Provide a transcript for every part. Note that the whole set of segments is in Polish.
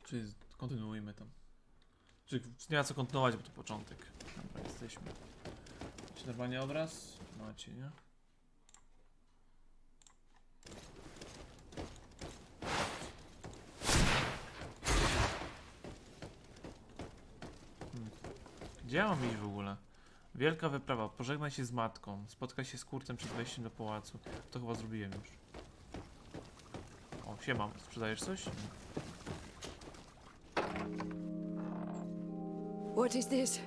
Czyli kontynuujmy tam. Czyli nie ma co kontynuować, bo to początek. Dobra, jesteśmy. Macie normalnie obraz? Macie, nie? Gdzie ja mam iść w ogóle? Wielka wyprawa. Pożegnaj się z matką. Spotkaj się z kurtem przed wejściem do pałacu. To chyba zrobiłem już. O, siema. Sprzedajesz coś? What is this?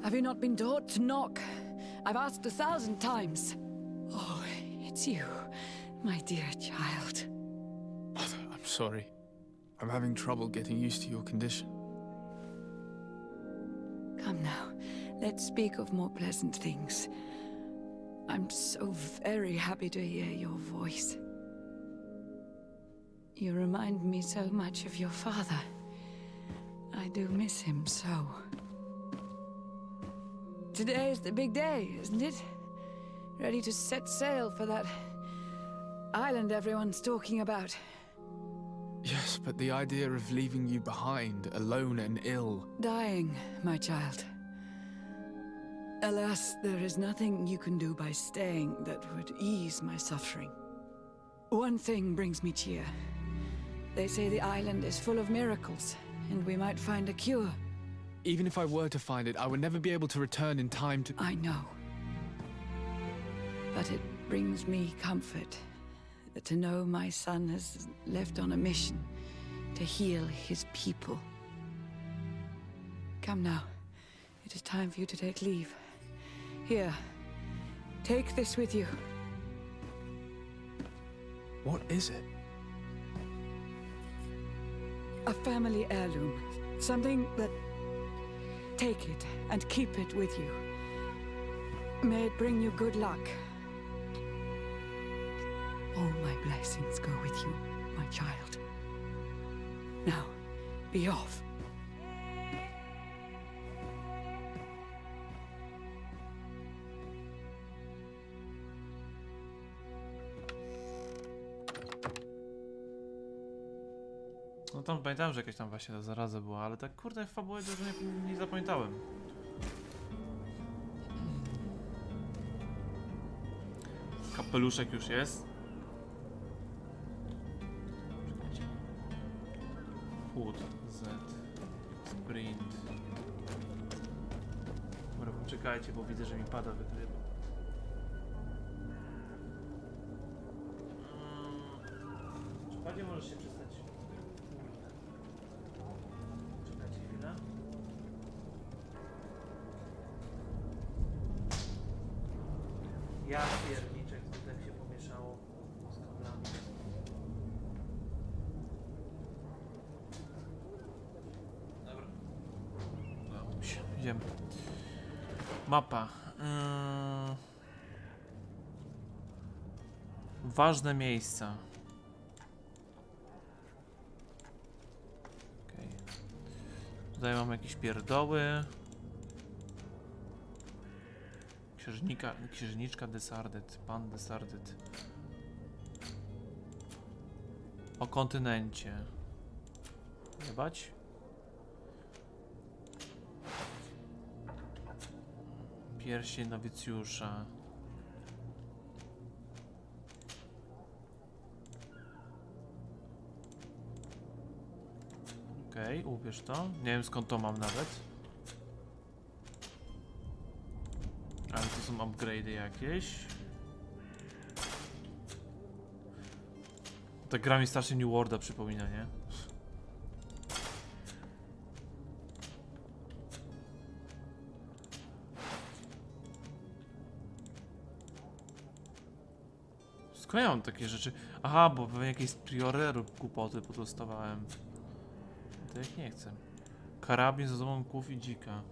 Have you not been taught to knock? I've asked 1,000 times. Oh, it's you, my dear child. I'm sorry. I'm having trouble getting used to your condition. Come now, let's speak of more pleasant things. I'm so very happy to hear your voice. You remind me so much of your father. I do miss him so. Today is the big day, isn't it? Ready to set sail for that island everyone's talking about. Yes, but the idea of leaving you behind, alone and ill. Dying, my child. Alas, there is nothing you can do by staying that would ease my suffering. One thing brings me cheer. They say the island is full of miracles, and we might find a cure. Even if I were to find it, I would never be able to return in time to... I know. But it brings me comfort to know my son has left on a mission to heal his people. Come now. It is time for you to take leave. Here, take this with you. What is it? A family heirloom. Something that... Take it and keep it with you. May it bring you good luck. All my blessings go with you, my child. Now, be off. No tam pamiętałem, że jakaś tam właśnie ta zaraza była, ale tak kurde w fabułę dużo nie zapamiętałem. Kapeluszek już jest. Czekajcie. Hood, Z, Sprint. Dobra, poczekajcie, bo widzę, że mi pada wykrywa. Czy panie możesz się przestać? Czekajcie chwilę. Ja pierniczek, tutaj się pomieszało z kablami. Dobra. Udało mi się. Idziemy. Mapa. Ważne miejsca. Okay. Tutaj mamy jakieś pierdoły. Księżniczka Desardet, pan Desardet. O kontynencie. Jebać? Pierścień nowicjusza. Okej, ubierz to. Nie wiem skąd to mam nawet. Ale to są upgrade'y jakieś. Ta gra mi strasznie New Worlda przypomina, nie? Skąd ja mam takie rzeczy? Aha, bo pewnie jakieś prioreru głupoty podostawałem. To jak nie chcę. Karabin z ozdobą kłów i dzika.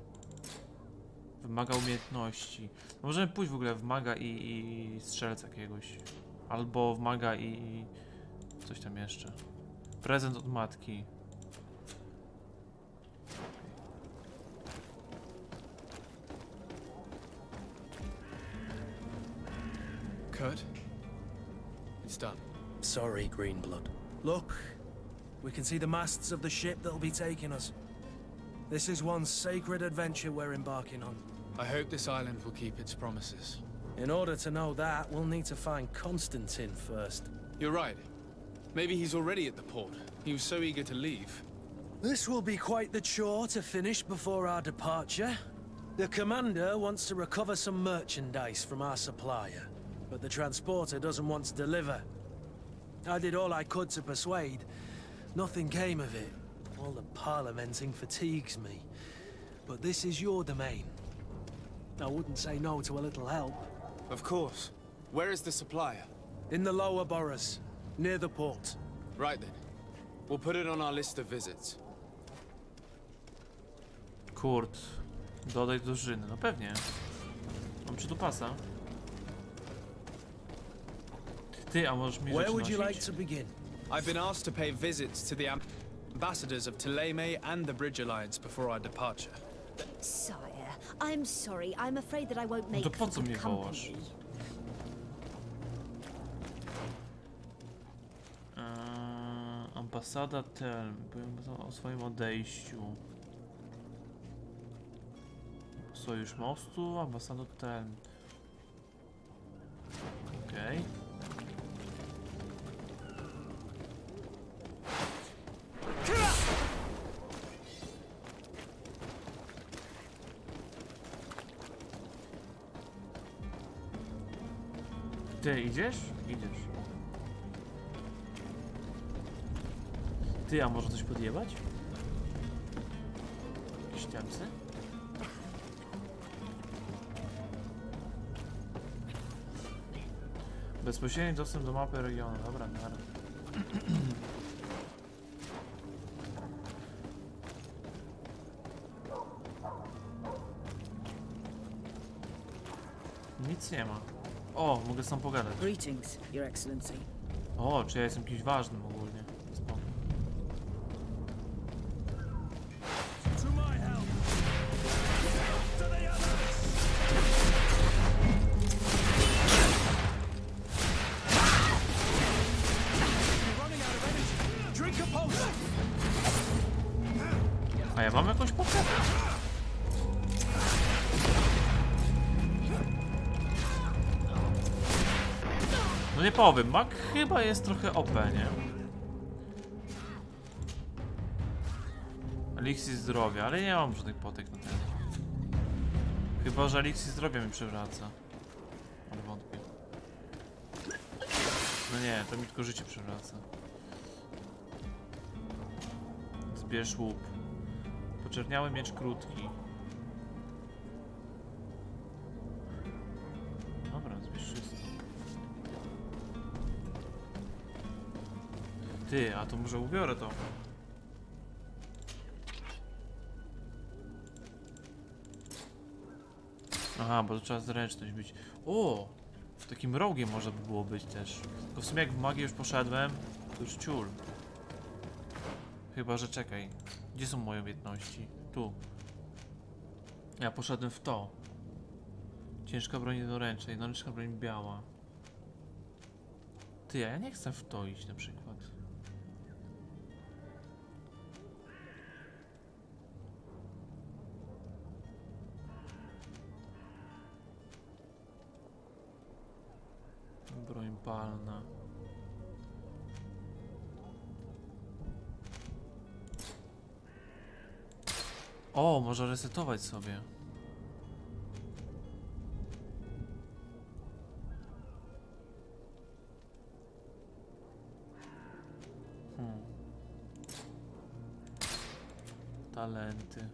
Wymaga umiejętności. No możemy pójść w ogóle w maga i strzelca jakiegoś. Albo w maga i coś tam jeszcze. Prezent od matki. Kurt? It's done. Sorry, Greenblood. Look, we can see the masts of the ship that'll be taking us. This is one sacred adventure we're embarking on. I hope this island will keep its promises. In order to know that, we'll need to find Constantine first. You're right. Maybe he's already at the port. He was so eager to leave. This will be quite the chore to finish before our departure. The commander wants to recover some merchandise from our supplier, but the transporter doesn't want to deliver. I did all I could to persuade. Nothing came of it. All the parliamenting fatigues me. But this is your domain. I wouldn't say no to a little help. Of course. Where is the supplier? In the lower boroughs, near the port. Right then. We'll put it on our list of visits. Kurt. Dodaj drużyny. No pewnie. Mam przytupasa. Ty, a możesz mi Where rzeczy would you like nosić? to begin? I've been asked to pay visits to the ambassadors of Ptolemy and the Bridge Alliance before our departure. Sire, I'm sorry. I'm afraid that I won't make To po co good mnie wołasz? company. Ambasada Telm. Powiem o swoim odejściu. Sojusz mostu, ambasada Telm. Okej. Ty idziesz? Idziesz. Ty, a może coś podjebać? Jakieś ciamcy? Bezpośredni dostęp do mapy regionu. Dobra, dobra. Nic nie ma. O, mogę sam pogadać. Greetings, Your Excellency. O, czy ja jestem kimś ważnym ogólnie. Spoko. To my help! To the others! You're running out of energy. Drink a potion! A ja mam jakąś potrzebę? No nie powiem, mag chyba jest trochę OP, nie? Eliksir zdrowia, ale nie mam żadnych potek na ten. Chyba, że eliksir zdrowia mi przewraca. Ale wątpię. No nie, to mi tylko życie przewraca. Zbierz łup. Poczerniały miecz krótki. Dobra, zbierz wszystko. Ty, a to może ubiorę to. Aha, bo to trzeba zręczność być. O! Takim rogiem można by było być też. Tylko w sumie jak w magię już poszedłem, to już ciul. Chyba, że czekaj. Gdzie są moje umiejętności? Tu. Ja poszedłem w to. Ciężka broń jednoręczna, jednoręczna broń biała. Ty, a ja nie chcę w to iść na przykład. Broń palna. O, może resetować sobie. Talenty.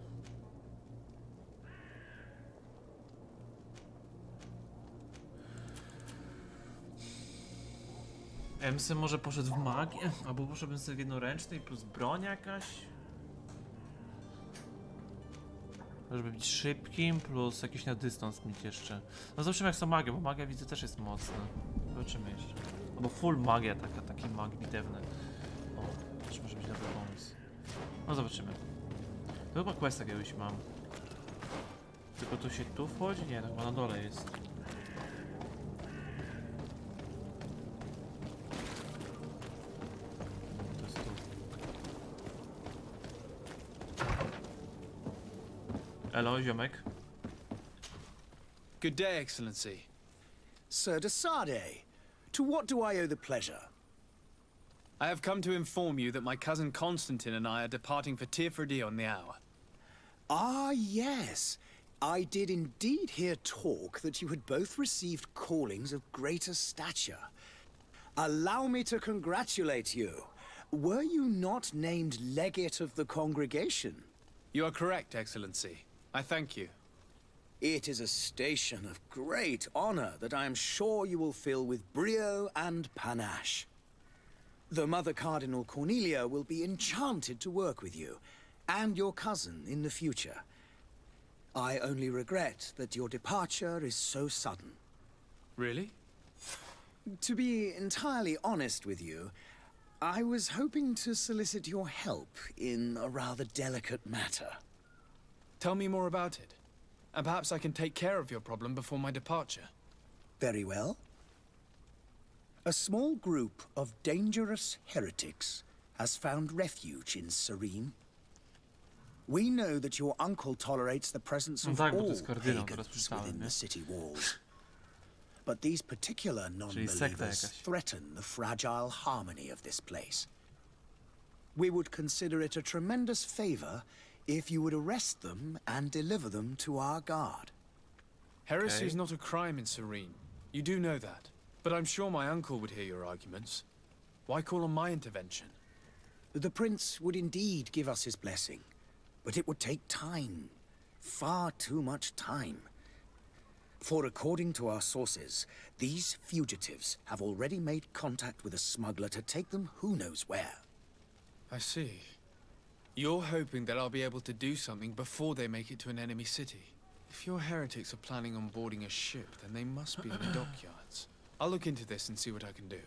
MC może poszedł w magię, albo poszedłbym sobie w jednoręcznej plus broń jakaś. Żeby być szybkim, plus jakiś na dystans mieć jeszcze. No zobaczymy jak są magie, bo magia widzę też jest mocna. Zobaczymy jeszcze. Albo full magia, taki mag bitewny. O, też może być dobry pomysł. No zobaczymy. To chyba quest jakiegoś mam. Tylko to się tu wchodzi? Nie, to chyba na dole jest. To jest tu. Elo, ziomek. Good day, Excellency. Sir de Sardet, to what do I owe the pleasure? I have come to inform you that my cousin Constantine and I are departing for Tirfredi on the hour. Ah, yes. I did indeed hear talk that you had both received callings of greater stature. Allow me to congratulate you. Were you not named legate of the congregation? You are correct, Excellency. I thank you. It is a station of great honor that I am sure you will fill with brio and panache. The Mother Cardinal Cornelia will be enchanted to work with you, and your cousin in the future. I only regret that your departure is so sudden. Really? To be entirely honest with you, I was hoping to solicit your help in a rather delicate matter. Tell me more about it. And perhaps I can take care of your problem before my departure. Very well. A small group of dangerous heretics has found refuge in Serene. We know that your uncle tolerates the presence No of tak, bo to all jest kardynał, teraz pagans przeczytałem, within nie? the city walls. But these particular sekta non-believers jakaś. threaten the fragile harmony of this place. We would consider it a tremendous favor if you would arrest them and deliver them to our guard. Heresy Okay. is not a crime in Serene. You do know that. But I'm sure my uncle would hear your arguments. Why call on my intervention? The prince would indeed give us his blessing, but it would take time. Far too much time. For according to our sources, these fugitives have already made contact with a smuggler to take them who knows where. I see. You're hoping that I'll be able to do something before they make it to an enemy city. If your heretics are planning on boarding a ship, then they must be in the dockyards. I'll look into this and see what I can do.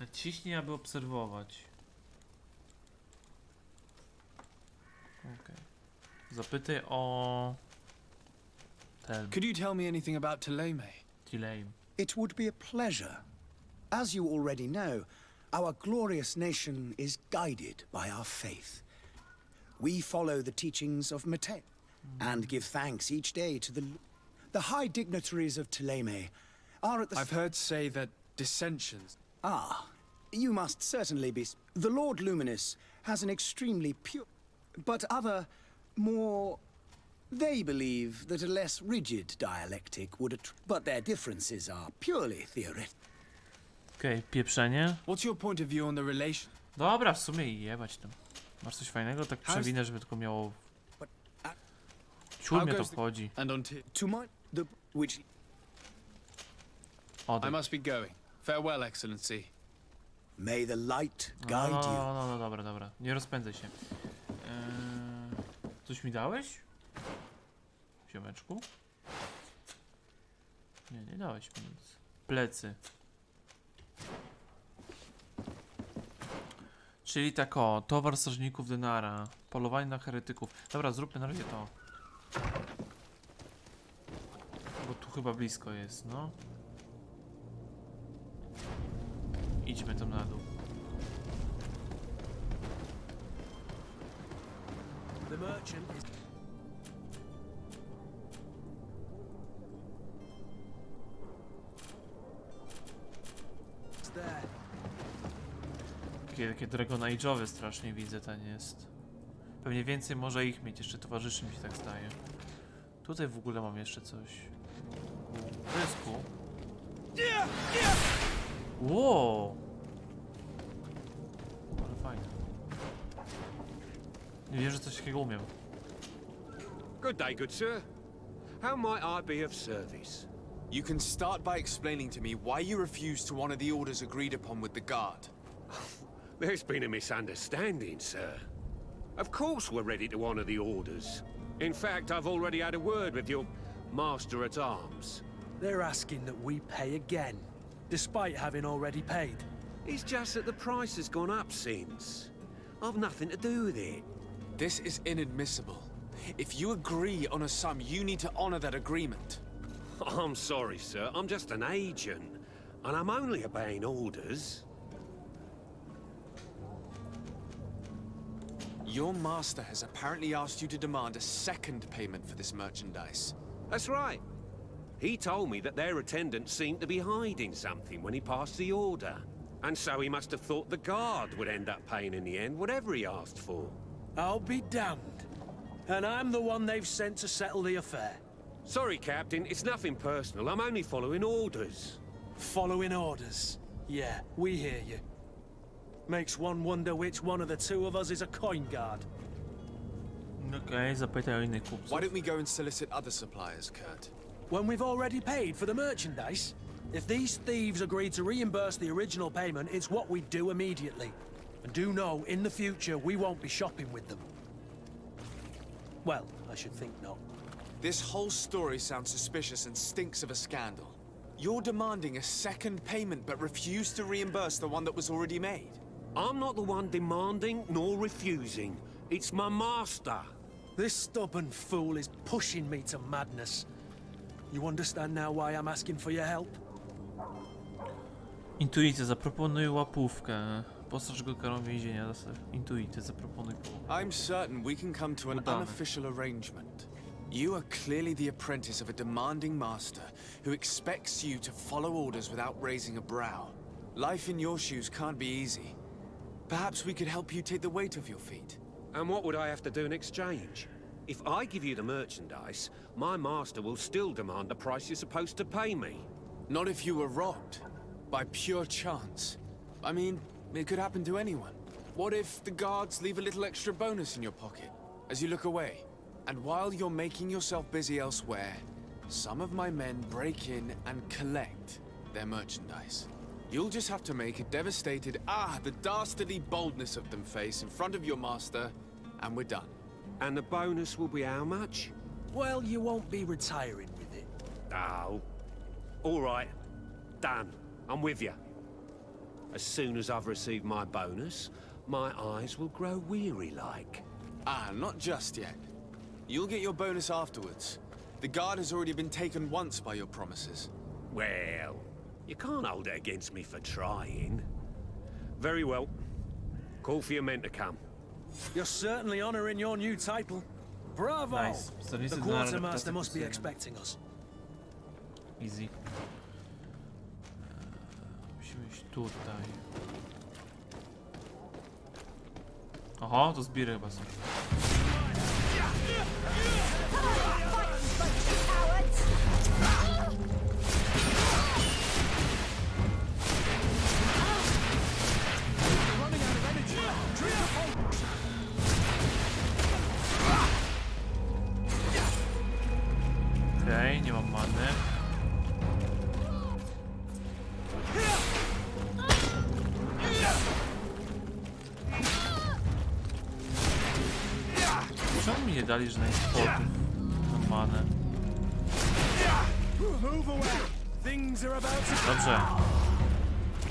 Naciśnij, aby obserwować. Okej. Zapytaj o... Could you tell me anything about Thélème? Tilame. It would be a pleasure. As you already know, our glorious nation is guided by our faith. We follow the teachings of Mate and give thanks each day to the high dignitaries of Thélème are at the... I've heard say that dissensions... Ah, you must certainly be... The Lord Luminous has an extremely pure... But other, more... They believe that a less rigid dialectic would... But their differences are purely theoretical. Okej, pieprzenie. What's your point of view on the relation? Dobra, w sumie i jebać tam. Masz coś fajnego? Tak przewinę, żeby tylko miało... Ciul mnie to wchodzi. And on To my... The... Which... I Odejdź. must be going. Farewell, Excellency. May the light No, guide no, you. no, no, dobra, dobra. Nie rozpędzaj się. Coś mi dałeś? Ziomeczku? Nie, nie dałeś mi nic. Plecy. Czyli tak o, towar strażników Denara. Polowanie na heretyków. Dobra, zróbmy na razie to. Bo tu chyba blisko jest, no. Idźmy tam na dół. The merchant is... there. Takie Dragon Age'owe strasznie widzę, ten jest. Pewnie więcej może ich mieć, jeszcze towarzyszy mi się tak zdaje. Tutaj w ogóle mam jeszcze coś. To jest cool. Wow! Ale fajne. Nie wierzę, że coś takiego umiem. Good day, good sir. How might I be of service? You can start by explaining to me why you refused to honor the orders agreed upon with the guard. There's been a misunderstanding, sir. Of course we're ready to honor the orders. In fact, I've already had a word with your master-at-arms. They're asking that we pay again, despite having already paid. It's just that the price has gone up since. I've nothing to do with it. This is inadmissible. If you agree on a sum, you need to honor that agreement. I'm sorry, sir. I'm just an agent. And I'm only obeying orders. Your master has apparently asked you to demand a second payment for this merchandise. That's right. He told me that their attendant seemed to be hiding something when he passed the order. And so he must have thought the guard would end up paying in the end, whatever he asked for. I'll be damned. And I'm the one they've sent to settle the affair. Sorry, Captain, it's nothing personal. I'm only following orders. Following orders. Yeah, we hear you. Makes one wonder which one of the two of us is a coin guard. Okej, zapytaj o innych kupców. Why don't we go and solicit other suppliers, Kurt? When we've already paid for the merchandise? If these thieves agree to reimburse the original payment, it's what we do immediately. And do know, in the future, we won't be shopping with them. Well, I should think not. This whole story sounds suspicious and stinks of a scandal. You're demanding a second payment but refuse to reimburse the one that was already made. I'm not the one demanding nor refusing. It's my master. This stubborn fool is pushing me to madness. You understand now why I'm asking for your help? Intuicja, zaproponuj łapówkę. Postrzeż go karą więzienia. Intuicja, zaproponuj połowę. I'm certain we can come to an Udane. unofficial arrangement. You are clearly the apprentice of a demanding master who expects you to follow orders without raising a brow. Life in your shoes can't be easy. Perhaps we could help you take the weight off your feet. And what would I have to do in exchange? If I give you the merchandise, my master will still demand the price you're supposed to pay me. Not if you were robbed. By pure chance. I mean, it could happen to anyone. What if the guards leave a little extra bonus in your pocket as you look away? And while you're making yourself busy elsewhere, some of my men break in and collect their merchandise. You'll just have to make a devastated, the dastardly boldness of them face in front of your master, and we're done. And the bonus will be how much? Well, you won't be retiring with it. Oh. All right. Done. I'm with you. As soon as I've received my bonus, my eyes will grow weary-like. Not just yet. You'll get your bonus afterwards. The guard has already been taken once by your promises. Well, you can't hold it against me for trying. Very well. Call for your men to come. You're certainly honoring your new title. Bravo! Nice. So this The is quartermaster must be expecting us. Easy. Musimy iść tutaj. Aha, to zbiery chyba są. Okej, nie mam many. Czemu mi nie dali żadnych spotów na manę? Dobrze.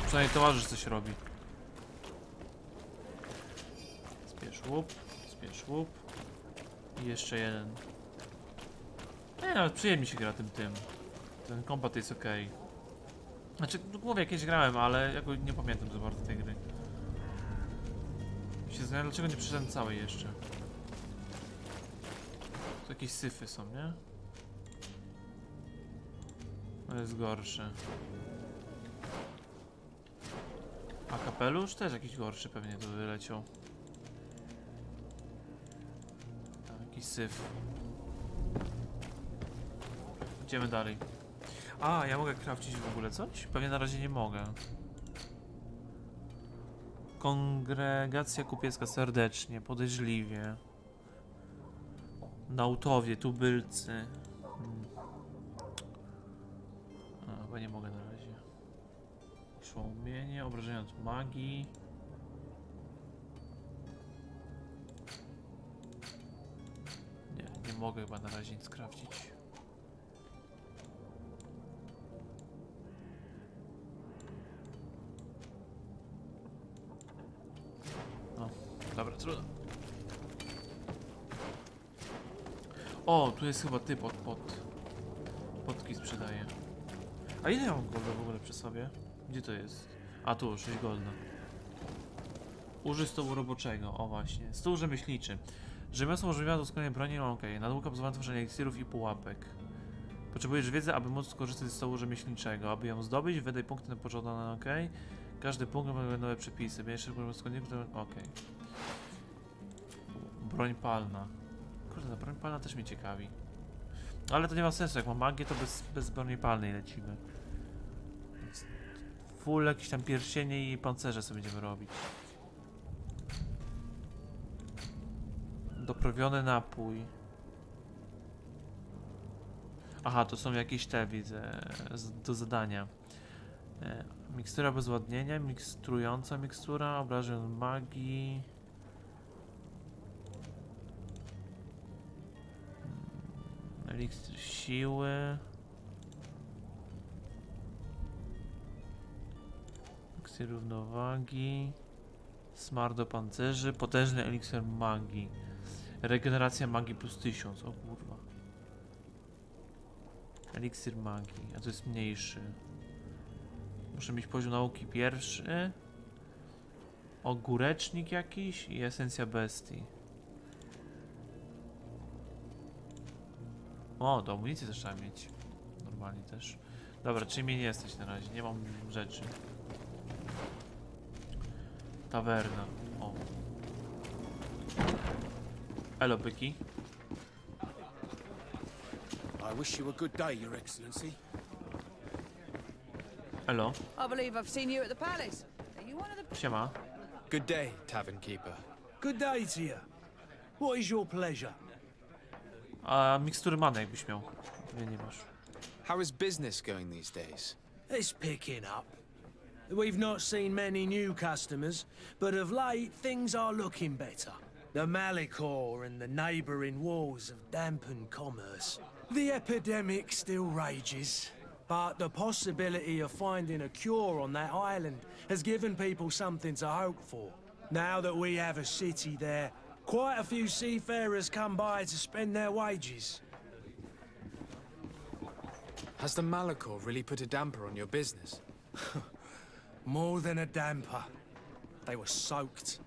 Przynajmniej towarzysz coś robi. Zbierz łup. I jeszcze jeden. Nawet przyjemnie się gra tym. Ten kombat jest ok. Znaczy, w głowie jakieś grałem, ale jakoś nie pamiętam za bardzo tej gry. Się zastanawiam, dlaczego nie przeszedłem całej jeszcze. Tu jakieś syfy są, nie? To jest gorsze. A kapelusz też jakiś gorszy pewnie tu wyleciał. Tam jakiś syf. Idziemy dalej. Ja mogę crafcić w ogóle coś? Pewnie na razie nie mogę. Kongregacja kupiecka serdecznie, podejrzliwie. Nautowie, tubylcy. Chyba nie mogę na razie. Szłomienie, obrażenia od magii. Nie mogę chyba na razie nic crafcić. Dobra, trudno. O, tu jest chyba typ od potki sprzedaje. A ile ja mam golda w ogóle przy sobie? Gdzie to jest? A tu, 6 golda. Użyj stołu roboczego, o właśnie. Stół rzemieślniczy. Rzemiosło umożliwia doskonale broni, no okej. Nauka pozwala na tworzenie eliksirów i pułapek. Potrzebujesz wiedzy, aby móc skorzystać ze stołu rzemieślniczego. Aby ją zdobyć, wydaj punkty na pożądane, okej. Każdy punkt ma nowe przepisy. Będziesz szybko składników, okej. Broń palna. Kurde, broń palna też mnie ciekawi. Ale to nie ma sensu, jak mam magię, to bez broni palnej lecimy. Więc full jakieś tam pierścienie i pancerze sobie będziemy robić. Doprawiony napój. Aha, to są jakieś te, widzę, do zadania. Mikstura bezładnienia, mikstrująca mikstura, obrażeń magii. Eliksir siły. Eliksir równowagi. Smar do pancerzy, potężny eliksir magii. Regeneracja magii plus 1000, o kurwa. Eliksir magii, a to jest mniejszy. Muszę mieć poziom nauki pierwszy. Ogórecznik jakiś i esencja bestii. O, do amunicji też trzeba mieć. Normalnie też. Dobra, czyli mnie nie jesteś na razie, nie mam rzeczy. Tawerna, o. Elo, byki. I wish you a good day, Your Excellency. Elo, I believe I've seen you at the palace. Are you one of the... siema. Good day, tavern keeper. Good day to you. What is your pleasure? A mikstury many jakbyś miał. Nie masz. How is business going these days? It's picking up. We've not seen many new customers, but of late things are looking better. The Malicor and the neighbouring wars have dampened commerce. The epidemic still rages, but the possibility of finding a cure on that island has given people something to hope for. Now that we have a city there, quite a few seafarers come by to spend their wages. Has the Malicor really put a damper on your business? More than a damper. They were soaked.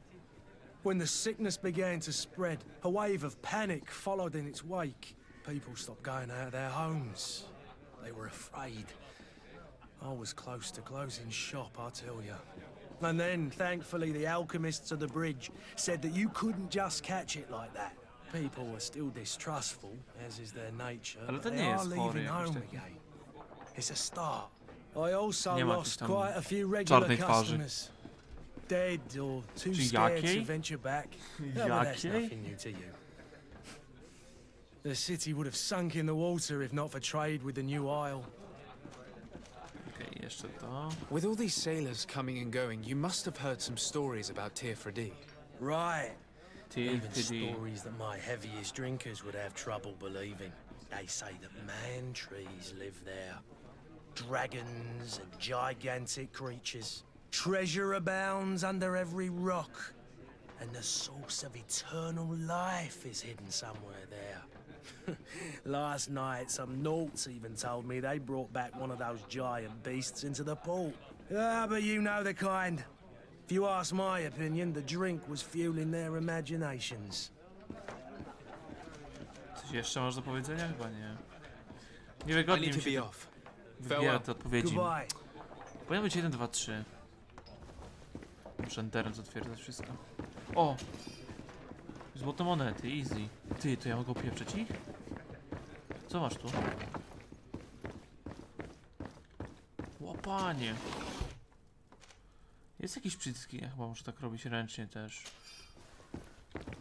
When the sickness began to spread, a wave of panic followed in its wake. People stopped going out of their homes. They were afraid. I was close to closing shop, I tell you. And then, thankfully, the alchemists of the bridge said that you couldn't just catch it like that. People were still distrustful, as is their nature, Ale but to they nie are jest chory leaving jakiś home taki. again. It's a start. I also Nie ma lost jakiejś tam quite a few regular czarnej twarzy. customers. Dead or too Czy scared jakiej? to venture back. No, but that's Jakiej? nothing new to you. The city would have sunk in the water if not for trade with the new isle. Okej, jeszcze to. With all these sailors coming and going, you must have heard some stories about Tir-Freddy. Right. Even TFD. stories that my heaviest drinkers would have trouble believing. They say that man trees live there. Dragons and gigantic creatures. Treasure abounds under every rock. And the source of eternal life is hidden somewhere there. Last night, some Nauts even told me they brought back one of those giant beasts into the port. Ah, but you know the kind. If you ask my opinion, the drink was fueling their imaginations. Coś jeszcze masz do powiedzenia? Chyba nie. I Niewygodnie need mi to się be off. wybiera te odpowiedzi. Goodbye. Powinno być 1, 2, 3. Muszę enterem zatwierdzać wszystko. O! Złote monety, easy. Ty, to ja mogę opieprzyć ich? Co masz tu? Łapanie! Jest jakiś przycisk, ja chyba muszę tak robić ręcznie też.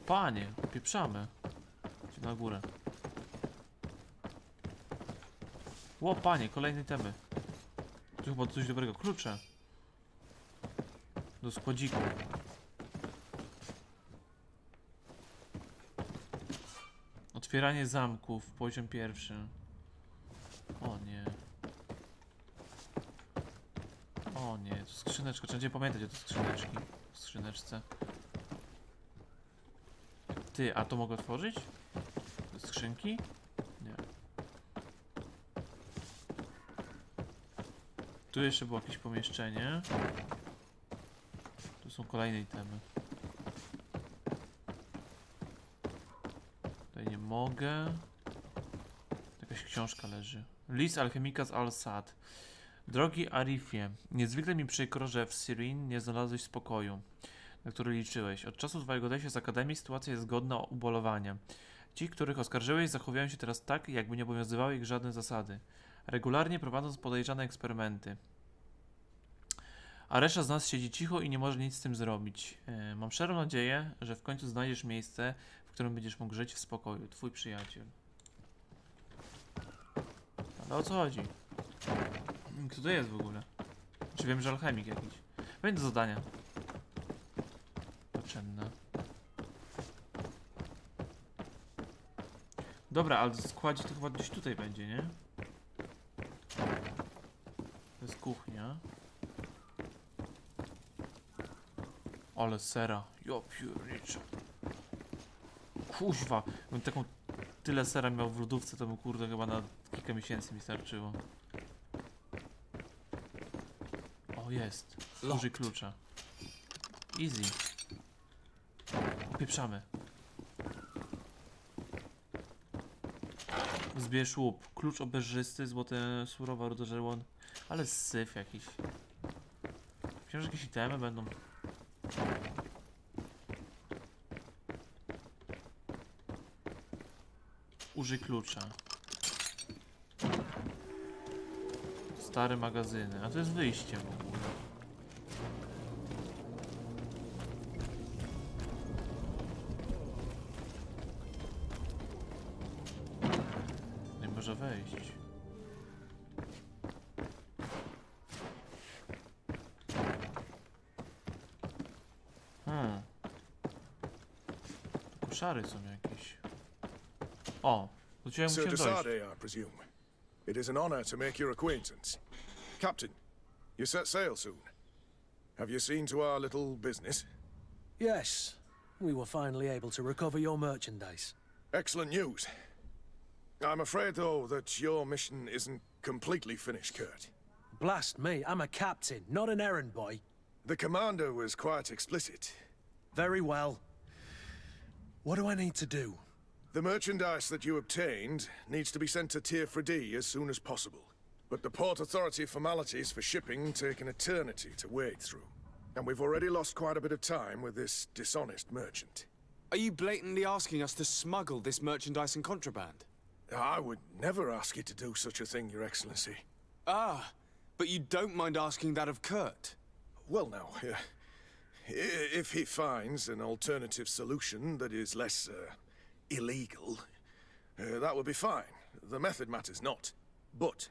Panie, pieprzamy. Idź na górę. Łapanie, kolejne temy. Tu chyba coś dobrego, klucze. Do składziku. Otwieranie zamków, poziom pierwszy. O nie. O nie, to skrzyneczka, trzeba będzie pamiętać o te skrzyneczki. W skrzyneczce. Ty, a to mogę otworzyć? Te skrzynki? Nie. Tu jeszcze było jakieś pomieszczenie. Tu są kolejne itemy. mogę. Jakaś książka leży. List alchemika z Al-Sad. Drogi Arifie, niezwykle mi przykro, że w Sirin nie znalazłeś spokoju, na który liczyłeś. Od czasu twojego odejścia z Akademii sytuacja jest godna ubolowania. Ci, których oskarżyłeś, zachowują się teraz tak, jakby nie obowiązywały ich żadne zasady. Regularnie prowadząc podejrzane eksperymenty. A reszta z nas siedzi cicho i nie może nic z tym zrobić. Mam szczerą nadzieję, że w końcu znajdziesz miejsce, w którym będziesz mógł żyć w spokoju. Twój przyjaciel. Ale o co chodzi? Kto to jest w ogóle? Czy wiem, że alchemik jakiś? Będzie do zadania. Potrzebne. Dobra, ale składzie to chyba gdzieś tutaj będzie, nie? To jest kuchnia. Ale sera. Jo piernicze. Kuźwa. Bym taką tyle sera miał w lodówce, to bym kurde chyba na kilka miesięcy mi starczyło. O, jest. Użyj klucza. Easy. Pieprzamy. Zbierz łup. Klucz oberżysty, złote surowa rudożerłon. Ale syf jakiś. Myślę, że jakieś itemy będą. Użyj klucza. Stare magazyny. A to jest wyjście w ogóle. Nie może wejść. Koszary są jakieś. O, do ciebie Sir musimy dojść. Desade, I presume. It is an honor to make your acquaintance. Captain, you set sail soon. Have you seen to our little business? Yes, we were finally able to recover your merchandise. Excellent news. I'm afraid, though, that your mission isn't completely finished, Kurt. Blast me, I'm a captain, not an errand boy. The commander was quite explicit. Very well. What do I need to do? The merchandise that you obtained needs to be sent to Tier 4D as soon as possible. But the Port Authority formalities for shipping take an eternity to wade through. And we've already lost quite a bit of time with this dishonest merchant. Are you blatantly asking us to smuggle this merchandise and contraband? I would never ask you to do such a thing, Your Excellency. Ah, but you don't mind asking that of Kurt? Well, now, if he finds an alternative solution that is less, illegal, that would be fine. The method matters not. But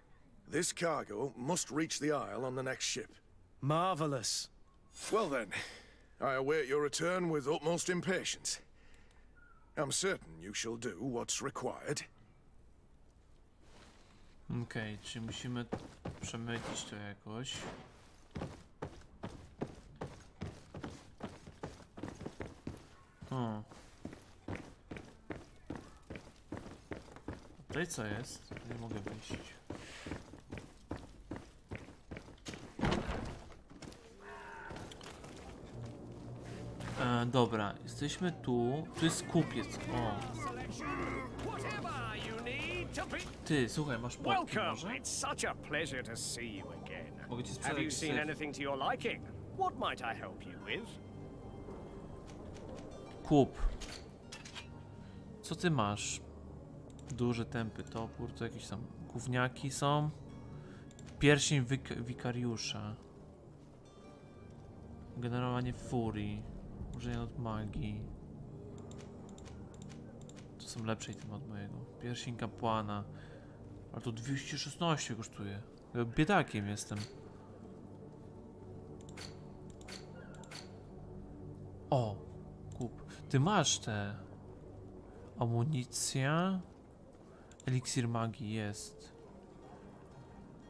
this cargo must reach the Isle on the next ship. Marvelous. Well then, I await your return with utmost impatience. I'm certain you shall do what's required. Okej, czyli musimy przemycić to jakoś. Tutaj co jest? Nie mogę wyjść. Dobra, jesteśmy tu. Tu jest kupiec. O. Ty, słuchaj, masz płatki może? Welcome. It's such a pleasure to see you again. Mogę ci Have sprzedać you seen syf. anything to your liking? What might I help you with? Kup. Co ty masz? Duży tępy topór, to jakieś tam gówniaki są. Pierścień wikariusza. Generowanie furii. Użycie od magii. To są lepsze itemy od mojego. Pierścień kapłana. Ale to 216 kosztuje. Ja biedakiem jestem. O! Kup. Ty masz te. Amunicja. Eliksir magii jest.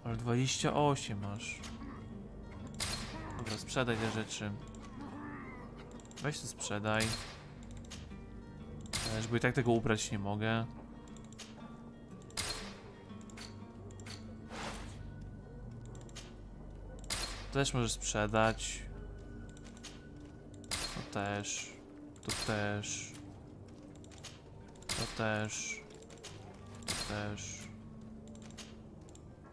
Ale 28 masz. Dobra, sprzedaj te rzeczy. Weź to sprzedaj. Też, bo i tak tego ubrać nie mogę. To też możesz sprzedać. To też. To też. To też. To też.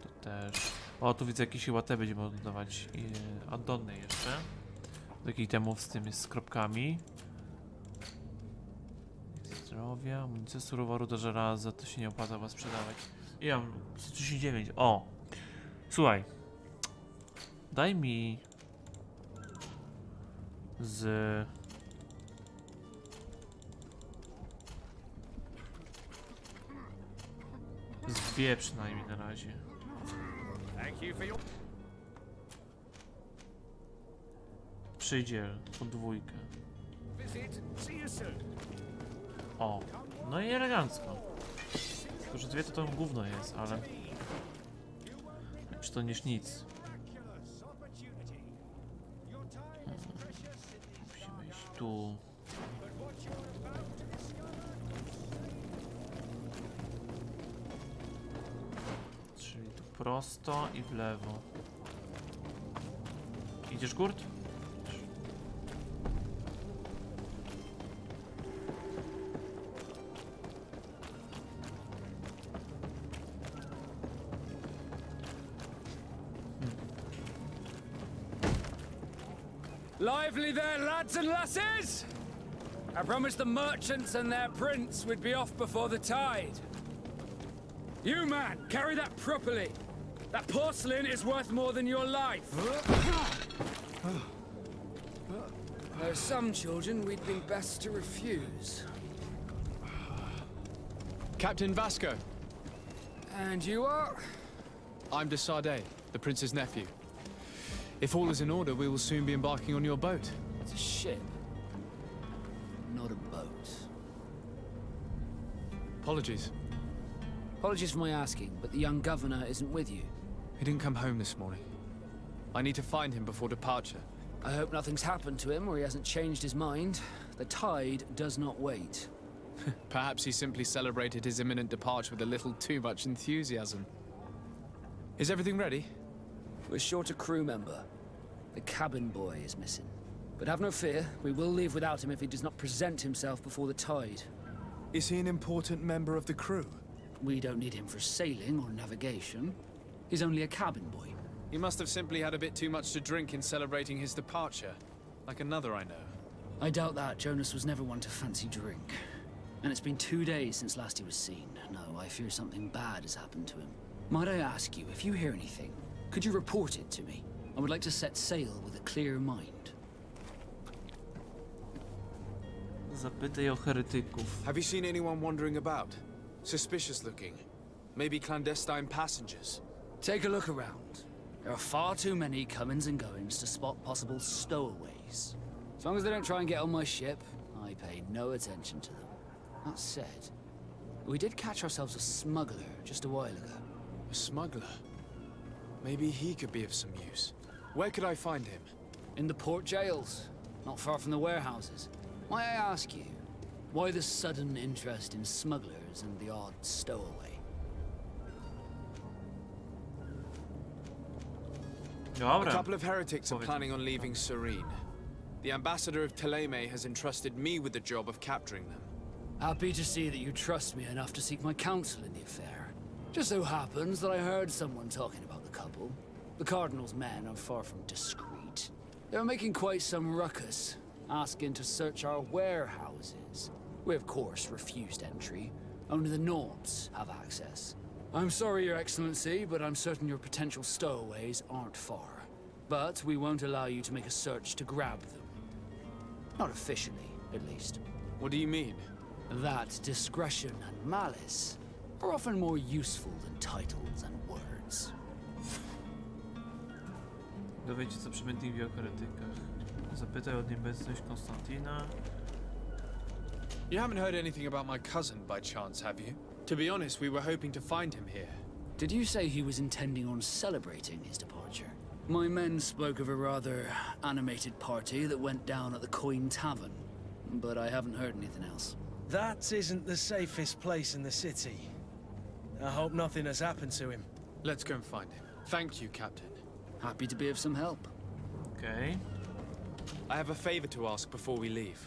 To też. O, tu widzę jakieś chyba te będziemy oddawać. Addony jeszcze. Do takich temów z tymi z kropkami. Zdrowia, amunicja surowa, ruda żelaza, to się nie opłaca was sprzedawać. I ja mam 139. O! Słuchaj. Daj mi z dwie przynajmniej na razie. Thank you for your... Przyjdzie podwójkę. visit. See you soon. O, no i elegancko. Tylko, że dwie to gówno jest, ale... Czy to niż nic. Musimy iść tu. Czyli tu prosto i w lewo. Idziesz, Kurt? Lively there, lads and lasses! I promised the merchants and their prince we'd be off before the tide. You, man, carry that properly. That porcelain is worth more than your life. There are some children we'd been best to refuse. Captain Vasco. And you are? I'm de Sardet, the prince's nephew. If all is in order, we will soon be embarking on your boat. It's a ship, not a boat. Apologies. Apologies for my asking, but the young governor isn't with you. He didn't come home this morning. I need to find him before departure. I hope nothing's happened to him or he hasn't changed his mind. The tide does not wait. Perhaps he simply celebrated his imminent departure with a little too much enthusiasm. Is everything ready? We're short a crew member. The cabin boy is missing. But have no fear, we will leave without him if he does not present himself before the tide. Is he an important member of the crew? We don't need him for sailing or navigation. He's only a cabin boy. He must have simply had a bit too much to drink in celebrating his departure. Like another I know. I doubt that. Jonas was never one to fancy drink. And it's been 2 days since last he was seen. No, I fear something bad has happened to him. Might I ask you, if you hear anything, could you report it to me? I would like to set sail with a clear mind. Zapytaj o heretyków. Have you seen anyone wandering about? Suspicious looking. Maybe clandestine passengers. Take a look around. There are far too many comings and goings to spot possible stowaways. As long as they don't try and get on my ship, I pay no attention to them. That said, we did catch ourselves a smuggler just a while ago. A smuggler? Maybe he could be of some use. Where could I find him? In the port jails, not far from the warehouses. Might I ask you, why the sudden interest in smugglers and the odd stowaway? A couple of heretics are planning on leaving Serene. The ambassador of Teleme has entrusted me with the job of capturing them. Happy to see that you trust me enough to seek my counsel in the affair. Just so happens that I heard someone talking about the couple. The Cardinal's men are far from discreet. They were making quite some ruckus, asking to search our warehouses. We, of course, refused entry. Only the Nords have access. I'm sorry, Your Excellency, but I'm certain your potential stowaways aren't far. But we won't allow you to make a search to grab them. Not officially, at least. What do you mean? That discretion and malice are often more useful than titles and words. Dowiecie co przemętliwi o heretykach. Zapytaj o nieobecność Konstantina. You haven't heard anything about my cousin by chance, have you? To be honest, we were hoping to find him here. Did you say he was intending on celebrating his departure? My men spoke of a rather animated party that went down at the Coin Tavern, but I haven't heard anything else. That isn't the safest place in the city. I hope nothing has happened to him. Let's go and find him. Thank you, Captain. Happy to be of some help. Okay. I have a favor to ask before we leave.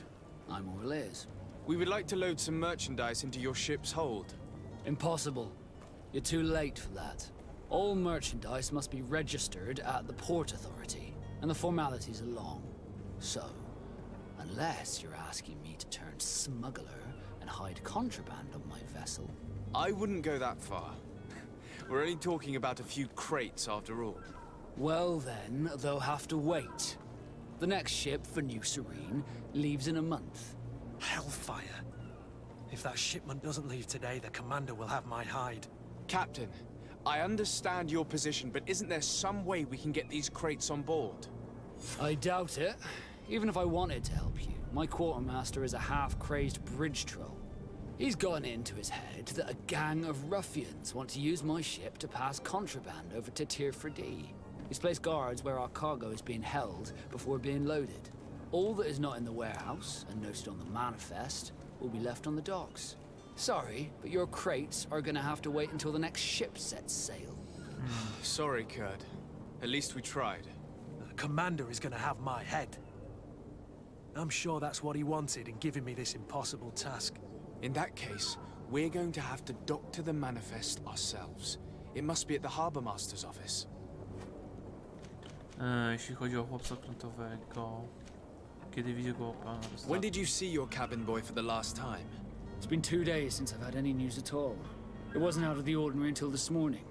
I'm all ears. We would like to load some merchandise into your ship's hold. Impossible. You're too late for that. All merchandise must be registered at the Port Authority, and the formalities are long. So, unless you're asking me to turn smuggler and hide contraband on my vessel... I wouldn't go that far. We're only talking about a few crates after all. Well then, they'll have to wait. The next ship for New Serene leaves in a month. Hellfire. If that shipment doesn't leave today, the commander will have my hide. Captain, I understand your position, but isn't there some way we can get these crates on board? I doubt it. Even if I wanted to help you, my quartermaster is a half-crazed bridge troll. He's gotten into his head that a gang of ruffians want to use my ship to pass contraband over to Tier 4D. He's placed guards where our cargo is being held before being loaded. All that is not in the warehouse and noted on the manifest will be left on the docks. Sorry, but your crates are gonna have to wait until the next ship sets sail. Sorry, Kurt. At least we tried. The commander is gonna have my head. I'm sure that's what he wanted in giving me this impossible task. In that case, we're going to have to doctor the manifest ourselves. It must be at the Harbor Master's office. Jeśli chodzi o chłopca okrętowego, kiedy widzę go pana When did you see your cabin boy for the last time? It's been 2 days since I've had any news at all. It wasn't out of the ordinary until this morning.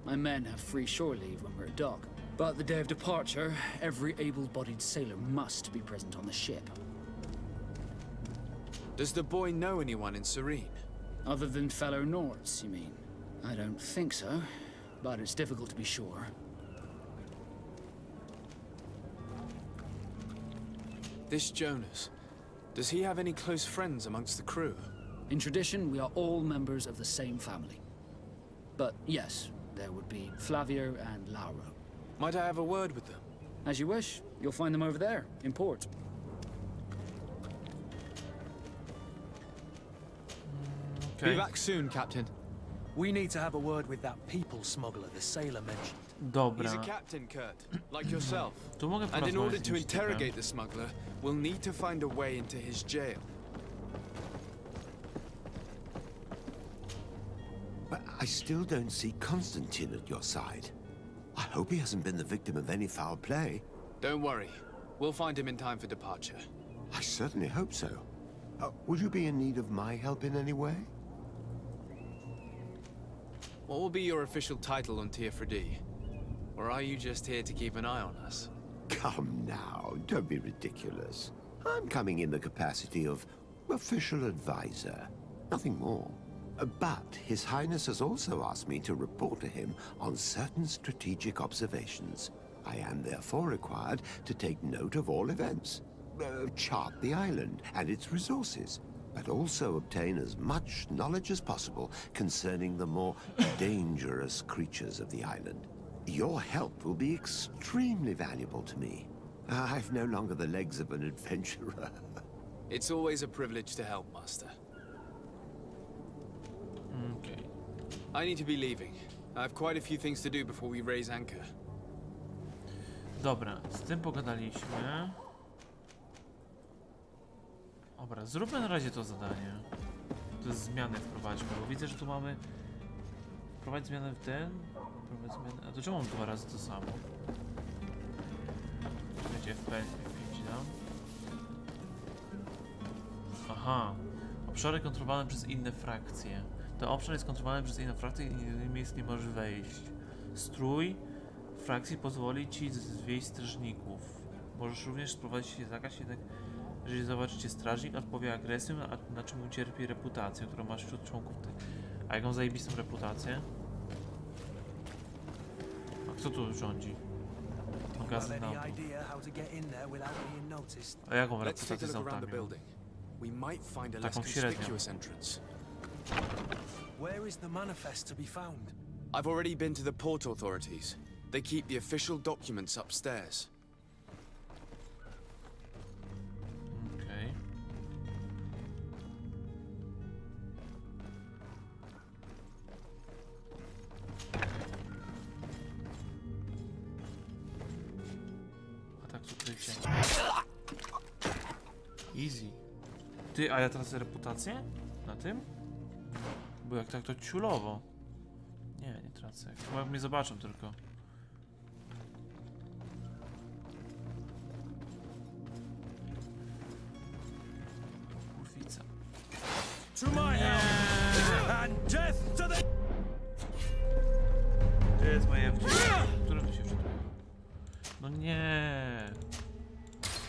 My men have free shore leave when we're at dock. But the day of departure, every able-bodied sailor must be present on the ship. Does the boy know anyone in Serene? Other than fellow Nords, you mean? I don't think so, but it's difficult to be sure. This Jonas, does he have any close friends amongst the crew? In tradition, we are all members of the same family. But yes, there would be Flavio and Lauro. Might I have a word with them? As you wish. You'll find them over there, in port. Be back soon, Captain. We need to have a word with that people smuggler the sailor mentioned. Dobra. He's a captain, Kurt, like yourself. Tu mogę And in porozmawiać order z to nim, interrogate the smuggler, we'll need to find a way into his jail. But I still don't see Constantine at your side. I hope he hasn't been the victim of any foul play. Don't worry. We'll find him in time for departure. I certainly hope so. Would you be in need of my help in any way? What will be your official title on Tier 4D? Or are you just here to keep an eye on us? Come now, don't be ridiculous. I'm coming in the capacity of official advisor, nothing more. But His Highness has also asked me to report to him on certain strategic observations. I am therefore required to take note of all events, chart the island and its resources, but also obtain as much knowledge as possible concerning the more dangerous creatures of the island. Your help will be extremely valuable to me. I've no longer the legs of an adventurer. It's always a privilege to help, Master. Okay. I need to be leaving. I have quite a few things to do before we raise anchor. Dobra, z tym pogadaliśmy. Dobra, zróbmy na razie to zadanie. To jest zmiany wprowadźmy, bo widzę, że tu mamy... Wprowadź zmianę w ten... Wprowadź zmianę... A to czemu mam 2 razy to samo? Czekajcie, F5 dam. Aha. Obszary kontrolowane przez inne frakcje. Ten obszar jest kontrolowany przez inne frakcje i innych miejsc nie możesz wejść. Strój frakcji pozwoli ci zwieść strażników. Możesz również sprowadzić się zakaz, jednak jeżeli zobaczycie strażnik, odpowie agresją, na czym ucierpi reputację, którą masz wśród członków tych. A jaką zajebistą reputację? A kto tu rządzi? Magazyn na to. A jaką reputację z autami? Taką średnią. Where is the manifest to be found? I've already been to the port authorities. They keep the official documents upstairs. Okay. Atak z ukryciem. Easy. Ty, a ja tracę reputację? Na tym? Bo jak tak to ciulowo. Nie tracę. Chyba mnie zobaczą tylko. Kurwica. To my help and death to the... Gdzie jest moje wciąż? Które tu się wczytuje? No nie.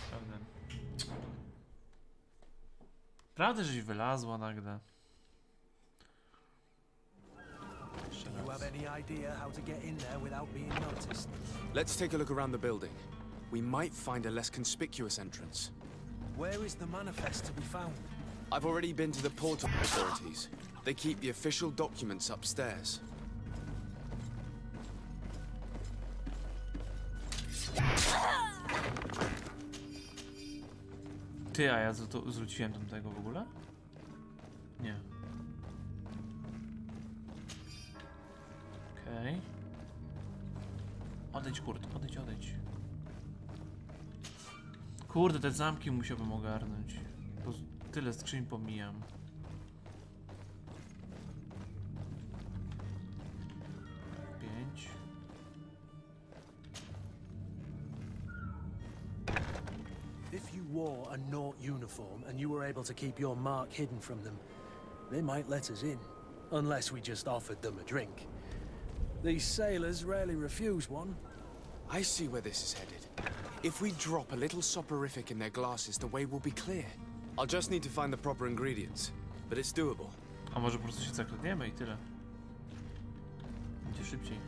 Prawda. Prawda, żeś wylazła nagle. Do you have any idea how to get in there without being noticed? Let's take a look around the building. We might find a less conspicuous entrance. Where is the manifest to be found? I've already been to the port authorities. They keep the official documents upstairs. Ty, a ja zwróciłem tam tego w ogóle? Nie. Okej. Odejdź, kurde, odejdź. Kurde, te zamki musiałbym ogarnąć. Bo tyle skrzyń pomijam. If you wore a Naut uniform and you were able to keep your mark hidden from them, they might let us in. Unless we just offered them a drink. These sailors rarely refuse one. I see where this is headed. If we drop a little soporific in their glasses, the way will be clear. I'll just need to find the proper ingredients, but it's doable. A może po prostu się zakradniemy i tyle. Będzie szybciej.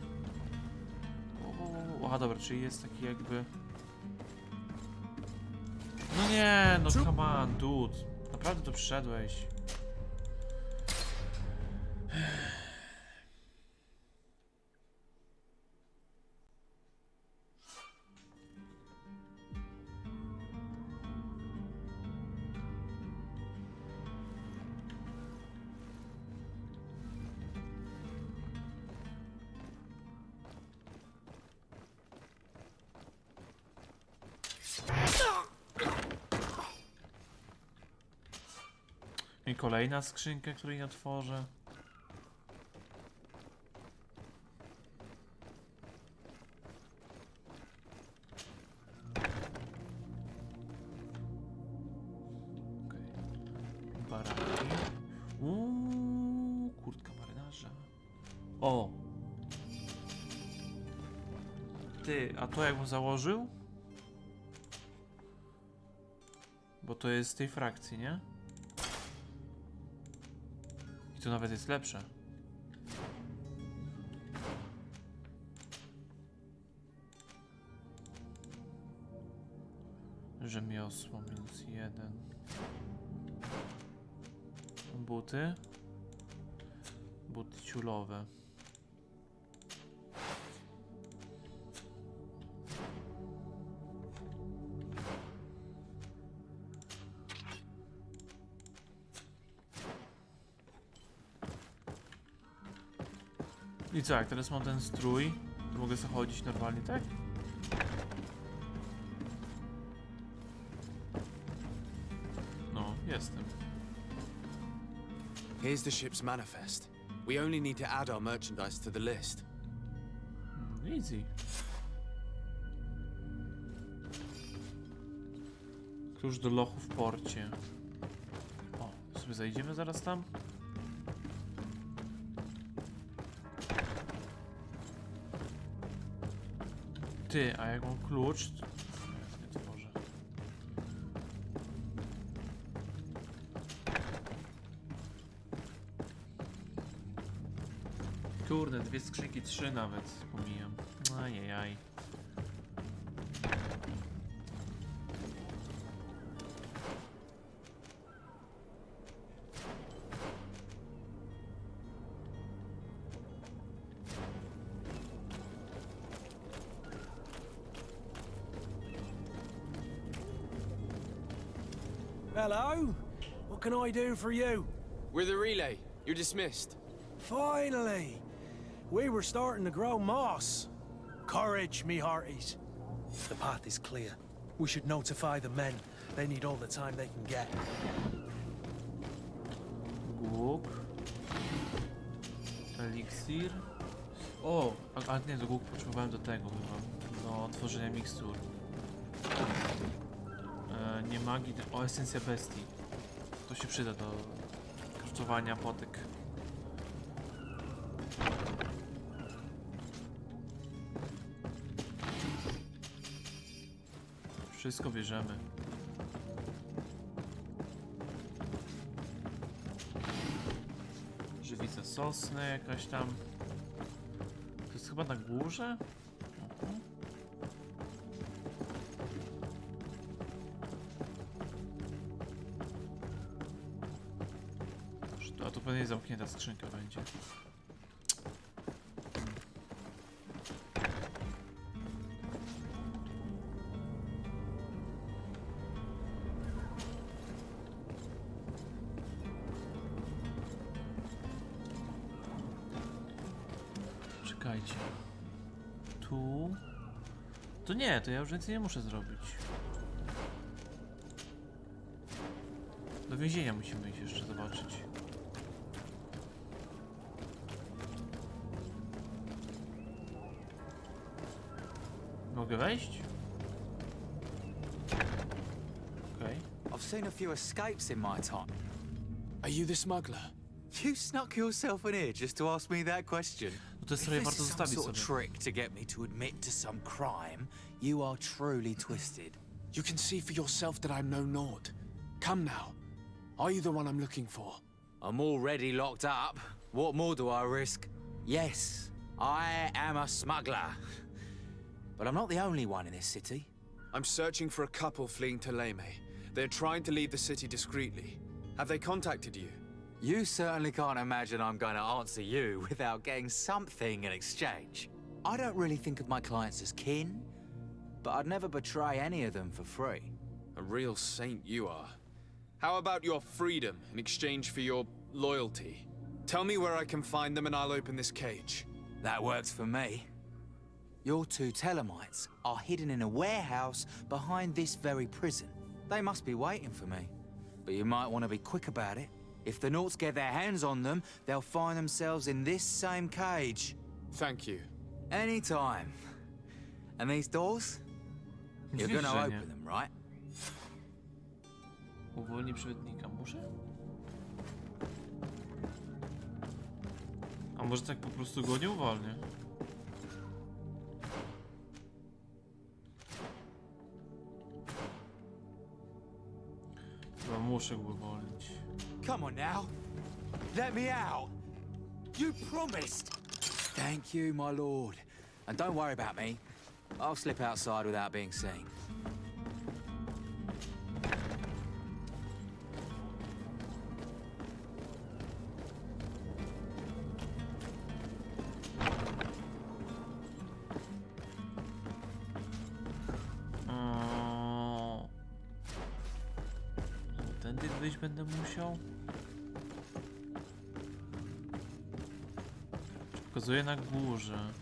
Aha, dobra, czyli jest taki jakby... No nie, no come on, dude. Naprawdę tu przyszedłeś. I kolejna skrzynka, której nie otworzę. Okay. Baraki. Kurtka marynarza. O! Ty, a to jakbym założył? Bo to jest z tej frakcji, nie? To nawet jest lepsze. Rzemiosło -1. Buty. Buty ciulowe. I co, jak teraz mam ten strój, to mogę sobie chodzić normalnie, tak? No, jestem. Here's the ship's manifest. We only need to add our merchandise to the list. Easy. Klucz do lochu w porcie. O, sobie zajdziemy zaraz tam. Ty, a jak mam klucz? Nie tworzę. Kurde, 2 skrzynki, 3 nawet pomijam. Ajajaj. Hello? What can I do for you? We're the relay. You're dismissed. Finally! We were starting to grow moss. Courage, me hearties. The path is clear. We should notify the men. They need all the time they can get. Łuk. Eliksir. O, a nie, to łuk potrzebowałem do tego chyba. Do tworzenia mikstur. Nie magii, o, esencja bestii. To się przyda do kraftowania potek. Wszystko bierzemy. Żywica sosny jakaś tam. To jest chyba na górze? A tu pewnie zamknięta skrzynka będzie. Czekajcie. Tu... To nie, to ja już więcej nie muszę zrobić. Do więzienia musimy iść jeszcze zobaczyć. Mogę wejść? Okej. I've seen a few escapes in my time. Are you the smuggler? You snuck yourself in here just to ask me that question. No to jest If trochę this warto is some zostawić sort of sobie. trick to get me to admit to some crime, you are truly twisted. You can see for yourself that I'm no Nord. Come now. Are you the one I'm looking for? I'm already locked up. What more do I risk? Yes, I am a smuggler. But I'm not the only one in this city. I'm searching for a couple fleeing to Leme. They're trying to leave the city discreetly. Have they contacted you? You certainly can't imagine I'm going to answer you without getting something in exchange. I don't really think of my clients as kin, but I'd never betray any of them for free. A real saint you are. How about your freedom in exchange for your loyalty? Tell me where I can find them and I'll open this cage. That works for me. Your two Telemites are hidden in a warehouse behind this very prison. They must be waiting for me. But you might want to be quick about it. If the Nauts get their hands on them, they'll find themselves in this same cage. Thank you. Anytime. And these doors? You're gonna open them, right? Uwolnij przewodnika. Muszę? A może tak po prostu go nie uwolnię? Chyba muszę go uwolnić. Come on now. Let me out. You promised. Thank you, my lord. And don't worry about me. I'll slip outside without being seen. Tędy wyjść będę musiał. Pokazuję na górze.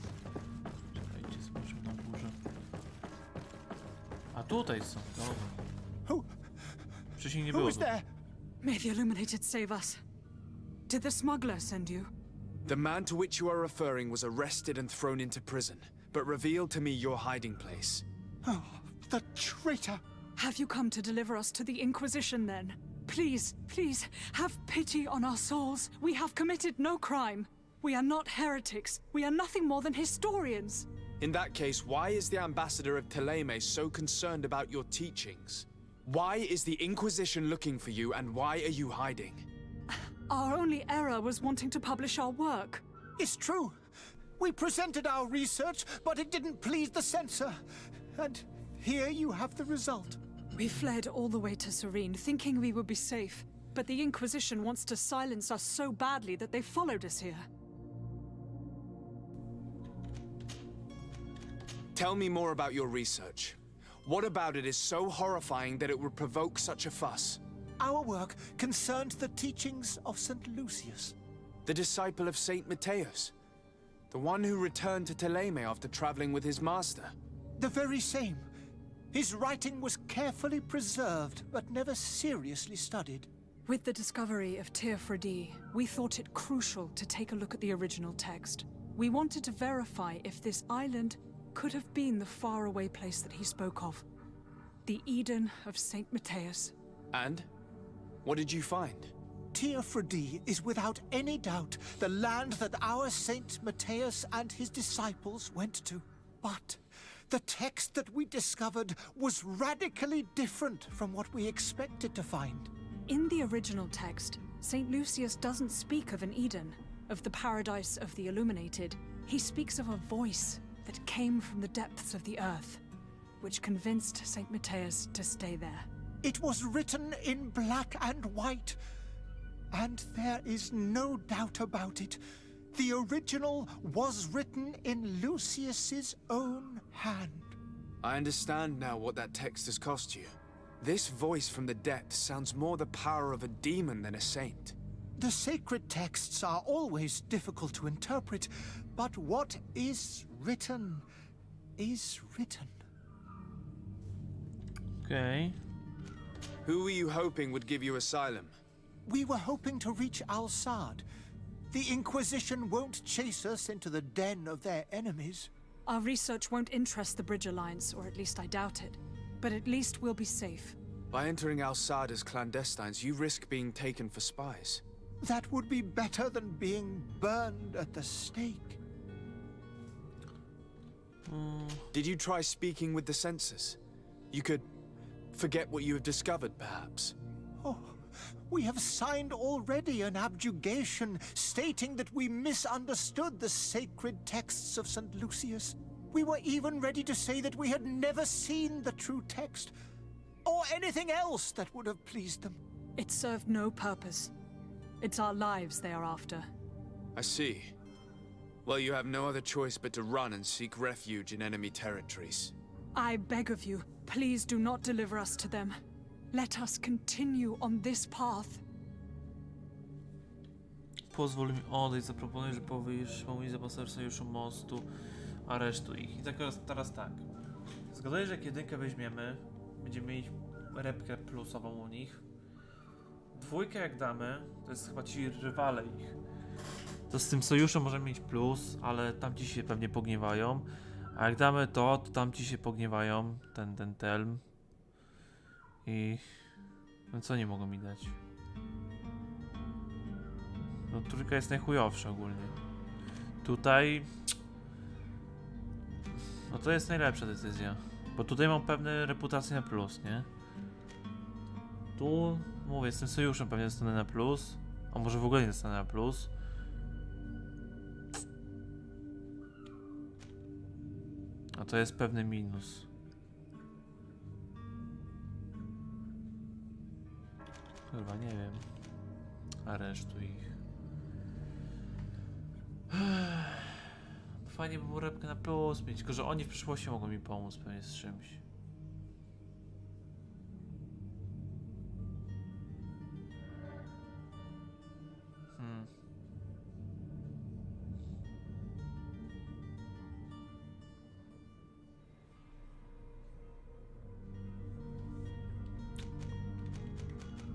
Czekajcie, zobaczymy na górze. A tutaj są, dobra. Wcześniej nie było. May the Illuminated save us. Did the smuggler send you? The man to which you are referring was arrested and thrown into prison, but revealed to me your hiding place. Oh, the traitor! Have you come to deliver us to the Inquisition then? Please, please, have pity on our souls. We have committed no crime. We are not heretics. We are nothing more than historians. In that case, why is the ambassador of Teleme so concerned about your teachings? Why is the Inquisition looking for you, and why are you hiding? Our only error was wanting to publish our work. It's true. We presented our research, but it didn't please the censor. And here you have the result. We fled all the way to Serene, thinking we would be safe. But the Inquisition wants to silence us so badly that they followed us here. Tell me more about your research. What about it is so horrifying that it would provoke such a fuss? Our work concerned the teachings of St. Lucius. The disciple of Saint Matthias. The one who returned to Teleme after traveling with his master. The very same. His writing was carefully preserved, but never seriously studied. With the discovery of Tyr Freddy, we thought it crucial to take a look at the original text. We wanted to verify if this island could have been the faraway place that he spoke of. The Eden of St. Matthias. And? What did you find? Tyr Freddy is without any doubt the land that our Saint Matthias and his disciples went to. But the text that we discovered was radically different from what we expected to find. In the original text, St. Lucius doesn't speak of an Eden, of the paradise of the illuminated. He speaks of a voice that came from the depths of the earth, which convinced St. Matthias to stay there. It was written in black and white, and there is no doubt about it. The original was written in Lucius's own hand. I understand now what that text has cost you. This voice from the depths sounds more the power of a demon than a saint. The sacred texts are always difficult to interpret, but what is written is written. Okay. Who were you hoping would give you asylum? We were hoping to reach Al-Sad. The Inquisition won't chase us into the den of their enemies. Our research won't interest the Bridge Alliance, or at least I doubt it. But at least we'll be safe. By entering Al-Sad as clandestines, you risk being taken for spies. That would be better than being burned at the stake. Did you try speaking with the censors? You could forget what you have discovered, perhaps. Oh, we have signed already an abjugation stating that we misunderstood the sacred texts of St. Lucius. We were even ready to say that we had never seen the true text, or anything else that would have pleased them. It served no purpose. It's our lives they are after. I see. Well, you have no other choice but to run and seek refuge in enemy territories. I beg of you, please do not deliver us to them. Let us continue on this path. Pozwól mi odejść, zaproponuj, że pomóż zapasaż sojuszu mostu, aresztuj ich. I teraz tak. Zgaduję, że jak jedynkę weźmiemy, będziemy mieć repkę plusową u nich. Dwójkę jak damy, to jest chyba ci rywale ich. To z tym sojuszem możemy mieć plus, ale tamci się pewnie pogniewają. A jak damy to tamci się pogniewają, ten telm. I... no co nie mogą mi dać? No trójka jest najchujowsza ogólnie. Tutaj... no to jest najlepsza decyzja. Bo tutaj mam pewne reputacje na plus, nie? Tu, mówię, z tym sojuszem pewnie dostanę na plus. A może w ogóle nie dostanę na plus. A to jest pewny minus. Chyba nie wiem. Aresztuj ich. Fajnie by było repkę na plus mieć, tylko że oni w przyszłości mogą mi pomóc pewnie z czymś.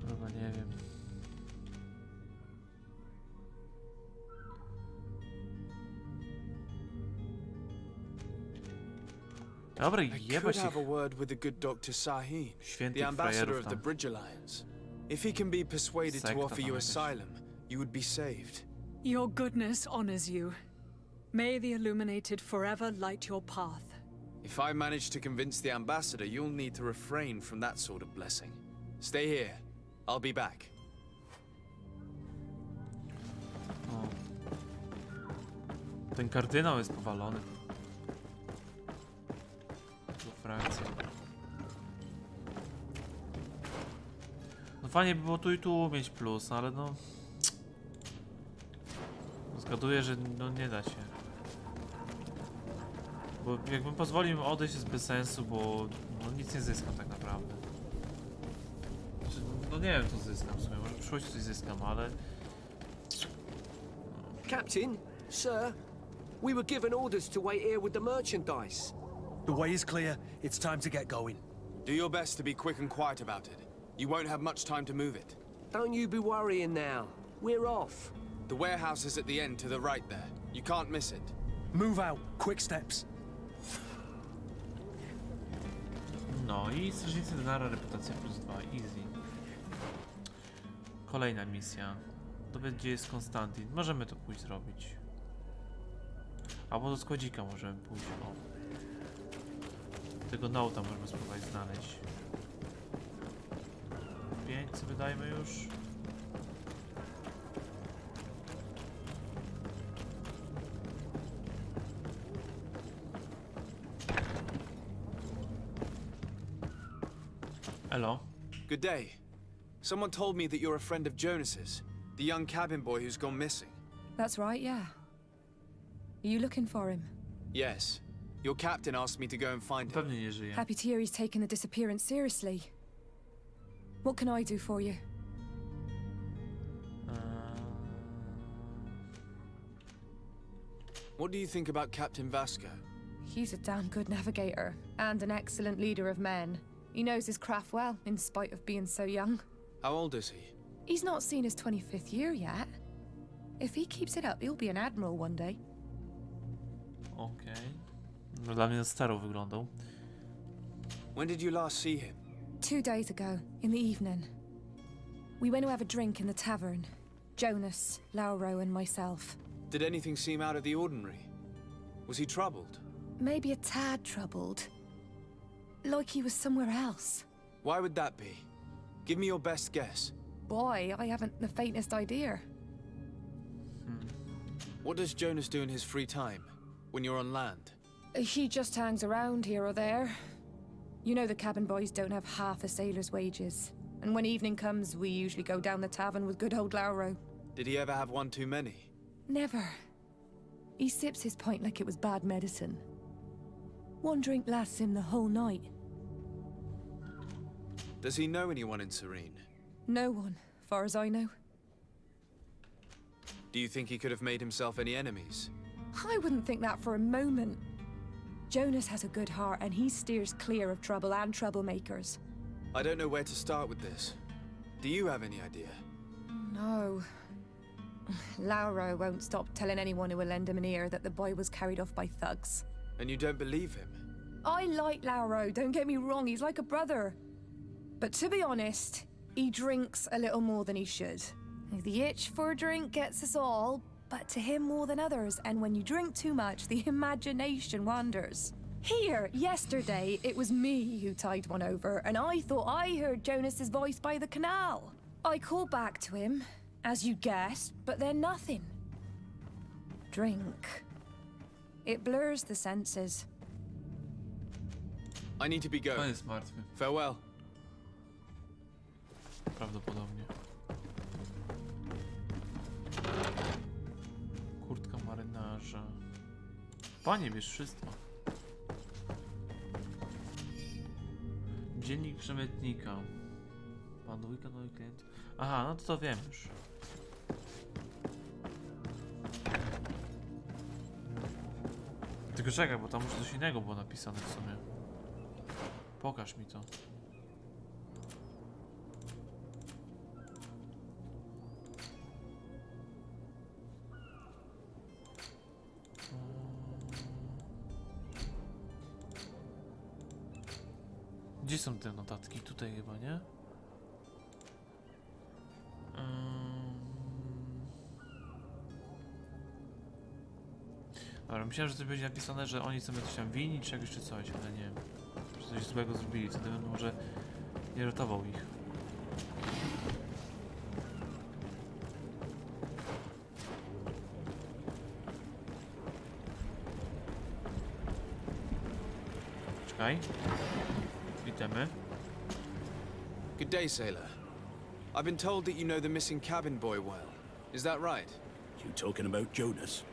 Chyba nie wiem. Dobra, jebać ich. have a word with the good Dr. Sahin, Świętych the ambassador frajerów of the tam. Bridge Alliance. If he can be persuaded Sekta to offer tam you jakaś. asylum, you would be saved. Your goodness honors you. May the illuminated forever light your path. If I manage to convince the ambassador, you'll need to refrain from that sort of blessing. Stay here. I'll be back. O. Ten kardynał jest powalony. Tu frakcja. No fajnie by było tu i tu mieć plus, ale no... zgaduję, że no nie da się. Bo jakbym pozwolił im odejść, jest bez sensu, bo no nic nie zyskam tak naprawdę. Znaczy, no nie wiem co zyskam w sumie, może w przyszłości coś zyskam, ale... Captain, sir, we were given orders to wait here with the merchandise. The way is clear. It's time to get going. Do your best to be quick and quiet about it. You won't have much time to move it. Don't you be worrying now. We're off. The warehouse is at the end to the right there. You can't miss it. Move out. Quick steps. No i strażnicy Denara, reputacja +2, easy. Kolejna misja. Dowiedz, gdzie jest Konstantin. Możemy to pójść zrobić. Albo do składzika możemy pójść. O. Tego nauta możemy spróbować znaleźć. 5 co wydajmy już. Hello. Good day. Someone told me that you're a friend of Jonas's, the young cabin boy who's gone missing. That's right, yeah. Are you looking for him? Yes. Your captain asked me to go and find him. Pewnie nie żyje. Happy to hear he's taken the disappearance seriously. What can I do for you? What do you think about Captain Vasco? He's a damn good navigator, and an excellent leader of men. He knows his craft well, in spite of being so young. How old is he? He's not seen his 25th year yet. If he keeps it up, he'll be an admiral one day. Okej. No, dla mnie na staro wyglądał. When did you last see him? 2 days ago, in the evening. We went to have a drink in the tavern. Jonas, Lauro, and myself. Did anything seem out of the ordinary? Was he troubled? Maybe a tad troubled. Like he was somewhere else. Why would that be? Give me your best guess. Boy, I haven't the faintest idea. What does Jonas do in his free time, when you're on land? He just hangs around here or there. You know the cabin boys don't have half a sailor's wages. And when evening comes, we usually go down the tavern with good old Lauro. Did he ever have one too many? Never. He sips his pint like it was bad medicine. One drink lasts him the whole night. Does he know anyone in Serene? No one, far as I know. Do you think he could have made himself any enemies? I wouldn't think that for a moment. Jonas has a good heart and he steers clear of trouble and troublemakers. I don't know where to start with this. Do you have any idea? No. Lauro won't stop telling anyone who will lend him an ear that the boy was carried off by thugs. And you don't believe him? I like Lauro, don't get me wrong, he's like a brother. But to be honest, he drinks a little more than he should. The itch for a drink gets us all, but to him more than others, and when you drink too much, the imagination wanders. Here, yesterday, it was me who tied one over, and I thought I heard Jonas's voice by the canal. I called back to him, as you guessed, but then nothing. Drink. It blurs the senses. I need to be going. On jest martwy. Farewell. Prawdopodobnie. Kurtka marynarza. Panie, wiesz wszystko. Dziennik przemytnika. Pan dwójka nowy klient. Aha, no to wiem już. Tylko czekaj, bo tam już coś innego było napisane w sumie. Pokaż mi to. Gdzie są te notatki? Tutaj chyba, nie? Dobra, myślałem, że coś będzie napisane, że oni sobie coś tam winni, czy czegoś, czy coś, ale nie. Że coś złego zrobili, wtedy będę może nie ratował ich. Czekaj. Witamy. Good day, sailor. I've been told that you know the missing cabin boy well. Is that right? You talking about Jonas?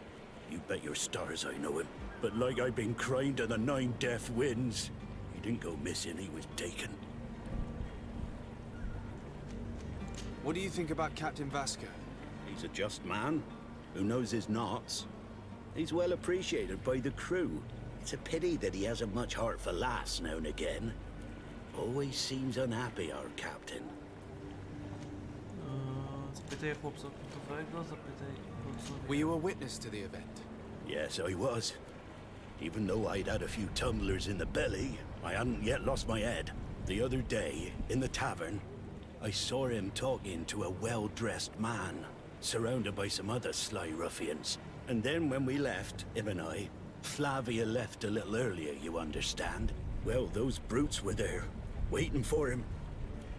You bet your stars I know him. But like I've been crying to the 9 death winds, he didn't go missing, he was taken. What do you think about Captain Vasco? He's a just man, who knows his knots. He's well appreciated by the crew. It's a pity that he hasn't much heart for laughs now and again. Always seems unhappy, our captain. Zapytaj chłopca kultowego, zapytaj chłopca... Were you a witness to the event? Yes, I was. Even though I'd had a few tumblers in the belly, I hadn't yet lost my head. The other day, in the tavern, I saw him talking to a well-dressed man, surrounded by some other sly ruffians. And then when we left, him and I, Flavia left a little earlier, you understand. Well, those brutes were there, waiting for him.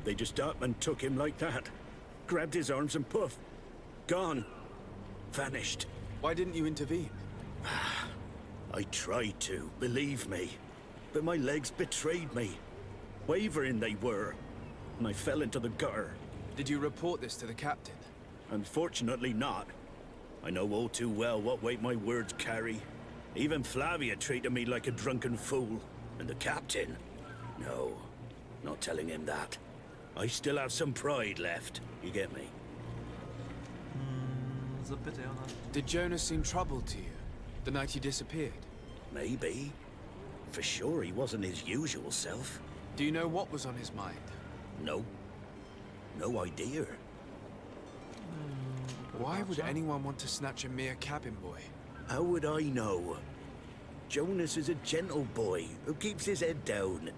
They just up and took him like that. Grabbed his arms and poof. Gone. Vanished. Why didn't you intervene? I tried to, believe me. But my legs betrayed me. Wavering they were. And I fell into the gutter. Did you report this to the captain? Unfortunately not. I know all too well what weight my words carry. Even Flavia treated me like a drunken fool. And the captain? No, not telling him that. I still have some pride left. You get me? Zapytaj ona. Did Jonas seem troubled to you the night he disappeared? Maybe. For sure he wasn't his usual self. Do you know what was on his mind? No. No idea. Why would anyone want to snatch a mere cabin boy? How would I know? Jonas is a gentle boy who keeps his head down.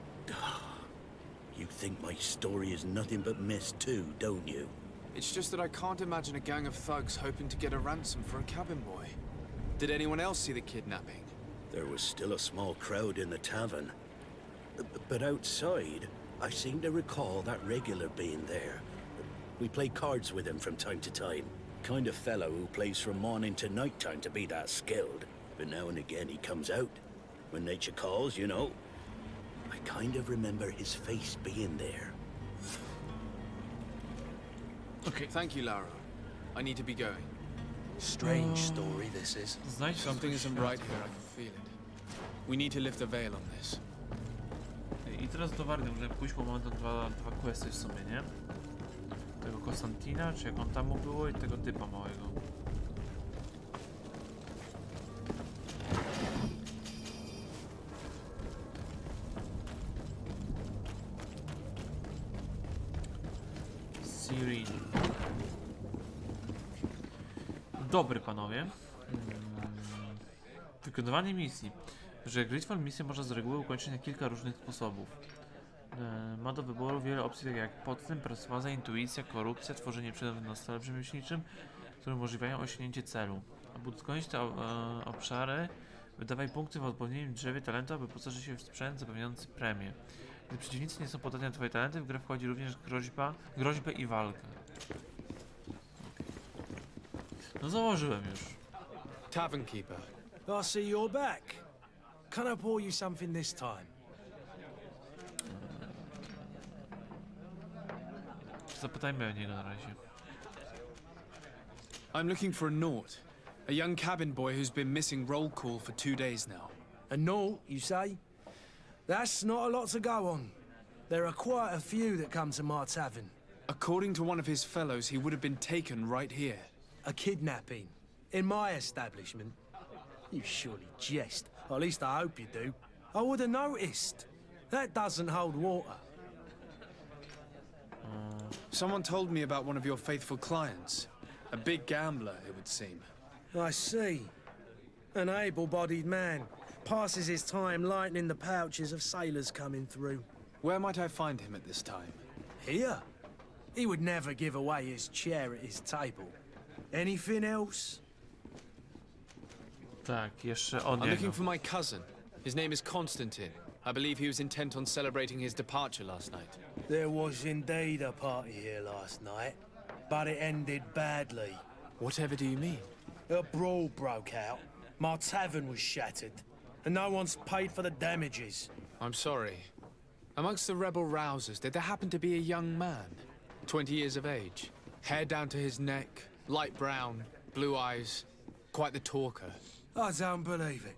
You think my story is nothing but mist too, don't you? It's just that I can't imagine a gang of thugs hoping to get a ransom for a cabin boy. Did anyone else see the kidnapping? There was still a small crowd in the tavern. But outside, I seem to recall that regular being there. We play cards with him from time to time. Kind of fellow who plays from morning to night time to be that skilled. But now and again he comes out. When nature calls, you know. I kind of remember his face being there. Okay. Thank you, Lara. I need to be going. Strange story this is. Something isn't right here, I can feel it. We need to lift the veil on this. I teraz do Wardy możemy pójść, bo mamy dwa questy w sumie, nie? Tego Konstantina, czy jak on tam mu było, i tego typa małego. Siri. Dobry, panowie. Wykonywanie misji. Że GreedFall misję można z reguły ukończyć na kilka różnych sposobów. Ma do wyboru wiele opcji, takie jak podstęp, perswazja, intuicja, korupcja, tworzenie przedmiotów na stole rzemieślniczym, które umożliwiają osiągnięcie celu. Aby uzupełnić te obszary, wydawaj punkty w odpowiednim drzewie talentu, aby poszerzyć się w sprzęt zapewniający premię. Gdy przeciwnicy nie są podatni na twoje talenty, w grę wchodzi również groźbę i walkę. No założyłem już. Tavern keeper. I see you're back. Can I pour you something this time? Zapytajmy o niego na razie. I'm looking for a Naut. A young cabin boy who's been missing roll call for 2 days now. A Naut, you say? That's not a lot to go on. There are quite a few that come to my tavern. According to one of his fellows, he would have been taken right here. A kidnapping? In my establishment? You surely jest. Or at least I hope you do. I would have noticed. That doesn't hold water. Someone told me about one of your faithful clients. A big gambler, it would seem. I see. An able-bodied man. Passes his time lightening the pouches of sailors coming through. Where might I find him at this time? Here? He would never give away his chair at his table. Anything else? Tak, jeszcze on I'm looking for my cousin. His name is Constantine. I believe he was intent on celebrating his departure last night. There was indeed a party here last night, but it ended badly. Whatever do you mean? A brawl broke out. My tavern was shattered, and no one's paid for the damages. I'm sorry. Amongst the rebel rousers, did there happen to be a young man? 20 years of age. Hair down to his neck, light brown, blue eyes. Quite the talker. I don't believe it.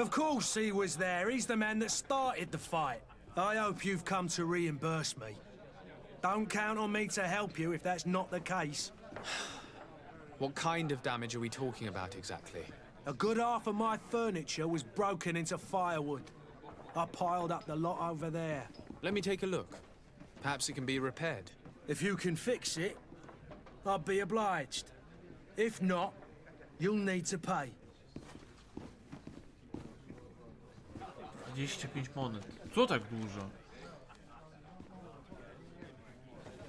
Of course he was there. He's the man that started the fight. I hope you've come to reimburse me. Don't count on me to help you if that's not the case. What kind of damage are we talking about exactly? A good half of my furniture was broken into firewood. I piled up the lot over there. Let me take a look. Perhaps it can be repaired. If you can fix it, I'd be obliged. If not, you'll need to pay. 25 monet. Co tak dużo?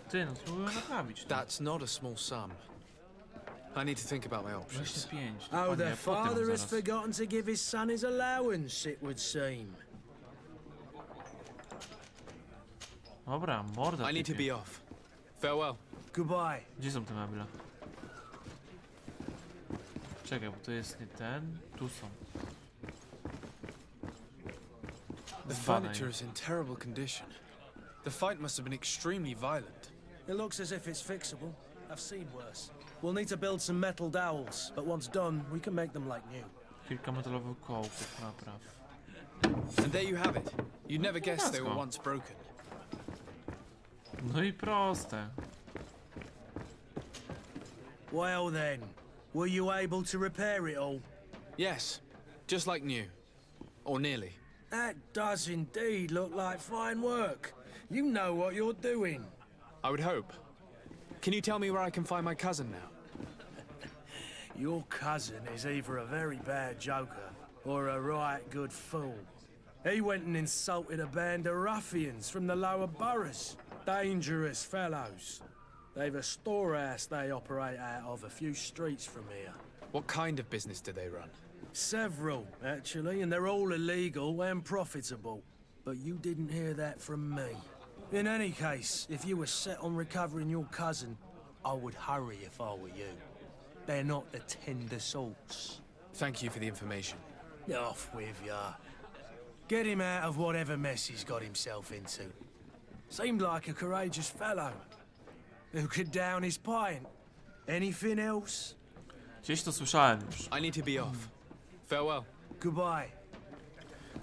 Ty, no spróbuję naprawić to. That's not a small sum. I need to think about my options. 25. Oh, the Panie, father potem has zaraz. forgotten to give his son his allowance, it would seem. Dobra, morda. I need to typie. be off. Farewell. Goodbye. Gdzie są te meble? Czekaj, bo to jest nie ten. Tu są. The Zbadaj. furniture is in terrible condition. The fight must have been extremely violent. It looks as if it's fixable. I've seen worse. We'll need to build some metal dowels, but once done, we can make them like new. Kilka metalowych kołków napraw. And there you have it. You'd never guess they were once broken. No i proste. Well then, were you able to repair it all? Yes, just like new. Or nearly. That does indeed look like fine work. You know what you're doing. I would hope. Can you tell me where I can find my cousin now? Your cousin is either a very bad joker or a right good fool. He went and insulted a band of ruffians from the lower boroughs. Dangerous fellows. They've a storehouse they operate out of a few streets from here. What kind of business do they run? Several, actually, and they're all illegal and profitable. But you didn't hear that from me. In any case, if you were set on recovering your cousin, I would hurry if I were you. They're not the tender sorts. Thank you for the information. Off with ya. Get him out of whatever mess he's got himself into. Seemed like a courageous fellow. Who could down his pint. Anything else? Gdzieś to słyszałem już. I need to be off. Farewell. Goodbye.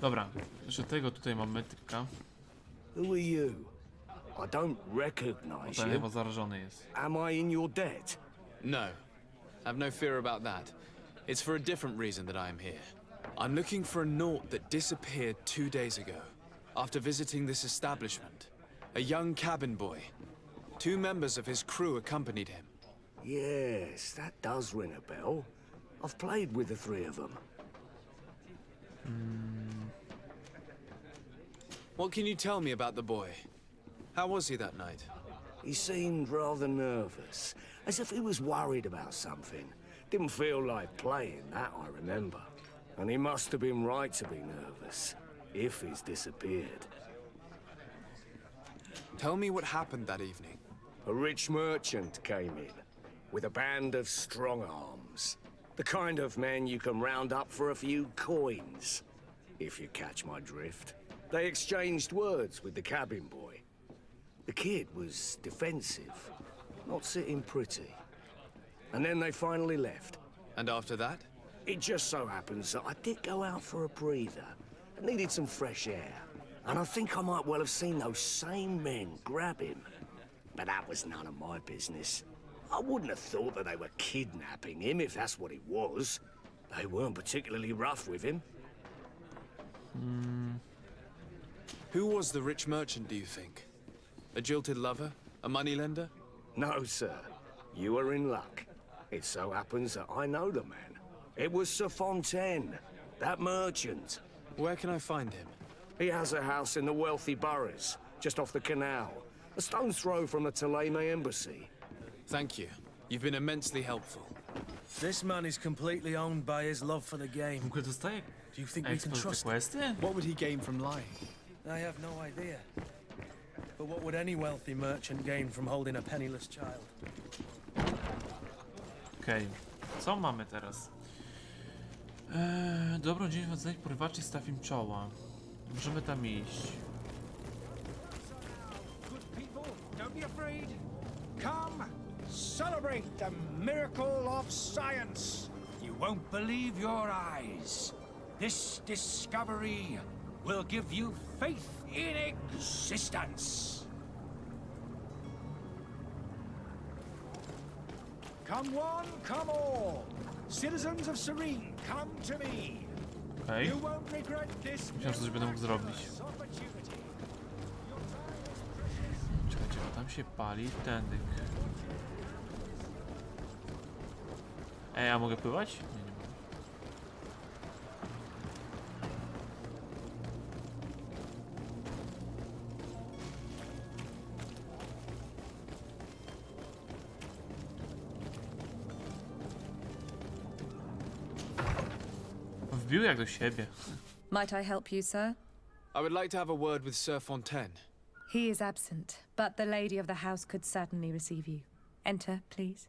Dobra, że tego tutaj mamy typka. Who are you? I don't Bo recognize ten chyba you. zarażony jest. Am I in your debt? No. Have no fear about that. It's for a different reason that I am here. I'm looking for a naught that disappeared 2 days ago, after visiting this establishment. A young cabin boy. 2 members of his crew accompanied him. Yes, that does ring a bell. I've played with the 3 of them. What can you tell me about the boy? How was he that night? He seemed rather nervous, as if he was worried about something. Didn't feel like playing, that I remember. And he must have been right to be nervous, if he's disappeared. Tell me what happened that evening. A rich merchant came in, with a band of strong arms. The kind of men you can round up for a few coins, if you catch my drift. They exchanged words with the cabin boy. The kid was defensive, not sitting pretty. And then they finally left. And after that? It just so happens that I did go out for a breather. I needed some fresh air. And I think I might well have seen those same men grab him. But that was none of my business. I wouldn't have thought that they were kidnapping him, if that's what it was. They weren't particularly rough with him. Who was the rich merchant, do you think? A jilted lover? A moneylender? No, sir. You are in luck. It so happens that I know the man. It was Sir Fontaine, that merchant. Where can I find him? He has a house in the wealthy boroughs, just off the canal. A stone's throw from the Theleme embassy. Thank you. You've been immensely helpful. This man is completely owned by his love for the game. Mógł dostaje Do you think we can trust him? questy? What would he gain from lying? I have no idea. But what would any wealthy merchant gain from holding a penniless child? Okej, co mamy teraz? Dobrą dzień znaleźć porywaczy i staw im czoła. Możemy tam iść. Good people, don't be afraid. Come, celebrate the miracle of science. You won't believe your eyes. This discovery will give you faith in existence. Come one, come all. Citizens of Serene, come to me. Okej. You won't regret this. Myślałem, że coś będę mógł zrobić. Czekajcie, bo tam się pali tędyk. Ej, a mogę pływać? Nie, nie mogę. Wbił jak do siebie. Might I help you, sir? I would like to have a word with Sir Fontaine. He is absent, but the lady of the house could certainly receive you. Enter, please.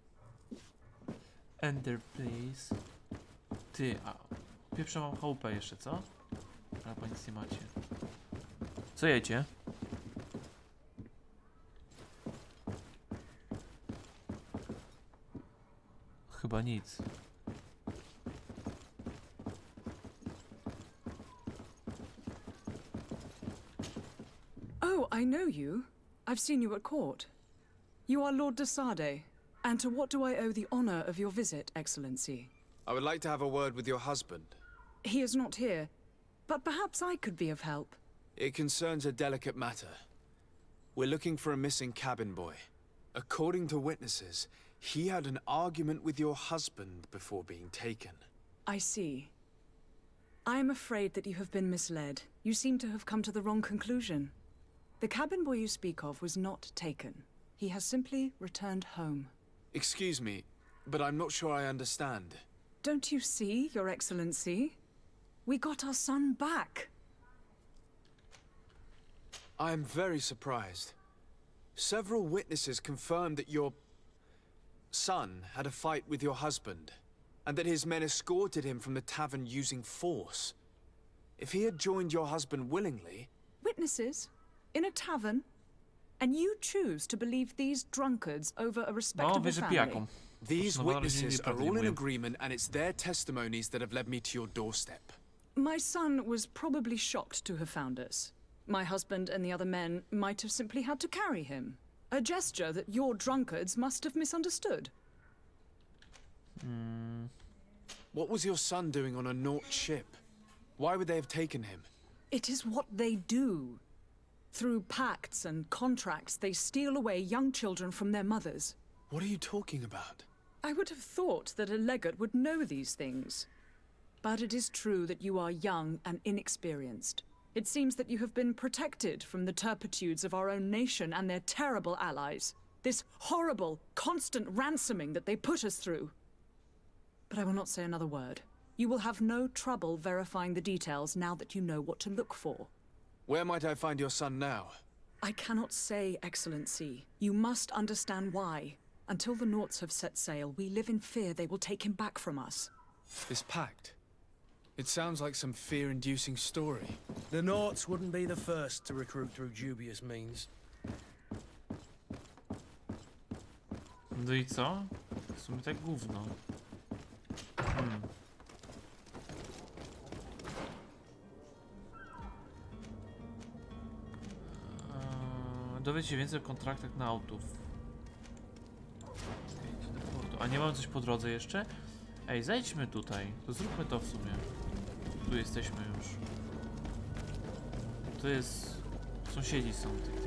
Enter, please. Ty, a pierwszą mam chałupę jeszcze, co? Albo nic nie macie. Co jecie? Chyba nic. Oh, I know you. I've seen you at court. You are Lord de Sade. And to what do I owe the honor of your visit, Excellency? I would like to have a word with your husband. He is not here, but perhaps I could be of help. It concerns a delicate matter. We're looking for a missing cabin boy. According to witnesses, he had an argument with your husband before being taken. I see. I am afraid that you have been misled. You seem to have come to the wrong conclusion. The cabin boy you speak of was not taken. He has simply returned home. Excuse me, but I'm not sure I understand. Don't you see, Your Excellency? We got our son back. I am very surprised. Several witnesses confirmed that your son had a fight with your husband, and that his men escorted him from the tavern using force. If he had joined your husband willingly... Witnesses? In a tavern? And you choose to believe these drunkards over a respectable family? These witnesses are all in agreement, and it's their testimonies that have led me to your doorstep. My son was probably shocked to have found us. My husband and the other men might have simply had to carry him. A gesture that your drunkards must have misunderstood. What was your son doing on a Naut ship? Why would they have taken him? It is what they do. Through pacts and contracts, they steal away young children from their mothers. What are you talking about? I would have thought that a legate would know these things. But it is true that you are young and inexperienced. It seems that you have been protected from the turpitudes of our own nation and their terrible allies. This horrible, constant ransoming that they put us through. But I will not say another word. You will have no trouble verifying the details now that you know what to look for. Where might I find your son now? I cannot say, Excellency. You must understand why. Until the Nauts have set sail, we live in fear they will take him back from us. This pact? It sounds like some fear-inducing story. The Nauts wouldn't be the first to recruit through dubious means. No i co? W sumie tak gówno. Dowiedz się więcej o kontraktach nautów. A nie mam coś po drodze jeszcze? Ej, zejdźmy tutaj. To zróbmy to w sumie. Tu jesteśmy już. To jest... Sąsiedzi są tych.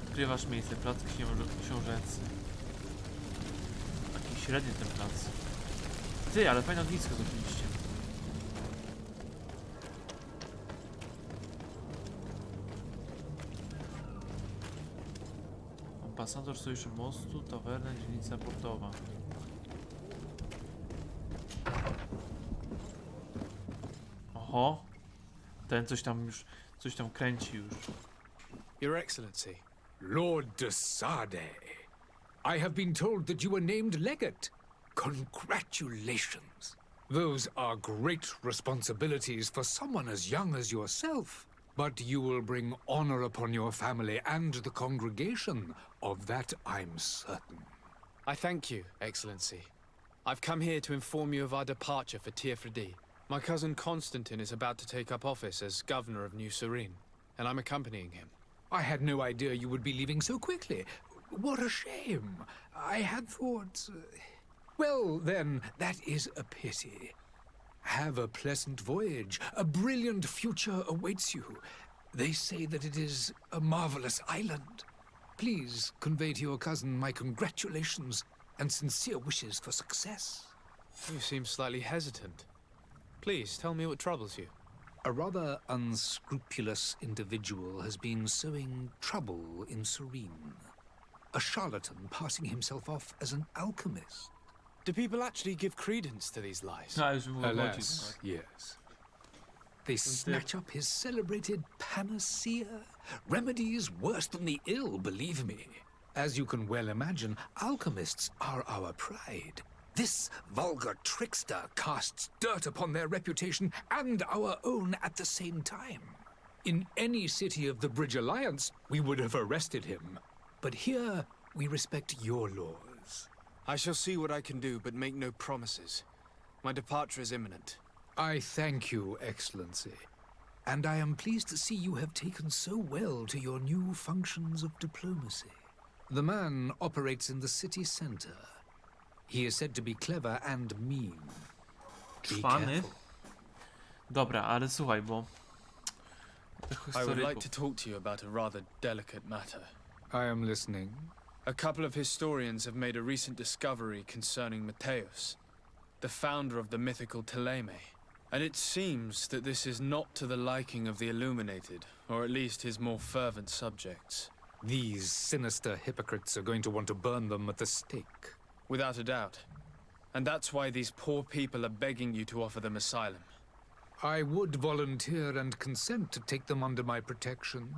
Odkrywasz miejsce, plac książęcy. Taki średni ten plac. Ty, ale fajne ognisko zrobiliście. Ambasador Sojuszu Mostu, tawerna, dzielnica portowa. Oho. Ten coś tam kręci już. Your Excellency. Lord de Sade, I have been told that you were named legate. Congratulations. Those are great responsibilities for someone as young as yourself. But you will bring honor upon your family and the congregation. Of that I'm certain. I thank you, Excellency. I've come here to inform you of our departure for Tiefredi. My cousin Constantine is about to take up office as governor of New Serene, and I'm accompanying him. I had no idea you would be leaving so quickly. What a shame. I had thought... Well, then, that is a pity. Have a pleasant voyage. A brilliant future awaits you. They say that it is a marvelous island. Please convey to your cousin my congratulations and sincere wishes for success. You seem slightly hesitant. Please, tell me what troubles you. A rather unscrupulous individual has been sowing trouble in Serene. A charlatan passing himself off as an alchemist. Do people actually give credence to these lies? Alas, yes. They snatch up his celebrated panacea. Remedies worse than the ill, believe me. As you can well imagine, alchemists are our pride. This vulgar trickster casts dirt upon their reputation and our own at the same time. In any city of the Bridge Alliance, we would have arrested him. But here, we respect your laws. I shall see what I can do, but make no promises. My departure is imminent. I thank you, Excellency. And I am pleased to see you have taken so well to your new functions of diplomacy. The man operates in the city center. He is said to be clever and mean. Be Czwany. Dobra, ale słuchaj, bo... I would like to talk to you about a rather delicate matter. I am listening. A couple of historians have made a recent discovery concerning Matthäus, the founder of the mythical Teleme. And it seems that this is not to the liking of the Illuminated, or at least his more fervent subjects. These sinister hypocrites are going to want to burn them at the stake. Without a doubt. And that's why these poor people are begging you to offer them asylum. I would volunteer and consent to take them under my protection.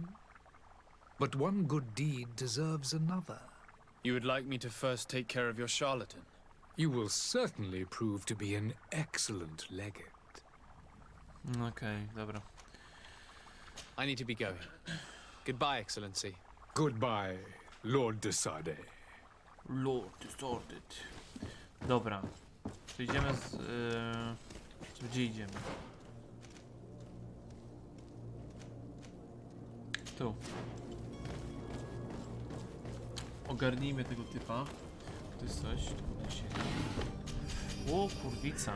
But one good deed deserves another. You would like me to first take care of your charlatan? You will certainly prove to be an excellent legate. Okay, dobra. I need to be going. Goodbye, Excellency. Goodbye, Lord de Sade. Lord Distorted. Dobra. To idziemy z... Gdzie idziemy? Tu. Ogarnijmy tego typa. To jest coś. Tu podniesie. O, kurwica.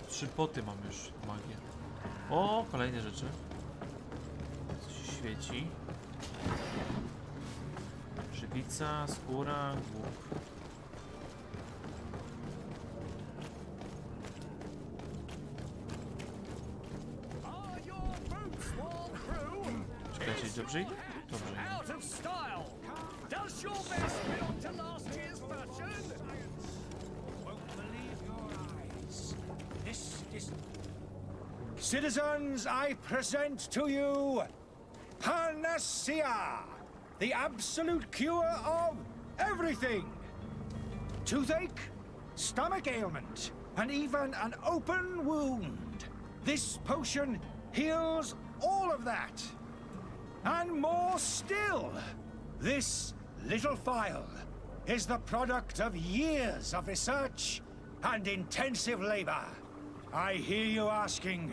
3 poty mam już magię. O, kolejne rzeczy. Coś się świeci. Żywica, skóra, łuk. Czekajcie, dobrze? Dobrze. Citizens, I present to you Panacea, the absolute cure of everything. Toothache, stomach ailment, and even an open wound. This potion heals all of that. And more still, this little phial is the product of years of research and intensive labor. I hear you asking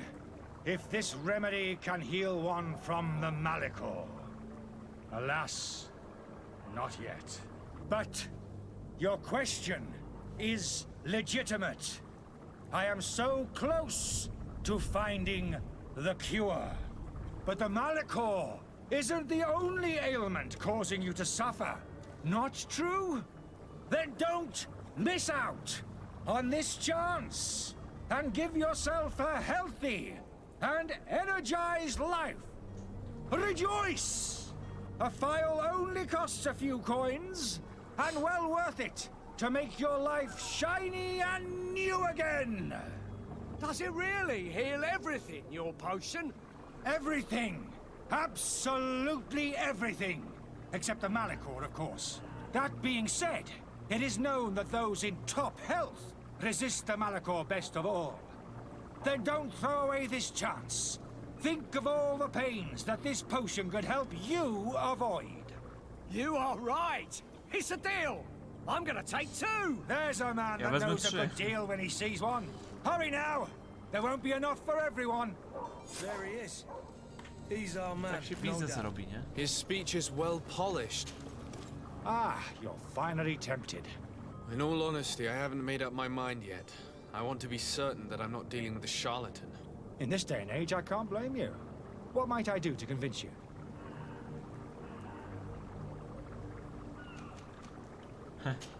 if this remedy can heal one from the Malachor. Alas, not yet. But your question is legitimate. I am so close to finding the cure. But the Malachor isn't the only ailment causing you to suffer. Not true? Then don't miss out on this chance and give yourself a healthy and energized life. Rejoice! A phial only costs a few coins, and well worth it to make your life shiny and new again. Does it really heal everything, your potion? Everything. Absolutely everything. Except the Malachor, of course. That being said, it is known that those in top health resist the Malachor best of all. Then don't throw away this chance. Think of all the pains that this potion could help you avoid. You are right. It's a deal. I'm gonna take 2. There's a man that knows a good deal when he sees one. Hurry now. There won't be enough for everyone. There he is. He's our man. His speech is well polished. Ah, you're finally tempted. In all honesty, I haven't made up my mind yet. I want to be certain that I'm not dealing with a charlatan. In this day and age, I can't blame you. What might I do to convince you?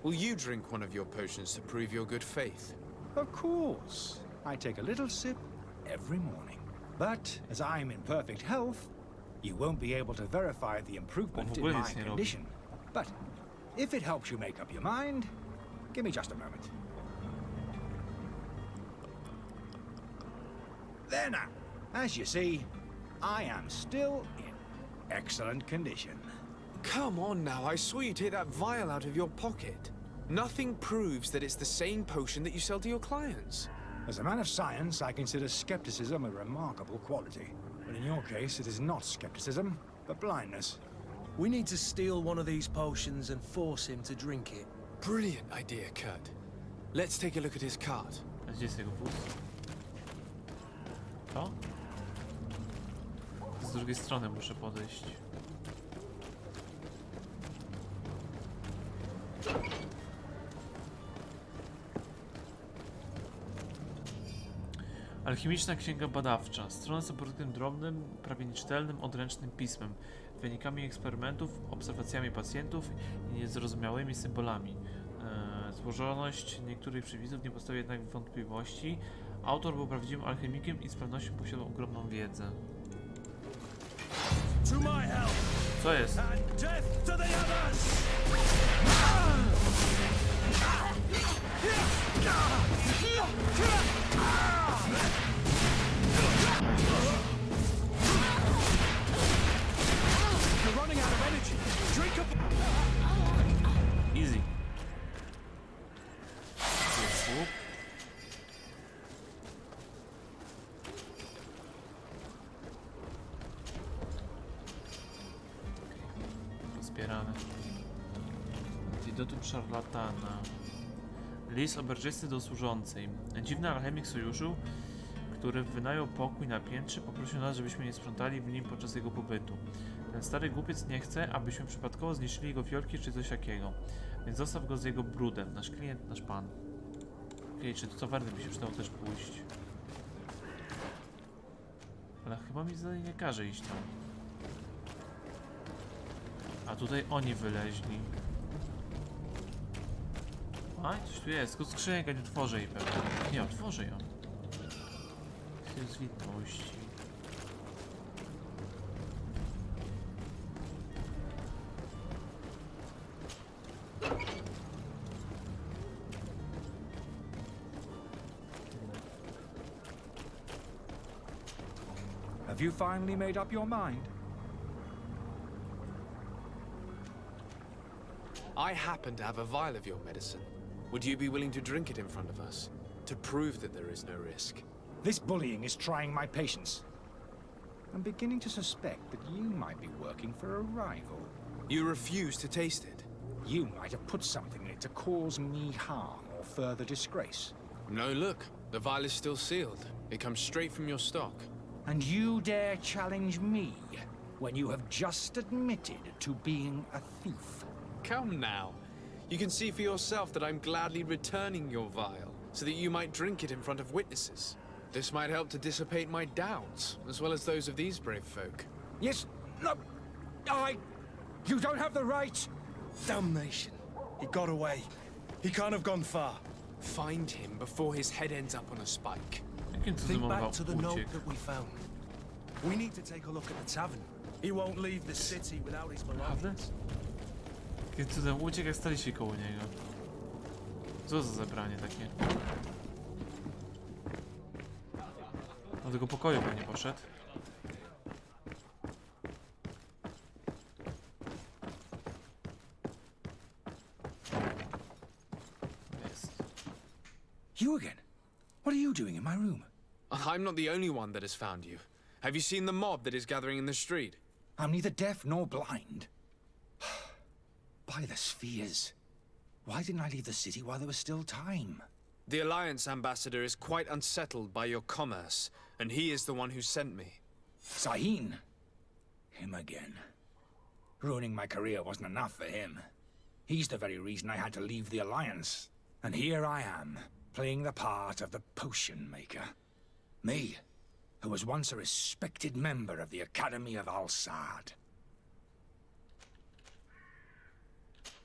Will you drink one of your potions to prove your good faith? Of course. I take a little sip every morning. But as I'm in perfect health, you won't be able to verify the improvement in my condition. But if it helps you make up your mind, give me just a moment. There now. As you see, I am still in excellent condition. Come on now, I saw you take that vial out of your pocket. Nothing proves that it's the same potion that you sell to your clients. As a man of science, I consider skepticism a remarkable quality. But in your case, it is not skepticism, but blindness. We need to steal one of these potions and force him to drink it. Brilliant idea, Kurt. Let's take a look at his cart. A gdzie jest jego wóz? To? Z drugiej strony muszę podejść. Alchemiczna księga badawcza. Strony są produktem drobnym, prawie nieczytelnym, odręcznym pismem, wynikami eksperymentów, obserwacjami pacjentów i niezrozumiałymi symbolami. Złożoność niektórych przepisów nie postawia jednak wątpliwości. Autor był prawdziwym alchemikiem i z pewnością posiadał ogromną wiedzę. Co jest? Easy. Pozbierane. Antidotum szarlatana. List oberżysty do służącej. Dziwny alchemik sojuszu, który wynajął pokój na piętrze, poprosił nas, żebyśmy nie sprzątali w nim podczas jego pobytu. Ten stary głupiec nie chce, abyśmy przypadkowo zniszczyli jego fiolki czy coś takiego. Więc zostaw go z jego brudem. Nasz klient, nasz pan. Okej, czy do tawerny by się przydało też pójść? Ale chyba mi zadanie nie każe iść tam. A tutaj oni wyleźli. A, coś tu jest. Tylko skrzynka, nie otworzę jej pewnie. Nie, otworzę ją. Jest widności. Have you finally made up your mind? I happen to have a vial of your medicine. Would you be willing to drink it in front of us? To prove that there is no risk? This bullying is trying my patience. I'm beginning to suspect that you might be working for a rival. You refuse to taste it? You might have put something in it to cause me harm or further disgrace. No, look. The vial is still sealed. It comes straight from your stock. And you dare challenge me when you have just admitted to being a thief? Come now. You can see for yourself that I'm gladly returning your vial, so that you might drink it in front of witnesses. This might help to dissipate my doubts, as well as those of these brave folk. Yes, no, you don't have the right! Damnation. He got away. He can't have gone far. Find him before his head ends up on a spike. Think back to the note that we found. We need to take a look at the tavern. He won't leave the city without his belongings. Kiedy cudem uciekł, jak stali się koło niego. Co za zebranie takie? Do tego pokoju pewnie poszedł. Jest. You again? What are you doing in my room? I'm not the only one that has found you. Have you seen the mob that is gathering in the street? I'm neither deaf nor blind. By the spheres. Why didn't I leave the city while there was still time? The Alliance ambassador is quite unsettled by your commerce, and he is the one who sent me. Sahin. Him again. Ruining my career wasn't enough for him. He's the very reason I had to leave the Alliance. And here I am, playing the part of the potion maker. Me, who was once a respected member of the Academy of Al-Sad.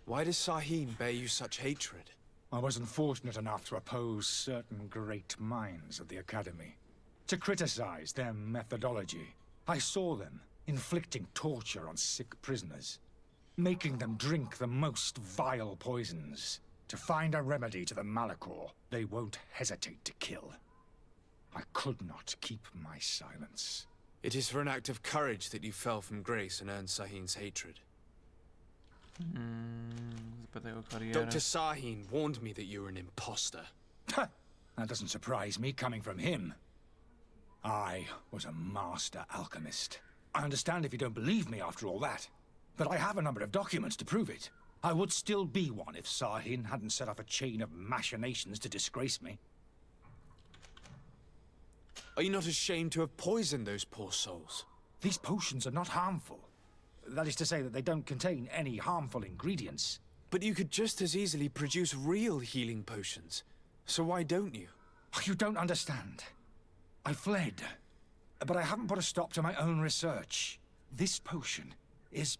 Why does Sahin bear you such hatred? I wasn't fortunate enough to oppose certain great minds at the Academy. To criticize their methodology. I saw them inflicting torture on sick prisoners, making them drink the most vile poisons. To find a remedy to the Malachor, they won't hesitate to kill. I could not keep my silence. It is for an act of courage that you fell from grace and earned Sahin's hatred. Dr. Sahin warned me that you were an imposter. That doesn't surprise me, coming from him. I was a master alchemist. I understand if you don't believe me after all that, but I have a number of documents to prove it. I would still be one if Sahin hadn't set off a chain of machinations to disgrace me. Are you not ashamed to have poisoned those poor souls? These potions are not harmful. That is to say that they don't contain any harmful ingredients. But you could just as easily produce real healing potions. So why don't you? You don't understand. I fled, but I haven't put a stop to my own research. This potion is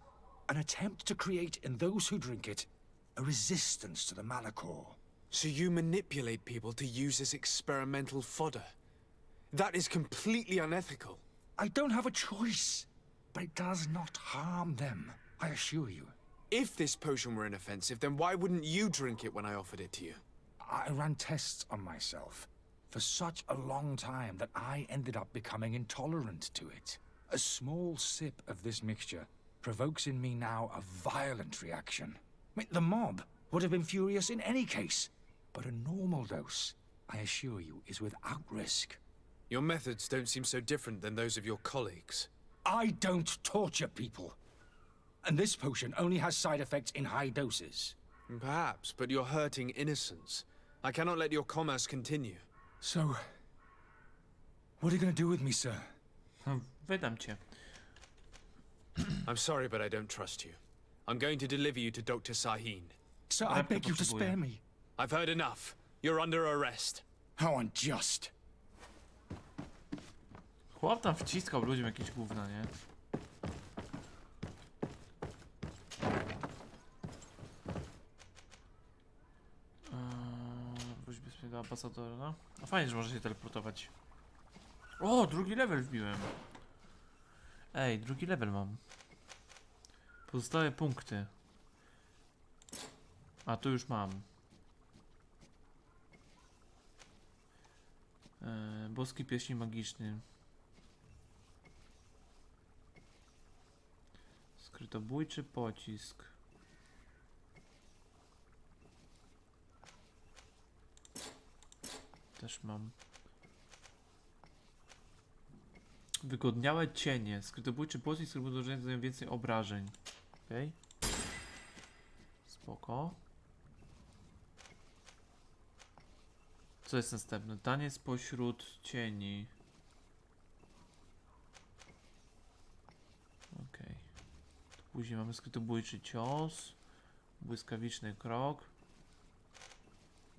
an attempt to create in those who drink it a resistance to the Malachor. So you manipulate people to use as experimental fodder? That is completely unethical. I don't have a choice, but it does not harm them, I assure you. If this potion were inoffensive, then why wouldn't you drink it when I offered it to you? I ran tests on myself for such a long time that I ended up becoming intolerant to it. A small sip of this mixture provokes in me now a violent reaction. I mean, the mob would have been furious in any case, but a normal dose, I assure you, is without risk. Your methods don't seem so different than those of your colleagues. I don't torture people. And this potion only has side effects in high doses. Perhaps, but you're hurting innocents. I cannot let your commerce continue. So, what are you going to do with me, sir? Wydam cię. I'm sorry, but I don't trust you. I'm going to deliver you to Dr. Sahin. Sir, I beg you to spare me. I've heard enough. You're under arrest. How unjust. Chłop tam wciskał ludziom jakieś gówna, nie? Wróć bezpiecznie do ambasadora. No fajnie, że może się teleportować. O, drugi level wbiłem. Ej, drugi level mam. Pozostałe punkty. A tu już mam. Boski pieśni magiczny. Skrytobójczy pocisk. Też mam. Wygodniałe cienie. Skrytobójczy pocisk, który zadają więcej obrażeń. Okej. Spoko. Co jest następne? Taniec pośród cieni. Okej. Później mamy skrytobójczy cios. Błyskawiczny krok.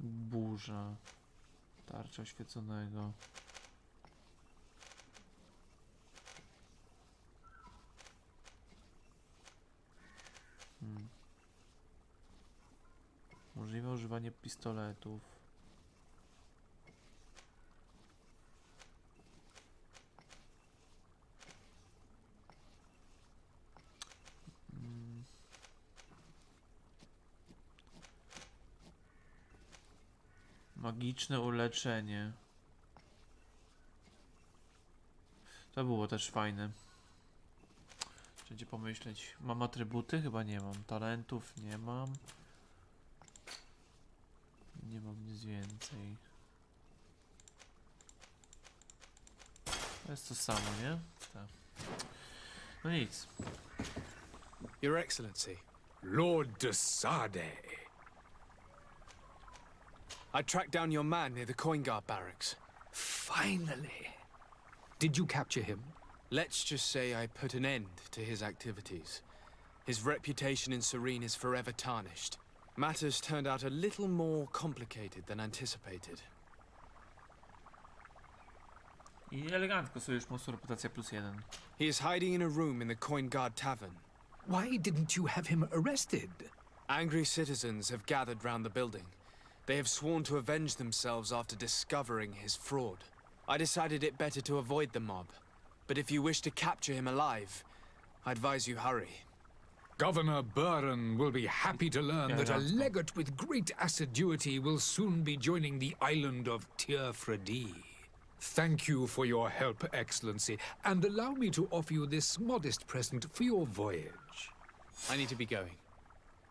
Burza. Tarcza oświeconego. Możliwe używanie pistoletów. Magiczne uleczenie. To było też fajne. Trzeba pomyśleć. Mam atrybuty? Chyba nie mam. Talentów nie mam. Nie mam nic więcej. To jest to samo, nie? Tak. No nic. Your Excellency. Lord de Sade. I tracked down your man near the Coin Guard barracks. Finally. Did you capture him? Let's just say I put an end to his activities. His reputation in Serene is forever tarnished. Matters turned out a little more complicated than anticipated. I elegancko, sojusz monstru reputacja +1. He is hiding in a room in the Coin Guard Tavern. Why didn't you have him arrested? Angry citizens have gathered round the building. They have sworn to avenge themselves after discovering his fraud. I decided it better to avoid the mob. But if you wish to capture him alive, I advise you hurry. Governor Buren will be happy to learn that a legate with great assiduity will soon be joining the island of Tir-Fredi. Thank you for your help, Excellency, and allow me to offer you this modest present for your voyage. I need to be going.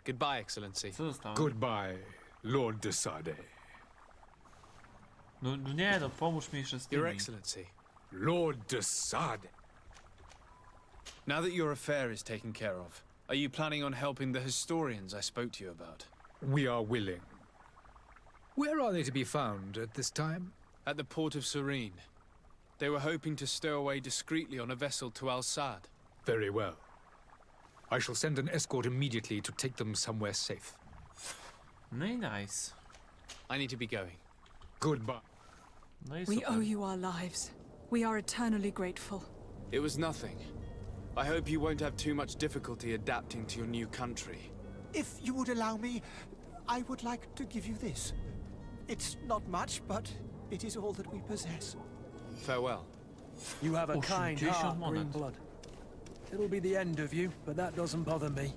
Goodbye, Excellency. Goodbye, Lord de Sade. No nie, no pomóż mi jeszcze z tymi. Your Excellency. Lord de Sade. Now that your affair is taken care of, are you planning on helping the historians I spoke to you about? We are willing. Where are they to be found at this time? At the port of Serene. They were hoping to stow away discreetly on a vessel to Al-Sad. Very well. I shall send an escort immediately to take them somewhere safe. No i nice. I need to be going. Goodbye. No i We super. owe you our lives. We are eternally grateful. It was nothing. I hope you won't have too much difficulty adapting to your new country. If you would allow me, I would like to give you this. It's not much, but it is all that we possess. Farewell. You have a kind 80 heart, monet. Greenblood. It'll be the end of you, but that doesn't bother me.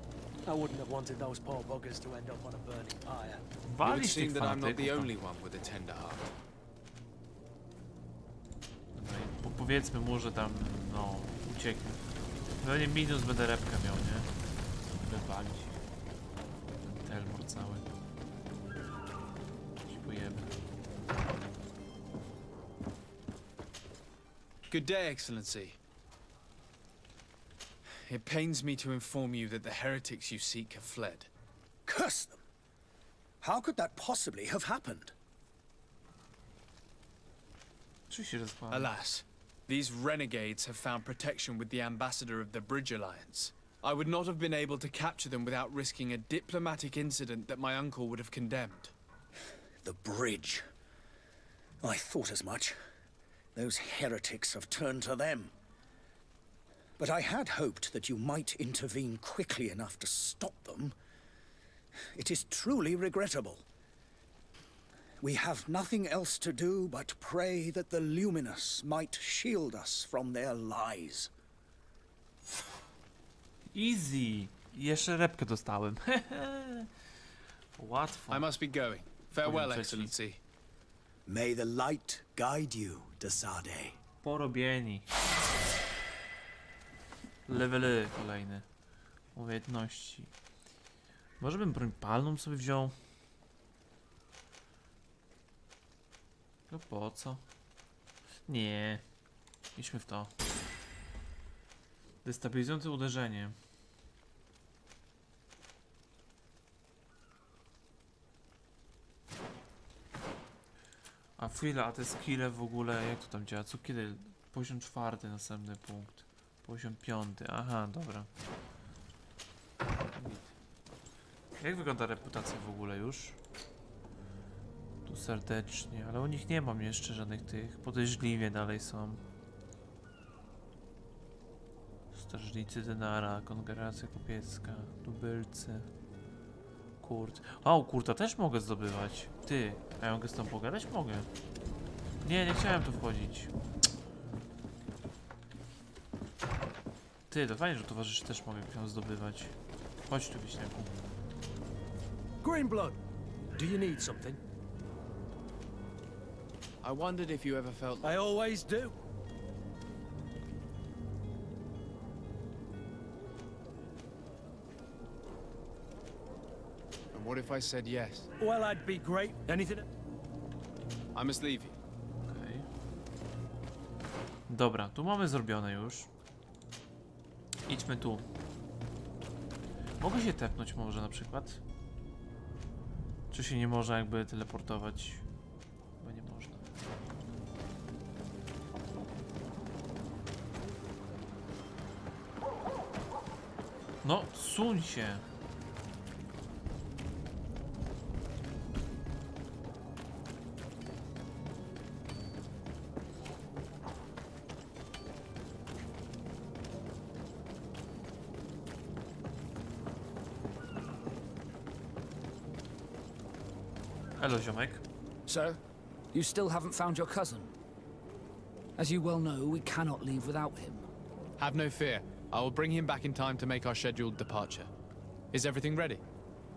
I wouldn't have wanted those poor buggers to end up on a burning pyre. It would seem that I'm not the only one with a tender heart. Dobra, powiedzmy mu, że tam, no, ucieknie. Pewnie minus będę repkę miał, nie? Wywalić. Ten Telmor cały. Ci pojemy. Good day, Excellency. It pains me to inform you that the heretics you seek have fled. Curse them! How could that possibly have happened? Oczywiście, że składam. Alas, these renegades have found protection with the ambassador of the Bridge Alliance. I would not have been able to capture them without risking a diplomatic incident that my uncle would have condemned. The bridge. I thought as much. Those heretics have turned to them. But I had hoped that you might intervene quickly enough to stop them. It is truly regrettable. We have nothing else to do but pray that the Luminous might shield us from their lies. Easy! Jeszcze repkę dostałem. Łatwo. I must be going. Farewell, Excellency. May the light guide you, de Sade. Porobieni. Levely kolejne. Umiejętności. Może bym broń palną sobie wziął? No po co? Nie. Idźmy w to. Destabilizujące uderzenie. A chwila, a te skille w ogóle, jak to tam działa? Co kiedy? Poziom 4, następny punkt. Poziom 5, aha, dobra. Jak wygląda reputacja w ogóle już? Tu serdecznie, ale u nich nie mam jeszcze żadnych tych. Podejrzliwie dalej są. Strażnicy Denara, Kongregacja Kupiecka, tubylcy. Kurt. O, kurta też mogę zdobywać. Ty, a ja mogę z tą pogadać? Mogę. Nie, nie chciałem tu wchodzić. Ty, to fajnie, że towarzyszy też mogę ją zdobywać. Chodź tu, wieśniaku. Greenblood, do you need something? I wondered if you ever felt... I always do. And what if I said yes? Well, I'd be great. Anything? I must leave you. Okej. Dobra, tu mamy zrobione już. Idźmy tu. Mogę się tepnąć może na przykład? Czy się nie można jakby teleportować? Chyba nie można. No, suń się! Elo, ziomek. So, you still haven't found your cousin? As you well know, we cannot leave without him. Have no fear. I will bring him back in time to make our scheduled departure. Is everything ready?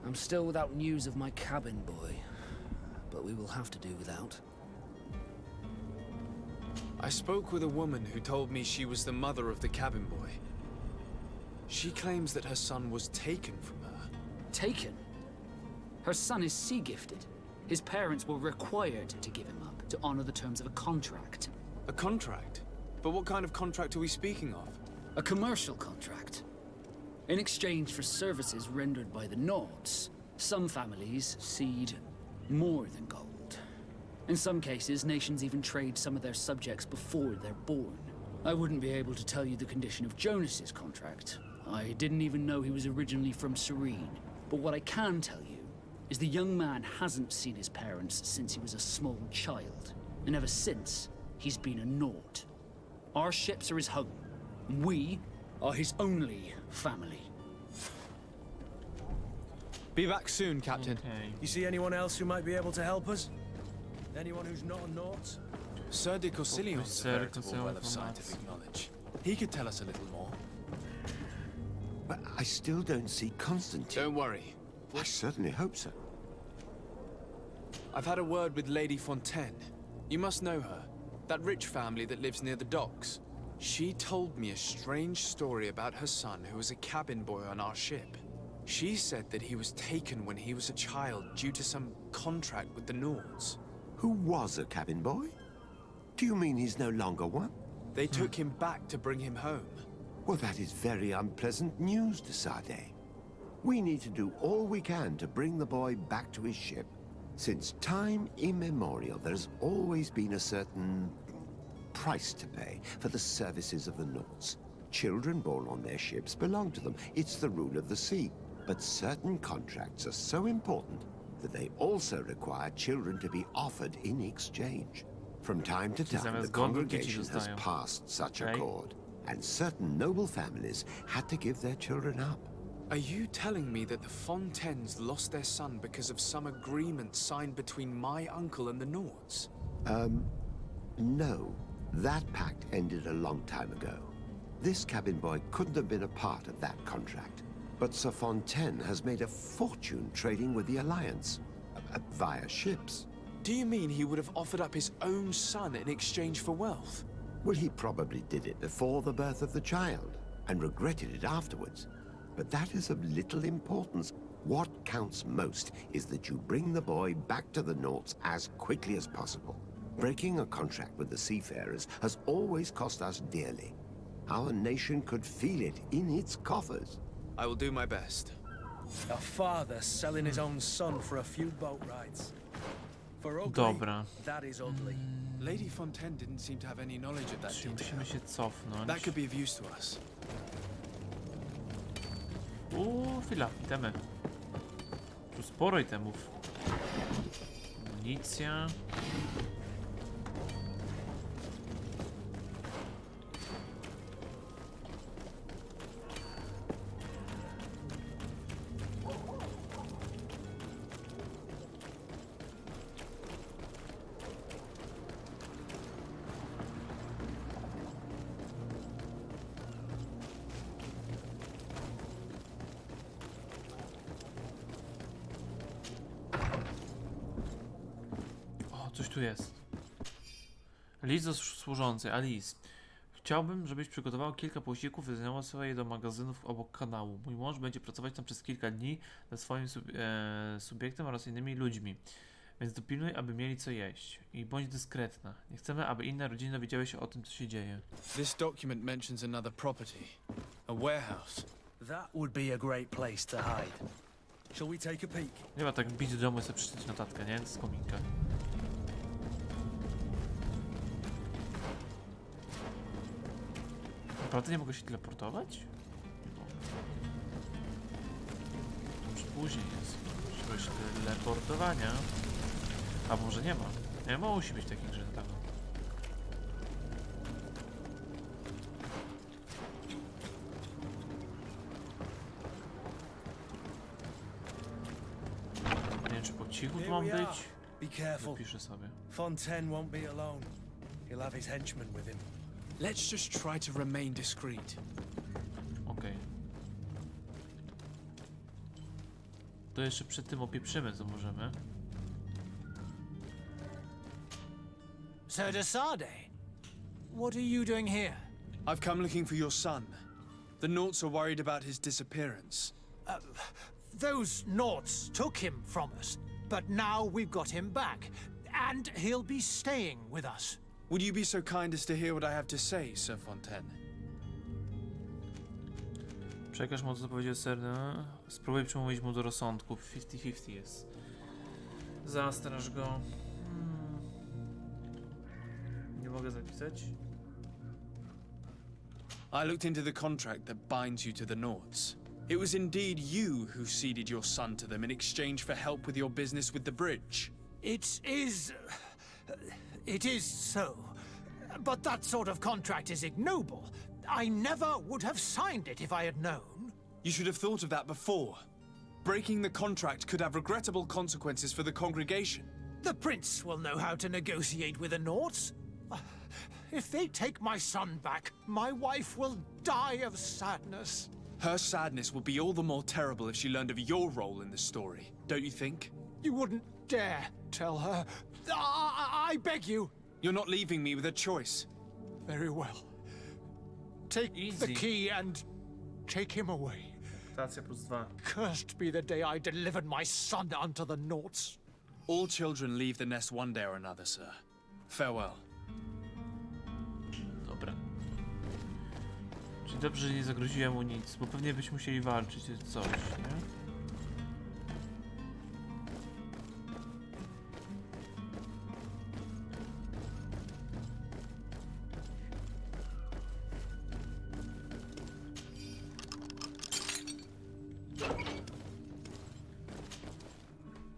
I'm still without news of my cabin boy, but we will have to do without. I spoke with a woman who told me she was the mother of the cabin boy. She claims that her son was taken from her. Taken? Her son is sea-gifted. His parents were required to give him up to honor the terms of a contract. A contract? But what kind of contract are we speaking of? A commercial contract. In exchange for services rendered by the Nords, some families cede more than gold. In some cases, nations even trade some of their subjects before they're born. I wouldn't be able to tell you the condition of Jonas's contract. I didn't even know he was originally from Serene. But what I can tell you is the young man hasn't seen his parents since he was a small child. And ever since, he's been a Nord. Our ships are his home. We are his only family. Be back soon, Captain. Okay. You see anyone else who might be able to help us? Anyone who's not a Nort? Sir de Corsillion's a Sir de veritable Corsillon well of from scientific knowledge. He could tell us a little more. But I still don't see Constantine. Don't worry. I certainly hope so. I've had a word with Lady Fontaine. You must know her. That rich family that lives near the docks. She told me a strange story about her son who was a cabin boy on our ship. She said that he was taken when he was a child due to some contract with the Nords. Who was a cabin boy? Do you mean he's no longer one? They took him back to bring him home. Well, that is very unpleasant news, de Sade. We need to do all we can to bring the boy back to his ship. Since time immemorial, there's always been a certain price to pay for the services of the Nords. Children born on their ships belong to them. It's the rule of the sea. But certain contracts are so important that they also require children to be offered in exchange. From time to time, the congregation has passed such a accord, and certain noble families had to give their children up. Are you telling me that the Fontaines lost their son because of some agreement signed between my uncle and the Nords? No. That pact ended a long time ago. This cabin boy couldn't have been a part of that contract. But Sir Fontaine has made a fortune trading with the Alliance, via ships. Do you mean he would have offered up his own son in exchange for wealth? Well, he probably did it before the birth of the child, and regretted it afterwards. But that is of little importance. What counts most is that you bring the boy back to the Nords as quickly as possible. Breaking a contract with the seafarers has always cost us dearly. Our nation could feel it in its coffers. I will do my best. A father selling his own son for a few boat rides. For ugly, Dobra. that is ugly. Lady Fontaine didn't seem to have any knowledge of that Czyli detail. musimy się cofnąć. That could be of use to us. Chwila, itemy. Tu sporo itemów. Amunicja. Coś tu jest. List do służącej. Alice. Chciałbym, żebyś przygotował kilka posiłków i zaniosła je do magazynów obok kanału. Mój mąż będzie pracować tam przez kilka dni ze swoim subiektem oraz innymi ludźmi. Więc dopilnuj, aby mieli co jeść. I bądź dyskretna. Nie chcemy, aby inne rodziny dowiedziały się o tym, co się dzieje. This document mentions another property. A warehouse. That would be a great place to hide. Shall we take a peek? Nie ma tak bić do domu i sobie przeczytać notatkę, nie? To jest kominka. Naprawdę nie mogę się teleportować? To już później jest. Możliwość teleportowania. A może nie ma? Nie ma, musi być takich grze na pewno. Nie wiem, czy po cichu tu mam być? Be careful. Zapiszę sobie. Fontaine won't be alone. He'll have his henchmen with him. Let's just try to remain discreet. Okej. To jeszcze przed tym opieprzymy, co możemy. Sir de Sade, what are you doing here? I've come looking for your son. The Naughts are worried about his disappearance. Those Naughts took him from us, but now we've got him back, and he'll be staying with us. Would you be so kind as to hear what I have to say, Sir Fontaine? Przekaż mu, co powiedział ser. No. Spróbuj przemówić mu do rozsądku. 50-50 jest. Zastraż go. Nie mogę zapisać. I looked into the contract that binds you to the Naughts. It was indeed you who ceded your son to them in exchange for help with your business with the bridge. It is so. But that sort of contract is ignoble. I never would have signed it if I had known. You should have thought of that before. Breaking the contract could have regrettable consequences for the congregation. The prince will know how to negotiate with the Naughts. If they take my son back, my wife will die of sadness. Her sadness would be all the more terrible if she learned of your role in the story, don't you think? You wouldn't dare tell her. I beg you. You're not leaving me with a choice. Very well. Take the key and take him away. Stacja +2. Cursed be the day I delivered my son unto the Naughts. All children leave the nest one day or another, sir. Farewell. Dobra. Czyli dobrze, że nie zagroziłem mu nic, bo pewnie byśmy musieli walczyć czy coś, nie?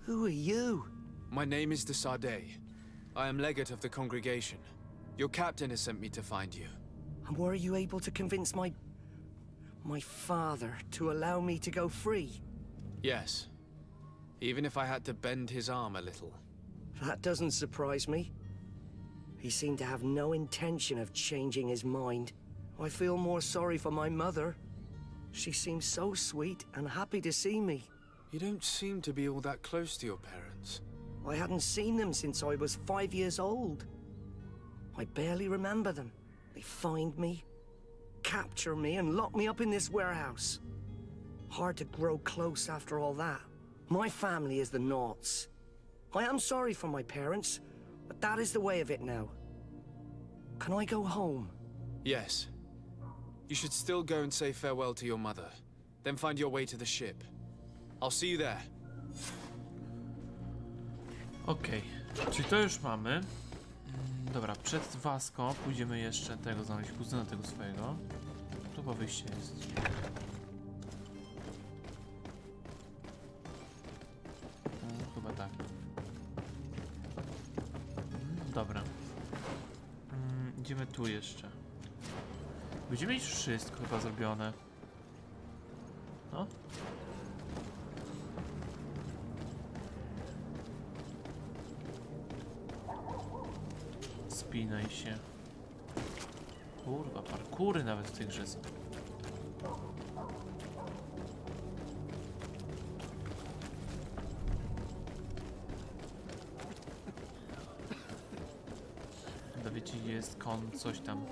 Who are you? My name is de Sade. I am legate of the congregation. Your captain has sent me to find you. And were you able to convince my father to allow me to go free? Yes. Even if I had to bend his arm a little. That doesn't surprise me. He seemed to have no intention of changing his mind. I feel more sorry for my mother. She seems so sweet and happy to see me. You don't seem to be all that close to your parents. I hadn't seen them since I was 5 years old. I barely remember them. They find me, capture me, and lock me up in this warehouse. Hard to grow close after all that. My family is the Naughts. I am sorry for my parents, but that is the way of it now. Can I go home? Yes. You should still go and say farewell to your mother. Then find your way to the ship. I'll see you there. Okej, czyli to już mamy. Dobra, przed Wasco pójdziemy jeszcze tego znaleźć, kuzyna tego swojego. To chyba wyjście jest. Chyba tak. Dobra. Idziemy tu jeszcze. Będziemy mieć wszystko chyba zrobione. No. Spinaj się. Kurwa, parkury nawet w tej grze są. Wiecie, jest kon, coś tam.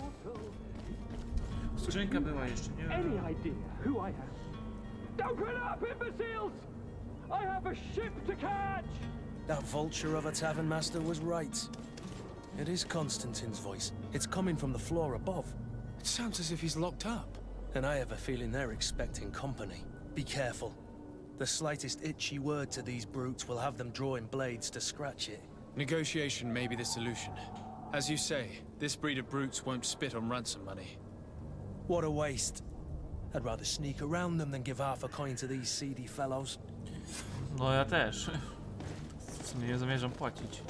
Skrzynka była jeszcze, nie? Any idea who I am? Don't run up, imbeciles! I have a ship to catch! That vulture of a tavern master was right. It is Constantine's voice. It's coming from the floor above. It sounds as if he's locked up. And I have a feeling they're expecting company. Be careful. The slightest itchy word to these brutes will have them drawing blades to scratch it. Negotiation may be the solution. As you say, this breed of brutes won't spit on ransom money. What a waste. I'd rather sneak around them than give half a coin to these seedy fellows. No ja też. W sumie nie zamierzam płacić.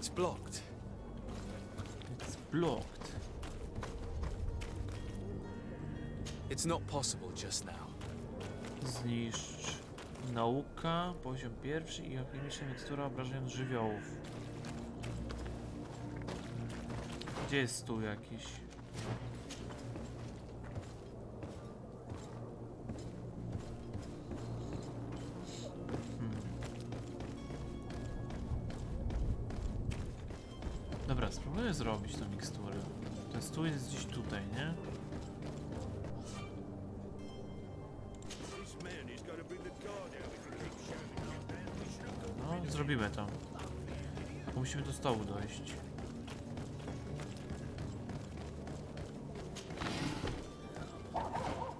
It's blocked. It's blocked. It's not possible just now. Zniszcz. Nauka, poziom pierwszy i alchemiczna mikstura obrażając żywiołów. Gdzie jest stół jakiś? Dobra, spróbuję zrobić tą miksturę. Ten stół jest gdzieś tutaj, nie? No, zrobimy to. Musimy do stołu dojść.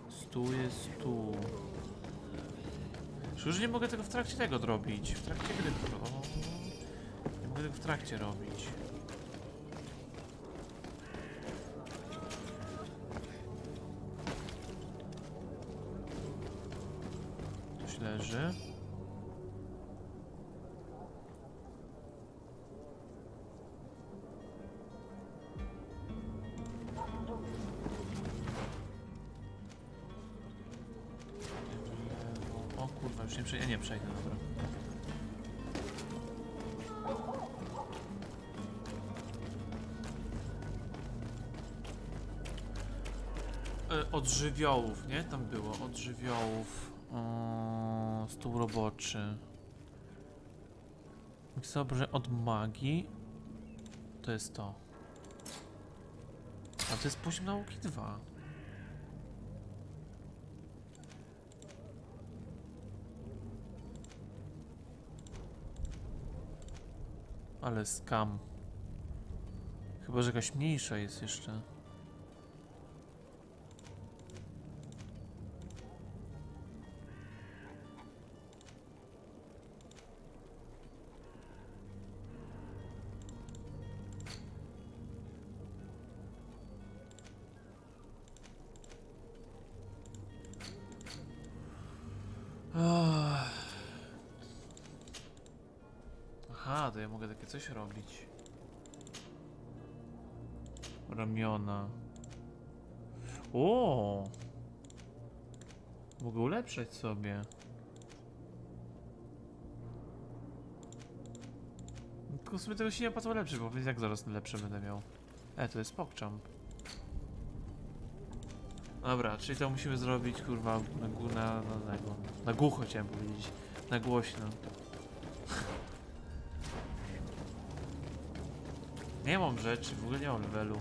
Stół jest tu. Już nie mogę tego w trakcie tego robić. W trakcie gry. O, nie mogę tego w trakcie robić. Coś leży. O kurwa, już nie przejdę. Nie przejdę, dobra. Od żywiołów, nie? Tam było, od żywiołów. Stół roboczy. Dobrze, od magii. To jest to. A to jest poziom nauki 2. Ale skam. Chyba, że jakaś mniejsza jest jeszcze. Aha, to ja mogę takie coś robić. Ramiona. O! Mogę ulepszać sobie. Tylko sobie tego się nie opłaca ulepszyć, bo jak zaraz lepsze będę miał. To jest pokczamp. Dobra, czyli to musimy zrobić, kurwa, na głucho chciałem powiedzieć. Na głośno. Nie mam rzeczy, w ogóle nie mam levelu.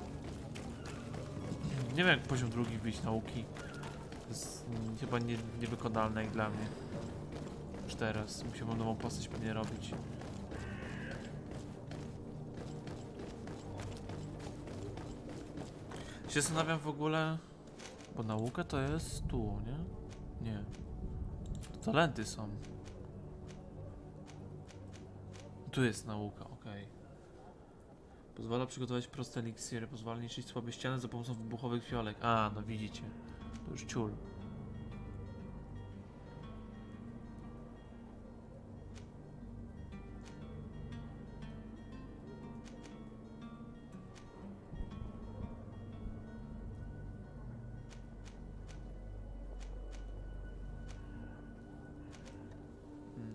Nie wiem jak poziom drugi wbić nauki. To jest chyba niewykonalne jak dla mnie. Już teraz. Musiałbym nową postać pewnie robić. Się zastanawiam w ogóle... Bo nauka to jest tu, nie? Nie. To talenty są. Tu jest nauka, okej. Pozwala przygotować proste eliksiry, pozwala niszczyć słabe ściany za pomocą wybuchowych fiolek. A, no widzicie. To już ciul.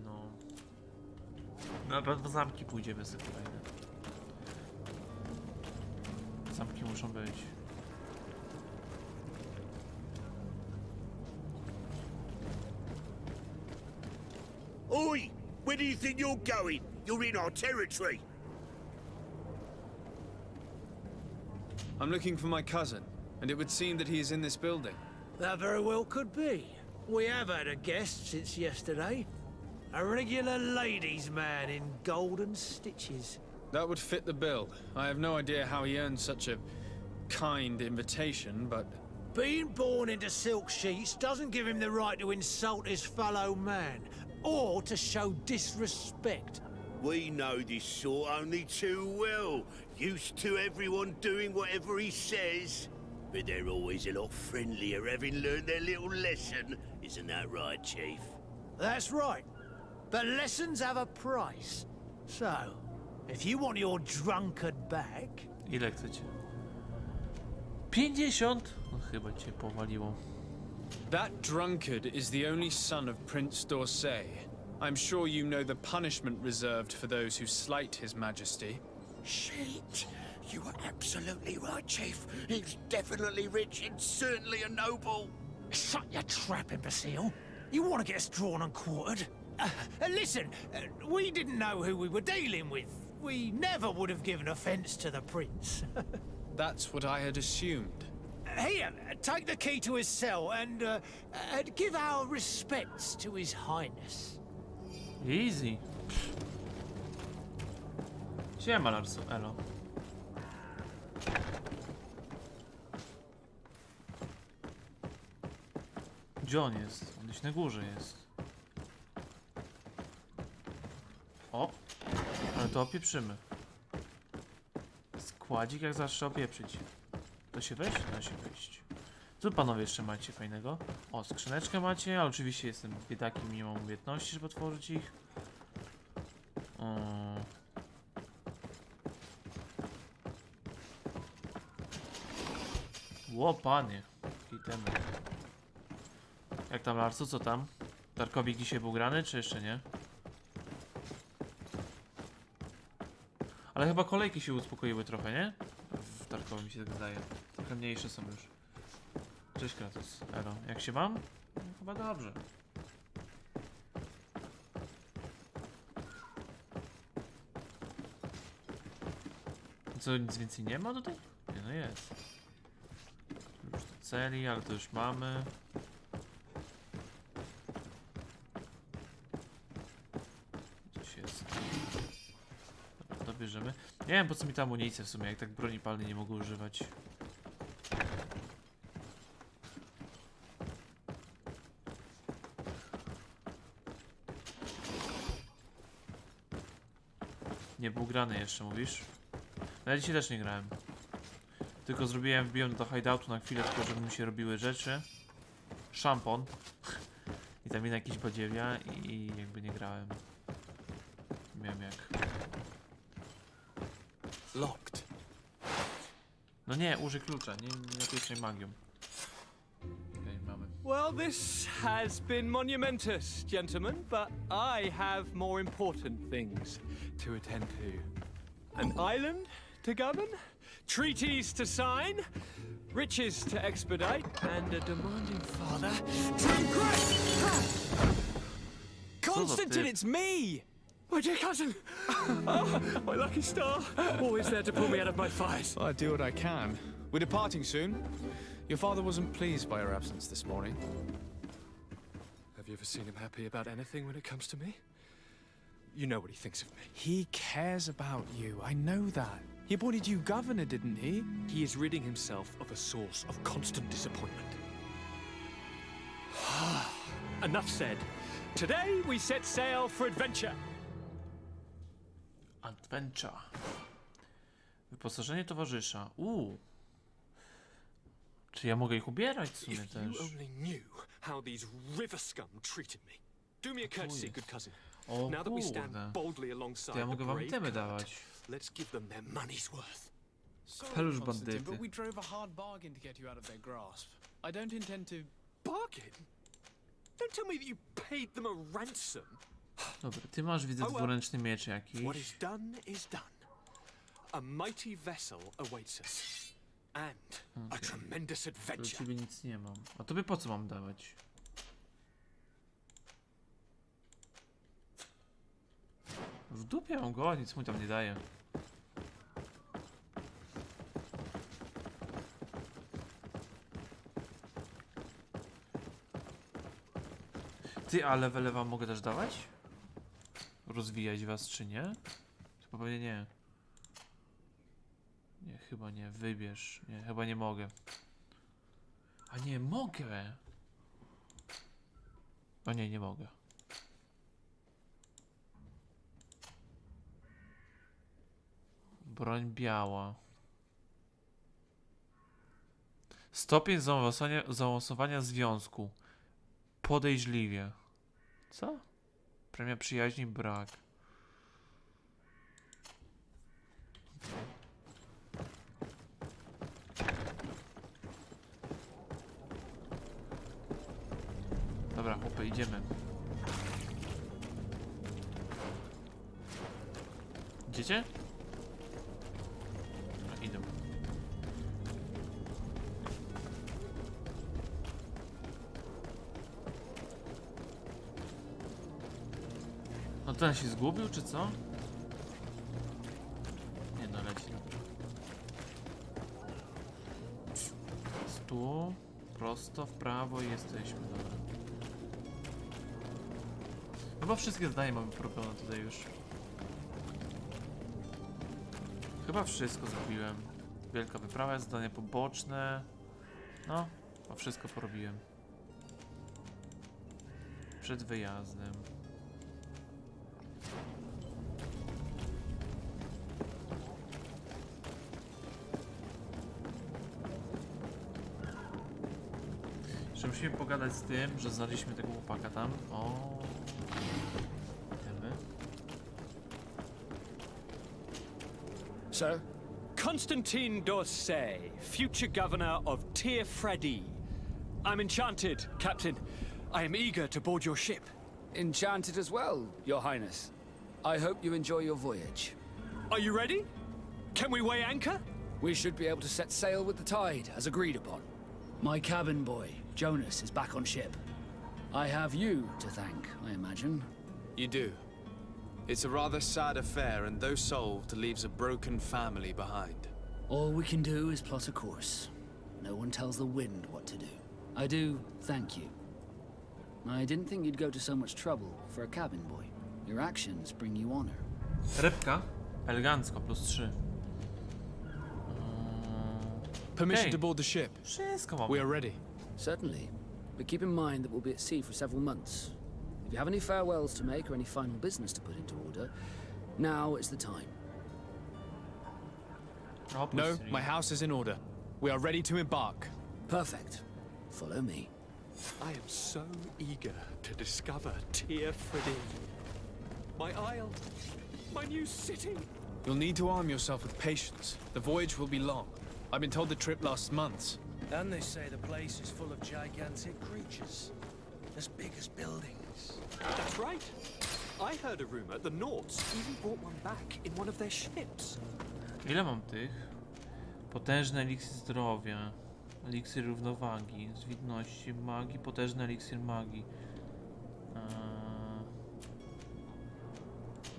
No. Na pewno zamki pójdziemy sobie kolejne. Zamki muszą być. Oi! Where do you think you're going? You're in our territory. I'm looking for my cousin, and it would seem that he is in this building. That very well could be. We have had a guest since yesterday. A regular ladies' man in golden stitches. That would fit the bill. I have no idea how he earned such a kind invitation, but... Being born into silk sheets doesn't give him the right to insult his fellow man, or to show disrespect. We know this sort only too well. Used to everyone doing whatever he says. But they're always a lot friendlier having learned their little lesson. Isn't that right, Chief? That's right. But lessons have a price. So, If you want your drunkard back... Ile chcecie? 50? No, chyba cię powaliło. That drunkard is the only son of Prince d'Orsay. I'm sure you know the punishment reserved for those who slight his majesty. Shit! You were absolutely right, Chief. He's definitely rich and certainly a noble. Shut your trap, imbecile. You want to get us drawn and quartered? Listen, we didn't know who we were dealing with. We never would have given offense to the prince. That's what I had assumed. Here, take the key to his cell and give our respects to his highness. Easy. Siema, Larsu. Elo. Gdzie on jest? On gdzieś na górze jest. O! Ale to opieprzymy. Składzik jak zawsze opieprzyć. To się wejść? Da się wejść. Co panowie jeszcze macie fajnego? O, skrzyneczkę macie, ale oczywiście jestem biedakiem, nie mam umiejętności, żeby otworzyć ich. Ło, panie. Kitemy. Jak tam, Larsu, co tam? Tarkowik dzisiaj był grany, czy jeszcze nie? Ale chyba kolejki się uspokoiły trochę, nie? W Tarkowie mi się tak wydaje. Trochę mniejsze są już. Cześć, Kratos. Elo. Jak się mam? No, chyba dobrze. Co, nic więcej nie ma tutaj? Nie, no jest. Już to celi, ale to już mamy. Coś jest. Dobra, to bierzemy. Nie wiem, po co mi ta amunicja w sumie, jak tak broni palnej nie mogę używać. Nie był grany jeszcze, mówisz? No ja dzisiaj też nie grałem. Tylko wbiłem do hideoutu na chwilę, tylko żeby mi się robiły rzeczy. Szampon. I tam jakieś badziewia i jakby nie grałem. Miałem jak. Locked. No nie, użyj klucza, nie pierwszej magią. Okej, mamy. Well, this has been monumentous, gentlemen, but I have more important things to attend to. An island to govern, treaties to sign, riches to expedite, and a demanding father to impress. Constantine, it's me! My dear cousin! Oh, my lucky star! Always there to pull me out of my fires. Well, I do what I can. We're departing soon. Your father wasn't pleased by your absence this morning. Have you ever seen him happy about anything when it comes to me? You know what he thinks of me. He cares about you. I know that. He appointed you governor, didn't he? He is ridding himself of a source of constant disappointment. Enough said. Today we set sail for adventure. Adventure. Wyposażenie towarzysza. Czy ja mogę ich ubierać w sumie If też? you only knew how these river scum treated me. Do me a courtesy, good cousin. O Now that we stand kurde. boldly alongside To ja the mogę wam brave itemy guard, dawać. let's give them their money's worth. Pelusz Constantine, bandyty. but we drove a hard bargain to get you out of their grasp. I don't intend to... Bargain? Don't tell me that you paid them a ransom. Dobra, ty masz, widzę, Oh, well. dwuręczny miecz jakiś. What is done is done. A mighty vessel awaits us. And a tremendous Do adventure. ciebie nic nie mam. A tobie po co mam dawać? W dupie mam go, nic mu tam nie daje. Ty, a levele wam mogę też dawać? Rozwijać was czy nie? Chyba pewnie nie. Nie, chyba nie. Wybierz. Nie, chyba nie mogę. A nie, mogę! O nie, nie mogę. Broń biała. Stopień zaawansowania związku. Podejrzliwie. Co? Premia przyjaźni brak. Dobra, chłopy, idziemy. Idziecie? No, idą. No ten się zgubił, czy co? Nie no, leci. Tu, prosto w prawo i jesteśmy, dobra. Chyba wszystkie zdania mamy porobione tutaj już. Chyba wszystko zrobiłem. Wielka wyprawa, zadania poboczne. No, a wszystko porobiłem. Przed wyjazdem. Jeszcze musimy pogadać z tym, że znaleźliśmy tego chłopaka tam. O. Idziemy. Sir? Constantine d'Orsay, future governor of Tir Freddy. I'm enchanted, Captain. I am eager to board your ship. Enchanted as well, Your Highness. I hope you enjoy your voyage. Are you ready? Can we weigh anchor? We should be able to set sail with the tide, as agreed upon. My cabin boy, Jonas, is back on ship. I have you to thank, I imagine. You do. It's a rather sad affair, and though solved, leaves a broken family behind. All we can do is plot a course. No one tells the wind what to do. I do thank you. I didn't think you'd go to so much trouble for a cabin boy. Your actions bring you honor. Rybka. Elegancko, +3. Permission to board the ship. Wszystko mamy. We are ready. Certainly. But keep in mind that we'll be at sea for several months. If you have any farewells to make or any final business to put into order, now is the time. No, my house is in order. We are ready to embark. Perfect. Follow me. I am so eager to discover Tir Freddy. My isle, my new city. You'll need to arm yourself with patience. The voyage will be long. I've been told the trip lasts months. And they say the place is full of gigantic creatures. As big as buildings. That's right. I heard a rumor the Nords even brought one back in one of their ships. Ile mam tych? Potężny eliksir zdrowia. Eliksir równowagi. Zwinności magii. Potężny eliksir magii.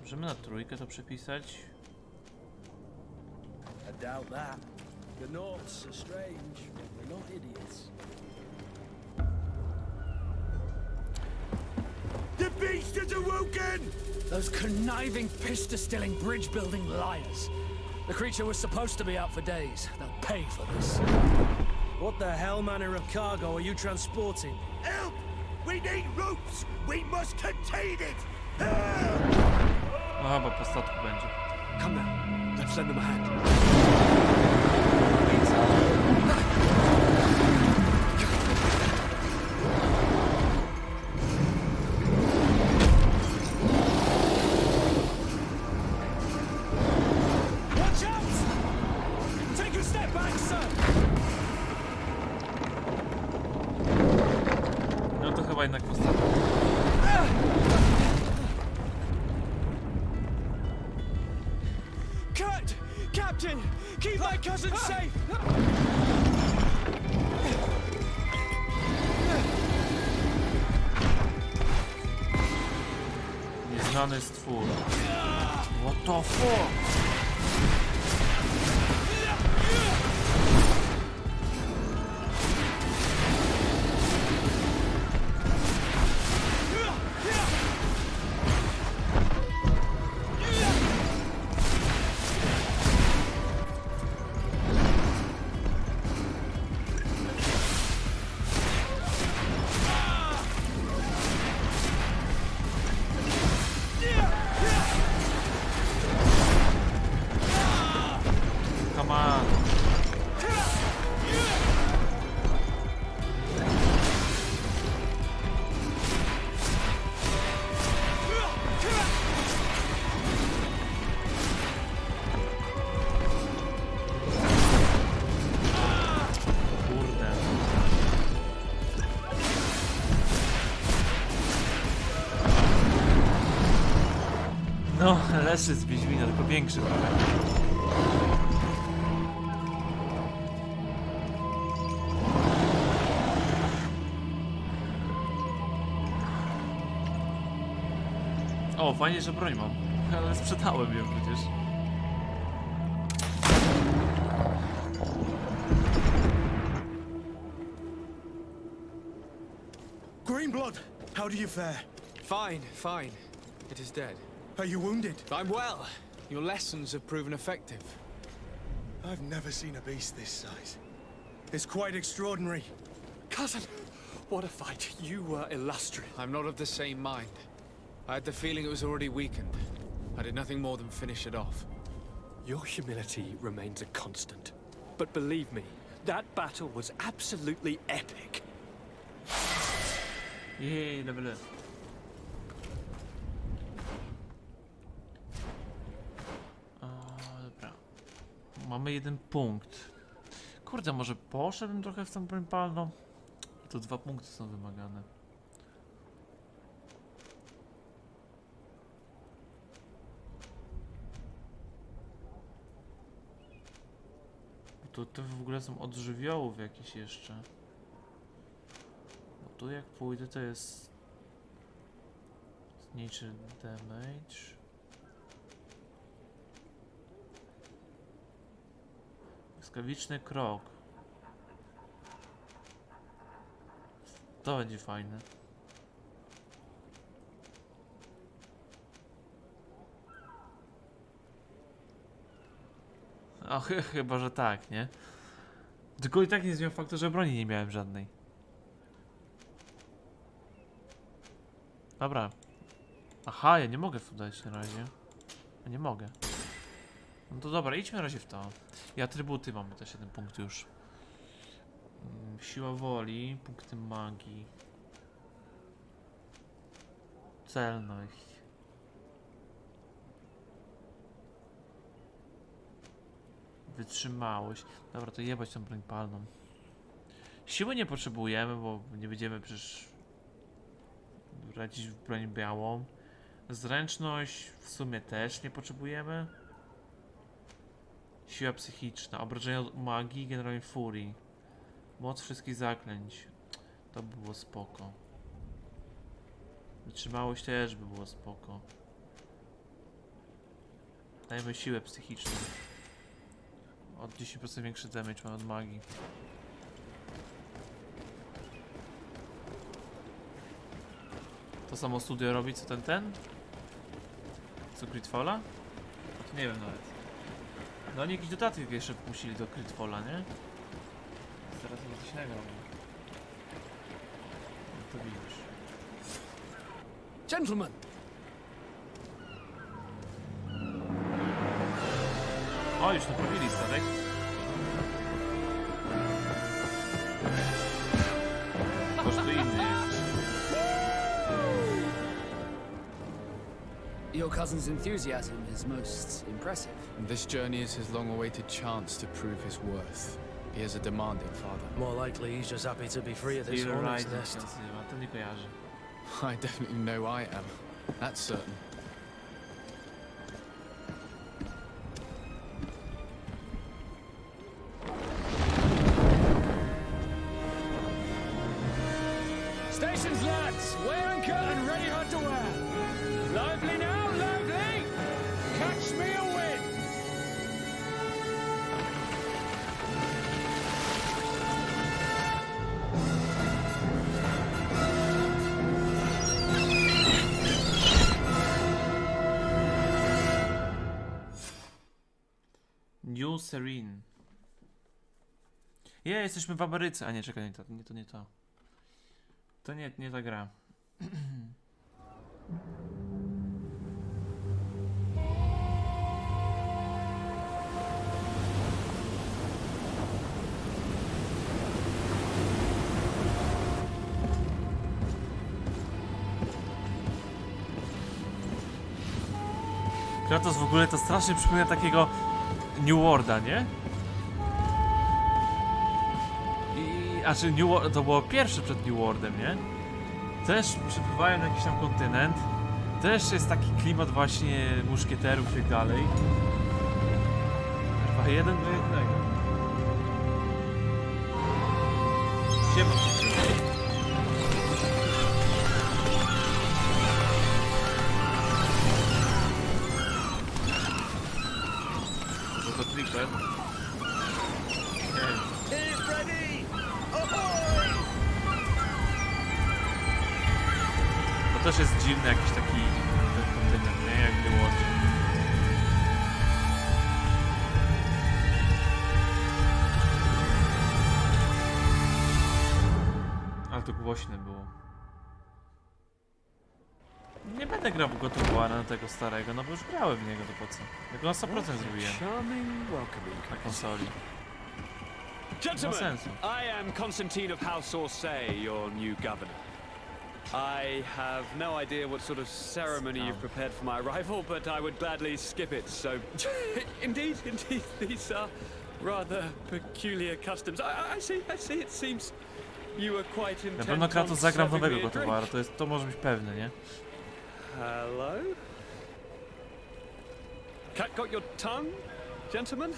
Możemy na trójkę to przepisać? I doubt that. The Nords are strange, but they're not idiots. The beast has awoken! Those conniving, pista-stilling, bridge-building liars. The creature was supposed to be out for days. They'll pay for this. What the hell manner of cargo are you transporting? Help! We need ropes! We must contain it! No chyba po statku będzie. Come now, let's lend them a hand. Watch out! Take a step back, sir! No to chyba jednak po statku. Cut! Captain! Keep my cousin safe! Nieznany stwór. What the fuck? Też jest Wiedźmina, tylko większy trochę. O, fajnie, że broń mam. Ale sprzedałem ją przecież. Greenblood, how do you fare? Fine, fine. It is dead. Are you wounded? I'm well. Your lessons have proven effective. I've never seen a beast this size. It's quite extraordinary. Cousin, what a fight. You were illustrious. I'm not of the same mind. I had the feeling it was already weakened. I did nothing more than finish it off. Your humility remains a constant. But believe me, that battle was absolutely epic. Jej, level up. Dobra. Mamy 1 punkt. Kurde, może poszedłbym trochę w tą broń palną? To 2 punkty są wymagane. Bo to w ogóle są od żywiołów jakieś jeszcze. Bo tu jak pójdę, to jest nature damage. Błyskawiczny krok. To będzie fajne. O, chyba, że tak, nie? Tylko i tak nie zmienia faktu, że broni nie miałem żadnej. Dobra. Aha, ja nie mogę w to dać na razie. Ja nie mogę. No to dobra, idźmy na razie w to. I atrybuty mamy też 1 punkt już. Siła woli, punkty magii. Celność. Wytrzymałość. Dobra, to jebać tą broń palną. Siły nie potrzebujemy, bo nie będziemy przecież radzić w broń białą. Zręczność w sumie też nie potrzebujemy. Siła psychiczna, obrażenia od magii, generalnie furii. Moc wszystkich zaklęć. To by było spoko. Wytrzymałość też by było spoko. Dajmy siłę psychiczną. Od 10% większy damage mamy od magii. To samo studio robi co ten? Co GreedFalla? To nie wiem nawet. No oni jakiś dodatek jeszcze wpuścili do GreedFalla, nie? Teraz może coś innego robią. No to widzisz. Gentlemen! O, już naprawili statek. Kosztuje inny jakiś. Your cousin's enthusiasm is most impressive. This journey is his long-awaited chance to prove his worth. He is a demanding father. More likely he's just happy to be free of this hornet's nest. To nie kojarzy. I definitely know I am. That's certain. Stations, lads! Wear and cut and ready hard to wear. Lively now, lively! Catch me a win! New Serene. Jesteśmy w Ameryce. A nie, czekaj, nie to. To nie ta gra. Kratos w ogóle to strasznie przypomina takiego New Worlda, nie? Znaczy New World, to było pierwsze przed New Worldem, nie? Też przypływają na jakiś tam kontynent Też jest taki klimat właśnie muszkieterów i tak dalej. Chyba 1 do 1. Siema. Co to Clipper? Nie wiem. He's ready! To też jest dziwny jakiś taki kontynek, nie? Jak łodzi. Ale to głośne było. Nie będę grał w God of War na tego starego, no bo już grałem w niego, to po co? Tylko na 100% zrobiłem. Na konsoli. Gentlemen, I am Constantine of House Orsay, your new governor. I have no idea what sort of ceremony you've prepared for my arrival, but I would gladly skip it, so... indeed, these are rather peculiar customs. I see, it seems you were quite intent Na pewno Kratos zagra w nowego God of War, drink. to może być pewne, nie? Hello? Cat got your tongue, gentlemen?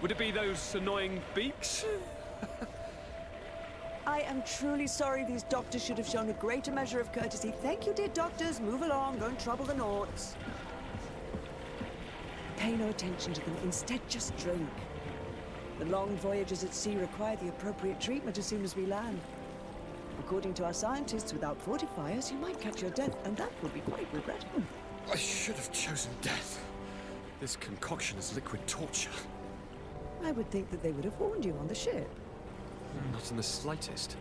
Would it be those annoying beaks? I am truly sorry these doctors should have shown a greater measure of courtesy. Thank you, dear doctors. Move along, don't trouble the Nauts. Pay no attention to them. Instead, just drink. The long voyages at sea require the appropriate treatment as soon as we land. According to our scientists, without fortifiers, you might catch your death, and that would be quite regrettable. I should have chosen death. This concoction is liquid torture. I would think that they would have warned you on the ship. Not in the slightest.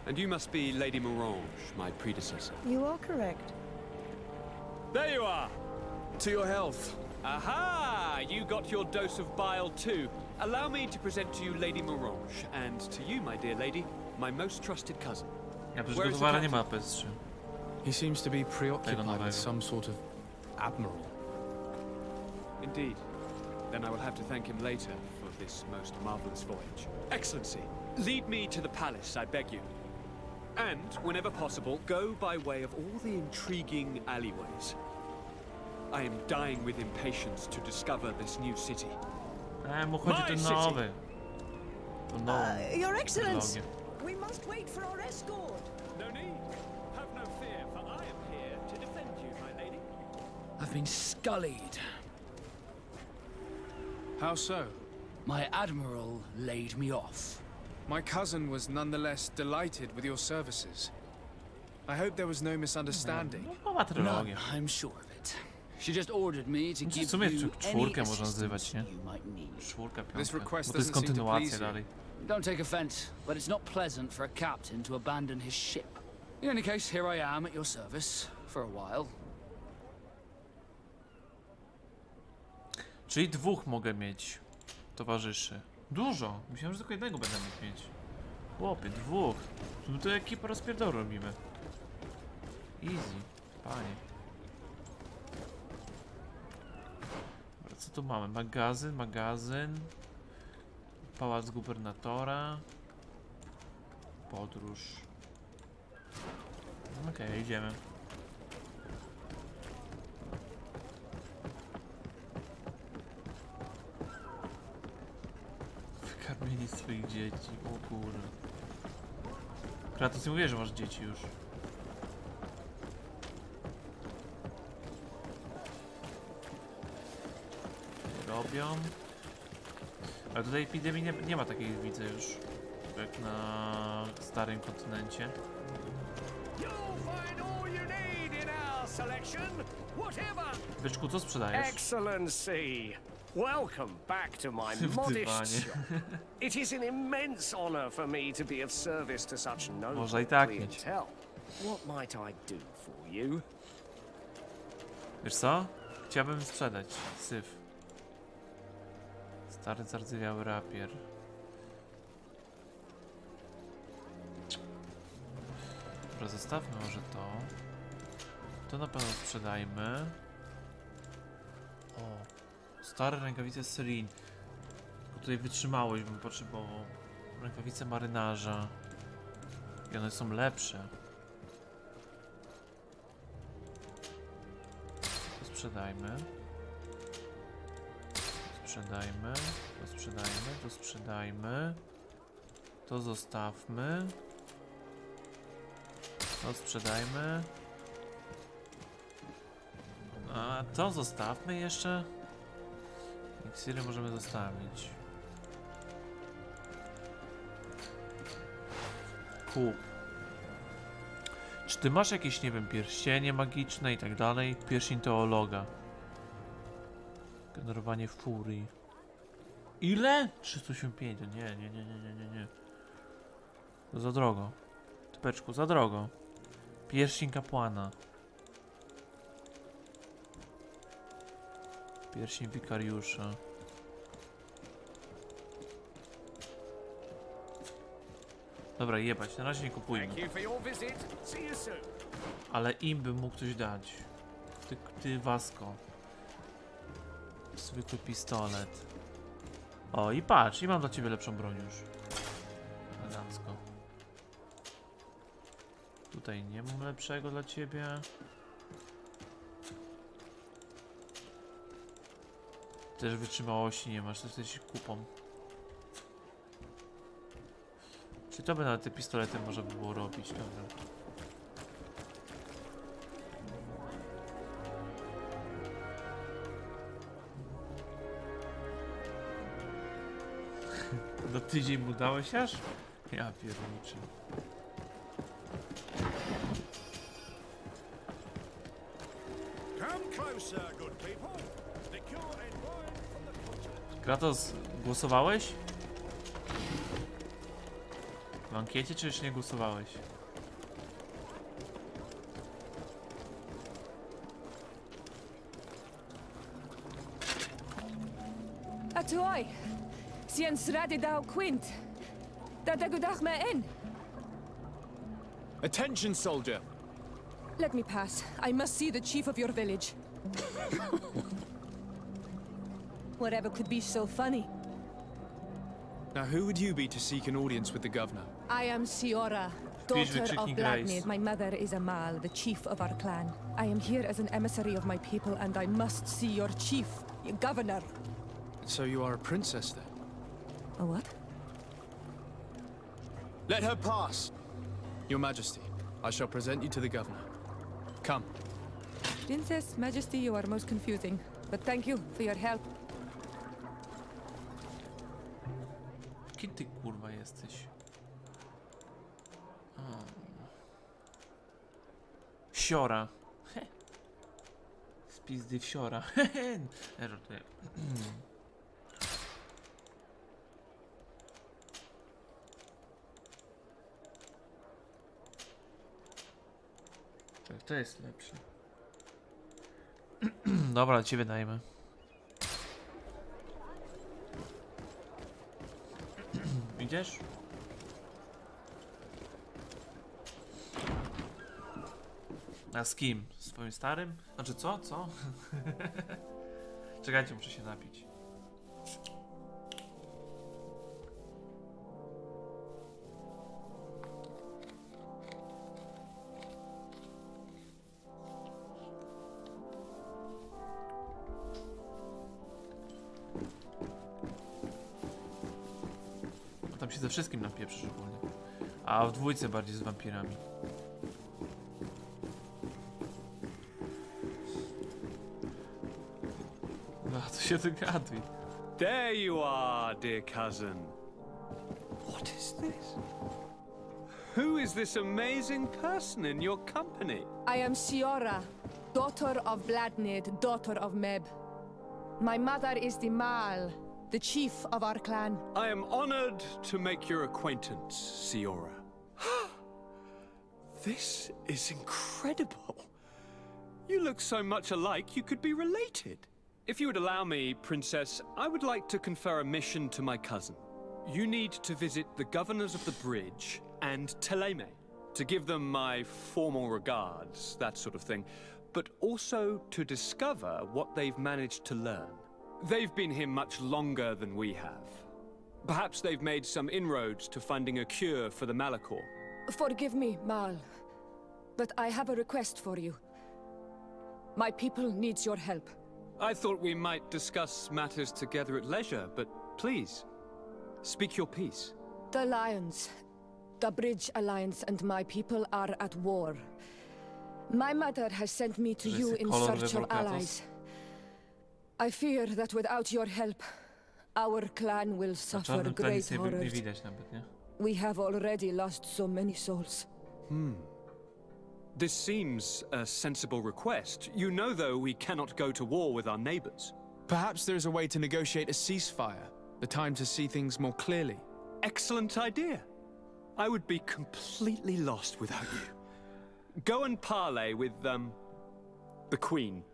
And you must be Lady Morange, my predecessor. You are correct. There you are! To your health. Aha! You got your dose of bile too. Allow me to present to you Lady Morange, and to you, my dear lady, my most trusted cousin. Ja przecież God of War nie ma PS3. He seems to be preoccupied with some sort of admiral. Indeed. Then I will have to thank him later for this most marvelous voyage. Excellency, lead me to the palace, I beg you. And, whenever possible, go by way of all the intriguing alleyways. I am dying with impatience to discover this new city. Mu chodzi ten nowy. Your Excellence, we must wait for our escort. No need. Have no fear, for I am here to defend you, my lady. I've been scullied. How so? My admiral laid me off. My cousin was nonetheless delighted with your services. I hope there was no misunderstanding. None, I'm sure of it. She just ordered me to give you any assistance you might need. This request doesn't seem to please you. Don't take offense, but it's not pleasant for a captain to abandon his ship. In any case, here I am at your service for a while. Czyli 2 mogę mieć towarzyszy. Dużo! Myślałem, że tylko 1 będę mógł mieć. Chłopie, 2. Tu to ekipę rozpierdol robimy. Easy, panie. Dobra, co tu mamy? Magazyn. Pałac gubernatora. Podróż. Okej, idziemy. Wykarmienie swoich dzieci, o kurde. Kratos, nie mówię, że masz dzieci już. Robią. Ale tutaj epidemii nie ma takiej, widzę już, jak na starym kontynencie. Byczku, co sprzedajesz? Excellency, welcome back to my modest shop. It is an immense honor for me to be of service to such noble clientele. What might I do for you? Wiesz co? Chciałbym sprzedać syf. Stary, zardzewiały rapier. Dobra, zostawmy może to. To na pewno sprzedajmy. O, stare rękawice Serin. Tylko tutaj wytrzymałość bym potrzebował. Rękawice marynarza. I one są lepsze. sprzedajmy. Sprzedajmy. To sprzedajmy. To sprzedajmy. To zostawmy. To sprzedajmy. A to zostawmy jeszcze. Iksiry możemy zostawić. Kup. Czy ty masz jakieś, nie wiem, pierścienie magiczne i tak dalej? Pierścień teologa. Generowanie furii. Ile? 385. Nie. To za drogo. Typeczku, za drogo. Pierścień kapłana. Pierścień wikariusza. Dobra, jebać, na razie nie kupujmy. Ale im bym mógł coś dać. Ty Wasko. Zwykły pistolet. O, i patrz, i mam dla ciebie lepszą broń już. Elegancko. Tutaj nie mam lepszego dla ciebie. Też wytrzymałości nie masz, to jesteś kupą. Czy to by nawet te pistolety można by było robić? Dobra. Do tydzień mu dałeś aż? Ja pierniczę. Kratos, głosowałeś? W ankiecie, czy jeszcze nie głosowałeś? A tu oi. Siens radi dau quint. Da dagudach me in. Attention, soldier! Let me pass. I must see the chief of your village. Whatever could be so funny. Now, who would you be to seek an audience with the governor? I am Siora, daughter of Bladnid. My mother is Amal, the chief of our clan. I am here as an emissary of my people, and I must see your chief, your governor. So you are a princess, then? A what? Let her pass! Your Majesty, I shall present you to the governor. Come. Princess, Majesty, you are most confusing. But thank you for your help. Kim ty kurwa jesteś? Wsiora. Spizdy wsiora. Żartuję. To jest lepsze. Dobra, ciebie dajmy. Idziesz? A z kim? Z twoim starym? Znaczy co? Co? Czekajcie, muszę się napić. Tam się ze wszystkim napieprzysz ogólnie. A w dwójce bardziej z wampirami. No, to się dogaduj. There you are, dear cousin. What is this? Who is this amazing person in your company? I am Siora, daughter of Bladnid, daughter of Meb. My mother is the Mal, the chief of our clan. I am honored to make your acquaintance, Siora. This is incredible. You look so much alike you could be related. If you would allow me, Princess, I would like to confer a mission to my cousin. You need to visit the governors of the bridge and Teleme to give them my formal regards, that sort of thing, but also to discover what they've managed to learn. They've been here much longer than we have. Perhaps they've made some inroads to finding a cure for the Malachor. Forgive me, Mal, but I have a request for you. My people needs your help. I thought we might discuss matters together at leisure, but please, speak your piece. The Lions, the Bridge Alliance and my people are at war. My mother has sent me to you in search of allies. I fear that without your help, our clan will suffer great horrors. We have already lost so many souls. This seems a sensible request. You know, though, we cannot go to war with our neighbors. Perhaps there's a way to negotiate a ceasefire. The time to see things more clearly. Excellent idea. I would be completely lost without you. Go and parley with, the Queen,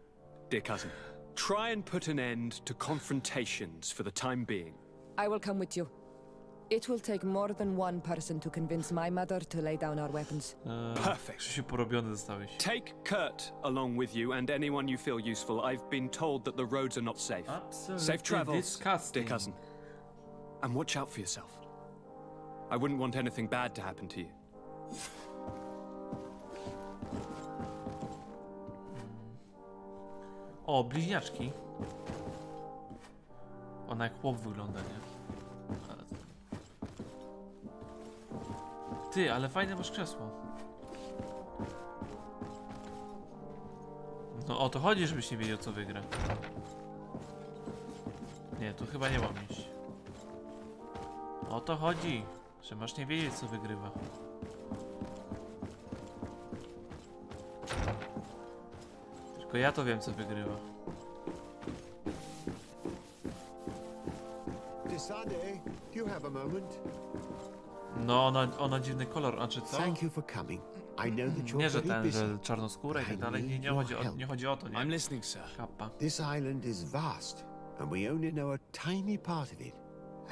dear cousin. Try and put an end to confrontations for the time being. I will come with you. It will take more than one person to convince my mother to lay down our weapons. Perfect. Take Kurt along with you and anyone you feel useful. I've been told that the roads are not safe. Absolutely safe travels, disgusting. dear cousin. And watch out for yourself. I wouldn't want anything bad to happen to you. O, bliźniaczki. Ona jak chłop wygląda, nie? Ty, ale fajne masz krzesło. No o to chodzi, żebyś nie wiedział, co wygra. Nie, tu chyba nie mam iść. O to chodzi, że masz nie wiedzieć, co wygrywa. Tylko ja to wiem, co wygrywa. Do you have a moment? No, ona dziwny kolor, a czy co? Thank you for coming. I know that you're Nie, że very busy. że czarnoskóra i tak dalej, nie chodzi o to, nie? I'm listening, sir. Kappa. This island is vast, and we only know a tiny part of it.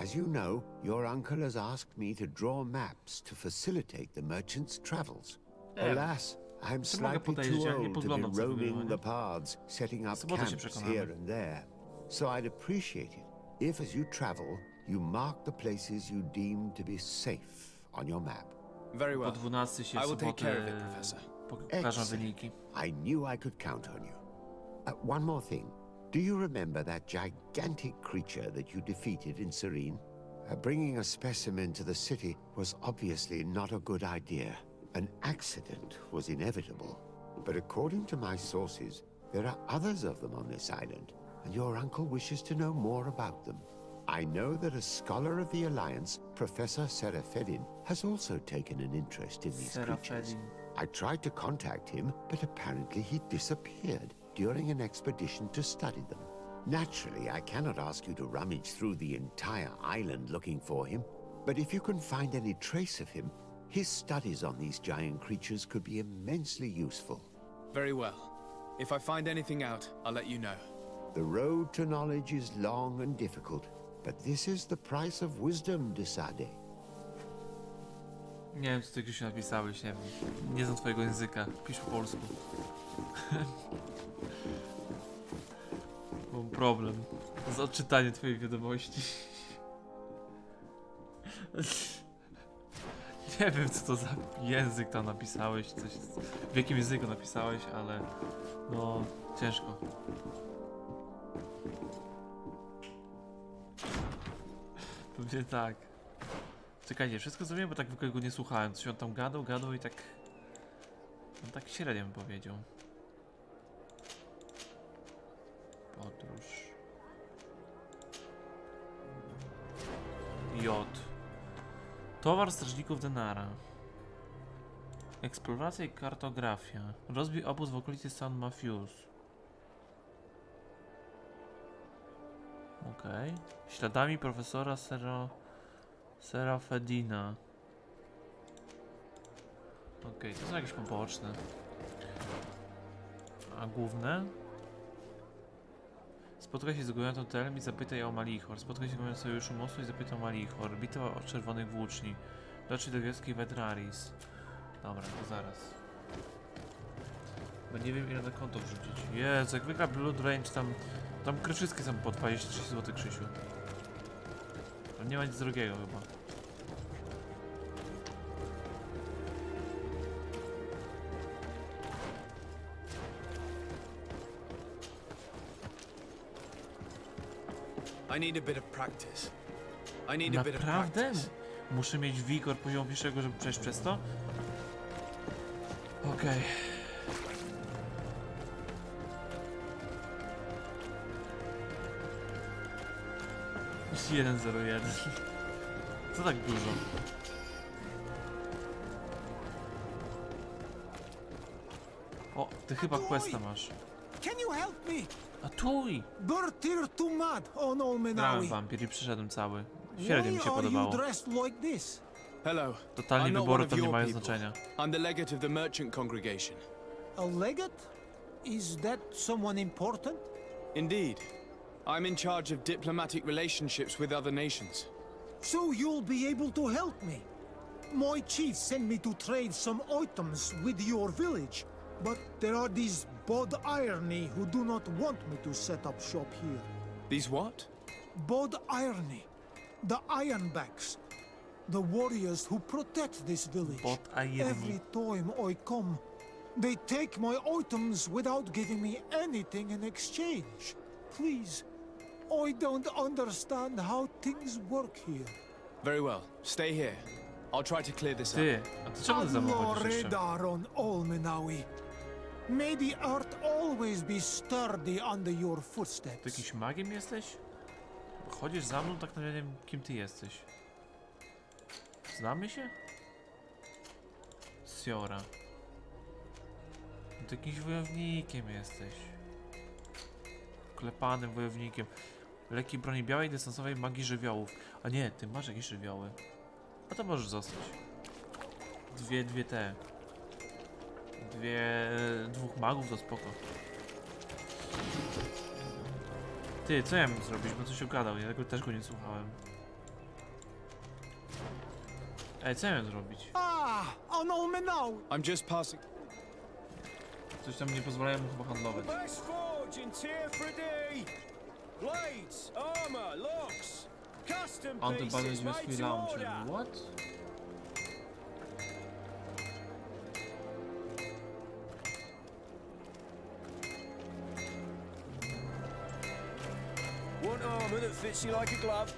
As you know, your uncle has asked me to draw maps to facilitate the merchants' travels. Alas, I'm slightly too old to be roaming the paths, setting up camps here and there. So I'd appreciate it if, as you travel, you mark the places you deem to be safe on your map. Very well. Po 12 się I will take care of it, Professor. Pokażę wyniki. I knew I could count on you. One more thing. Do you remember that gigantic creature that you defeated in Serene? Bringing a specimen to the city was obviously not a good idea. An accident was inevitable. But according to my sources, there are others of them on this island, and your uncle wishes to know more about them. I know that a scholar of the Alliance, Professor Serafedin, has also taken an interest in these creatures. I tried to contact him, but apparently he disappeared during an expedition to study them. Naturally, I cannot ask you to rummage through the entire island looking for him, but if you can find any trace of him, his studies on these giant creatures could be immensely useful. Very well. If I find anything out, I'll let you know. The road to knowledge is long and difficult, but this is the price of wisdom, Desade. Nie wiem, co ty Krzysiu napisałeś, nie wiem. Nie znam twojego języka. Pisz po polsku. Mam problem z odczytaniem twojej wiadomości. Nie wiem, co to za język tam napisałeś, coś, w jakim języku napisałeś, ale no ciężko. Pewnie tak. Czekajcie, wszystko zrobiłem, bo tak zwykle go nie słuchałem. Coś on tam gadał i tak... On tak średnio bym powiedział. Podróż. J. Towar strażników Denara. Eksploracja i kartografia. Rozbij obóz w okolicy San Mafius. Okej. Śladami profesora Serafedina. Okej, to są jakieś poboczne. A główne? Spotkaj się z Gojantą Telem i zapytaj o Malichor. Spotkaj się z Gojantą Sojuszu Mostu i zapytaj o Malichor. Bitwa o czerwonych włóczni. Dotrzyj do wioski Vetraris. Dobra, to zaraz. Bo nie wiem, ile na konto wrzucić. Jezu, jak wygra Blood Range, tam wszystkie są po 23 zł, Krzysiu. Tam nie ma nic drogiego chyba. I need a bit of practice. I need a bit of Naprawdę? practice. Muszę mieć wigor poziomu pierwszego, żeby przejść przez to? Okej. 101. Co tak dużo? O, ty chyba questa masz. Can you help me? A tuj! Bertir tu mad on Grałem Olmenawi. wampir i przyszedłem cały. Średnio mi się Why are you podobało. dressed like this? Hello. Totalnie I'm not wybory one to of nie your mają people. znaczenia. I'm the legate of the merchant congregation. A legate? Is that someone important? Indeed. I'm in charge of diplomatic relationships with other nations. So you'll be able to help me. My chief sent me to trade some items with your village, but there are these Bod Irony who do not want me to set up shop here. These what? Bod Irony, the Ironbacks, the warriors who protect this village. Bod Irony. Every time I come, they take my items without giving me anything in exchange. Please, I don't understand how things work here. Very well. Stay here. I'll try to clear this Ty, up. a ty czemu ty za mną chodzisz jeszcze? Radar on Olmenawi. May the earth always be sturdy under your footsteps. Ty jakiś magiem jesteś? Chodzisz za mną, tak naprawdę nie wiem, kim ty jesteś. Znamy się? Siora. Ty jakimś wojownikiem jesteś. Klepanym wojownikiem. Leki broni białej, dystansowej, magii żywiołów. A nie, ty masz jakieś żywioły. A to możesz zostać. Dwóch magów to spoko. Ty, co ja mam zrobić? Bo coś ogadał, ja tego też go nie słuchałem. Ej, co ja mam zrobić? On Olmenawi. I'm just passing. Coś tam nie pozwalają mu chyba handlować. Best forge in Tier 3D. Blades, armor, locks, custom Antybody pieces made swój to launcher. order. What? Want armor that fits you like a glove?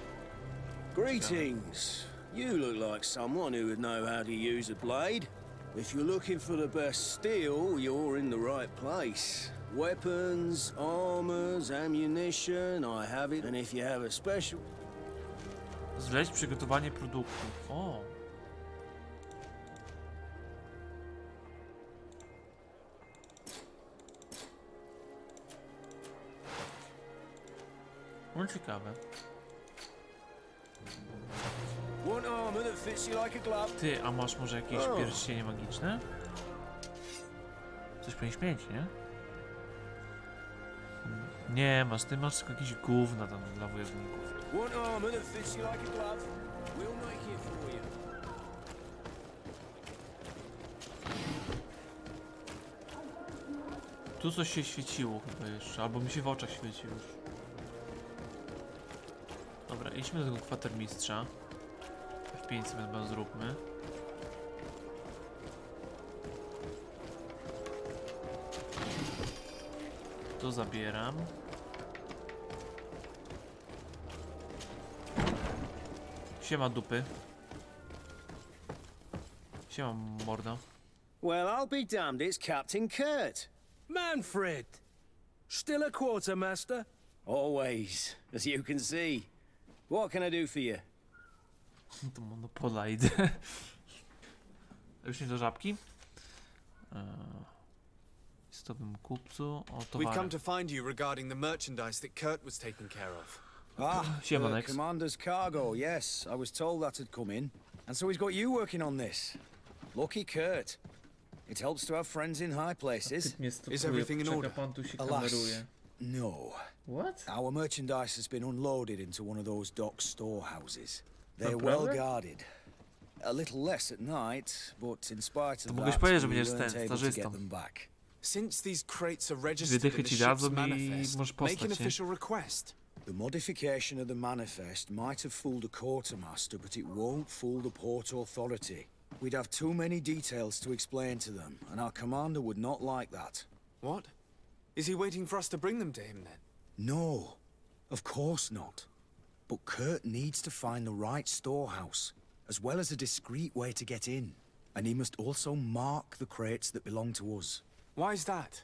Greetings. You look like someone who would know how to use a blade. If you're looking for the best steel, you're in the right place. Weapons, armors, ammunition, I have it. And if you have a special... Zleć przygotowanie produktów. O! No ciekawe. Want armor that fits you like a glove? Ty, a masz może jakieś pierścienie magiczne? Coś powinieneś mieć, nie? Nie, ty masz tylko jakieś gówna tam dla wojowników. Want armor that fits you like a glove? We'll make it for you. Tu coś się świeciło chyba jeszcze, albo mi się w oczach świeci już. Dobra, idźmy do tego kwatermistrza. F5 sobie chyba zróbmy. To zabieram. Siema dupy. Siema morda. Well, I'll be damned, it's Captain Kurt. Manfred! Still a quartermaster? Always, as you can see. What can I do for you? To monopolide. Już nie do żabki? Istotnym kupcu o We've towary. come to find you regarding the merchandise that Kurt was taking care of. The commander's cargo, yes. I was told that had come in. And so he's got you working on this. Lucky Kurt. It helps to have friends in high places. Is everything in order? Alas, no. What? Our merchandise has been unloaded into one of those dock storehouses. They're Naprawdę? well guarded. A little less at night, but in spite of mogłeś that, powiedzieć, że we będziesz weren't able to stażystą. get them back. Since these crates are registered dychy in the ci ship's dadzą i manifest, możesz make an postać, nie? official request. The modification of the manifest might have fooled a quartermaster, but it won't fool the port authority. We'd have too many details to explain to them, and our commander would not like that. What? Is he waiting for us to bring them to him then? No, of course not. But Kurt needs to find the right storehouse, as well as a discreet way to get in. And he must also mark the crates that belong to us. Why is that?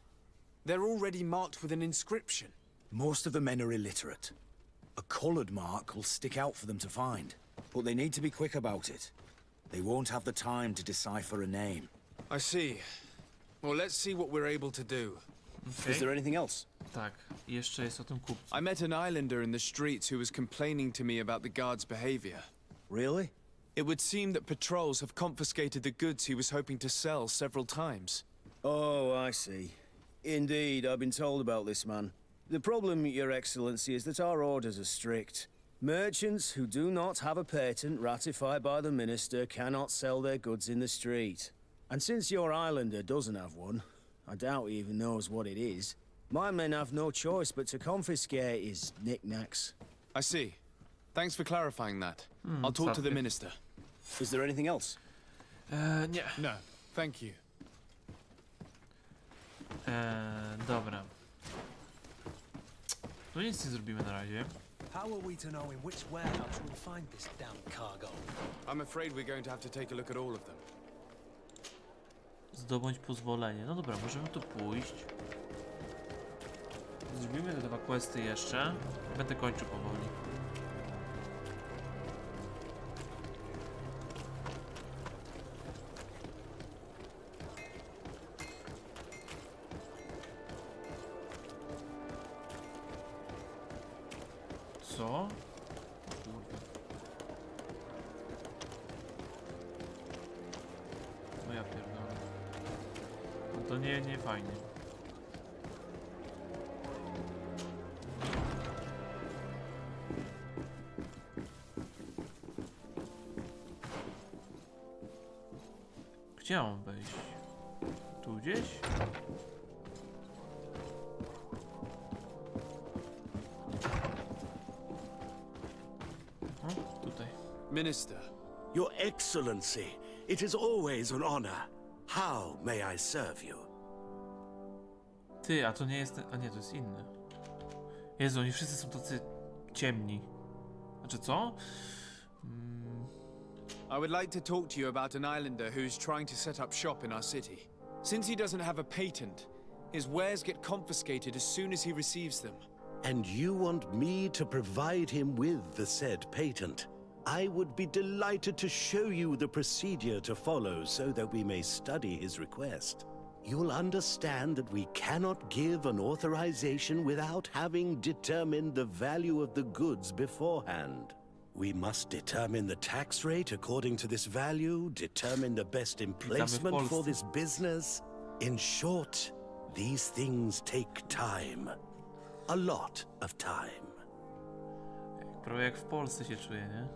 They're already marked with an inscription. Most of the men are illiterate. A coloured mark will stick out for them to find, but they need to be quick about it. They won't have the time to decipher a name. I see. Well, let's see what we're able to do. Okay. Is there anything else? Tak, jeszcze jest o tym kupcu. I met an islander in the streets who was complaining to me about the guard's behavior. Really? It would seem that patrols have confiscated the goods he was hoping to sell several times. Oh, I see. Indeed, I've been told about this man. The problem, Your Excellency, is that our orders are strict. Merchants who do not have a patent ratified by the minister cannot sell their goods in the street. And since your islander doesn't have one, I doubt he even knows what it is, my men have no choice but to confiscate his knickknacks. I see. Thanks for clarifying that. I'll talk to the minister. Is there anything else? Nie. No, thank you. Dobra. Tu nic nie zrobimy na razie. How are we to know in which warehouse we'll find this damn cargo? I'm afraid we're going to have to take a look at all of them. Zdobądź pozwolenie. No dobra, możemy tu pójść. Zrobimy te dwa questy jeszcze. Będę kończył powoli. Co? Kurde. No ja pierdolę. No to nie fajnie. Gdzie mam wejść? Tu gdzieś? Minister. Your Excellency, it is always an honor. How may I serve you? Ty, a to nie jest... A nie, to jest inny. Jezu, oni wszyscy są tacy ciemni. Znaczy co? I would like to talk to you about an islander who's trying to set up shop in our city. Since he doesn't have a patent, his wares get confiscated as soon as he receives them. And you want me to provide him with the said patent? I would be delighted to show you the procedure to follow so that we may study his request. You'll understand that we cannot give an authorization without having determined the value of the goods beforehand. We must determine the tax rate according to this value, determine the best emplacement for this business. In short, these things take time. A lot of time. Prawie jak w Polsce się czuję, nie?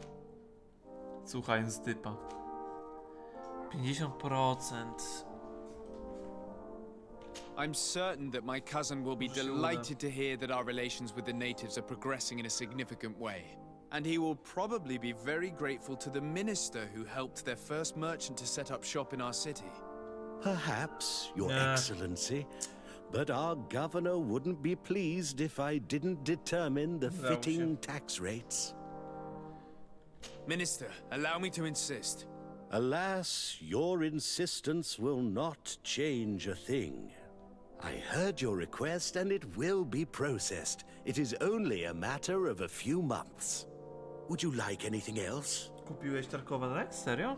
Słuchając typa. 50%. I'm certain that my cousin will be delighted to hear that our relations with the natives are progressing in a significant way. And he will probably be very grateful to the minister who helped their first merchant to set up shop in our city. Perhaps, Your Excellency, but our governor wouldn't be pleased if I didn't determine the fitting tax rates. Minister, allow me to insist. Alas, your insistence will not change a thing. I heard your request and it will be processed. It is only a matter of a few months. Would you like anything else? Kupiłeś tarkowy Rex? Serio?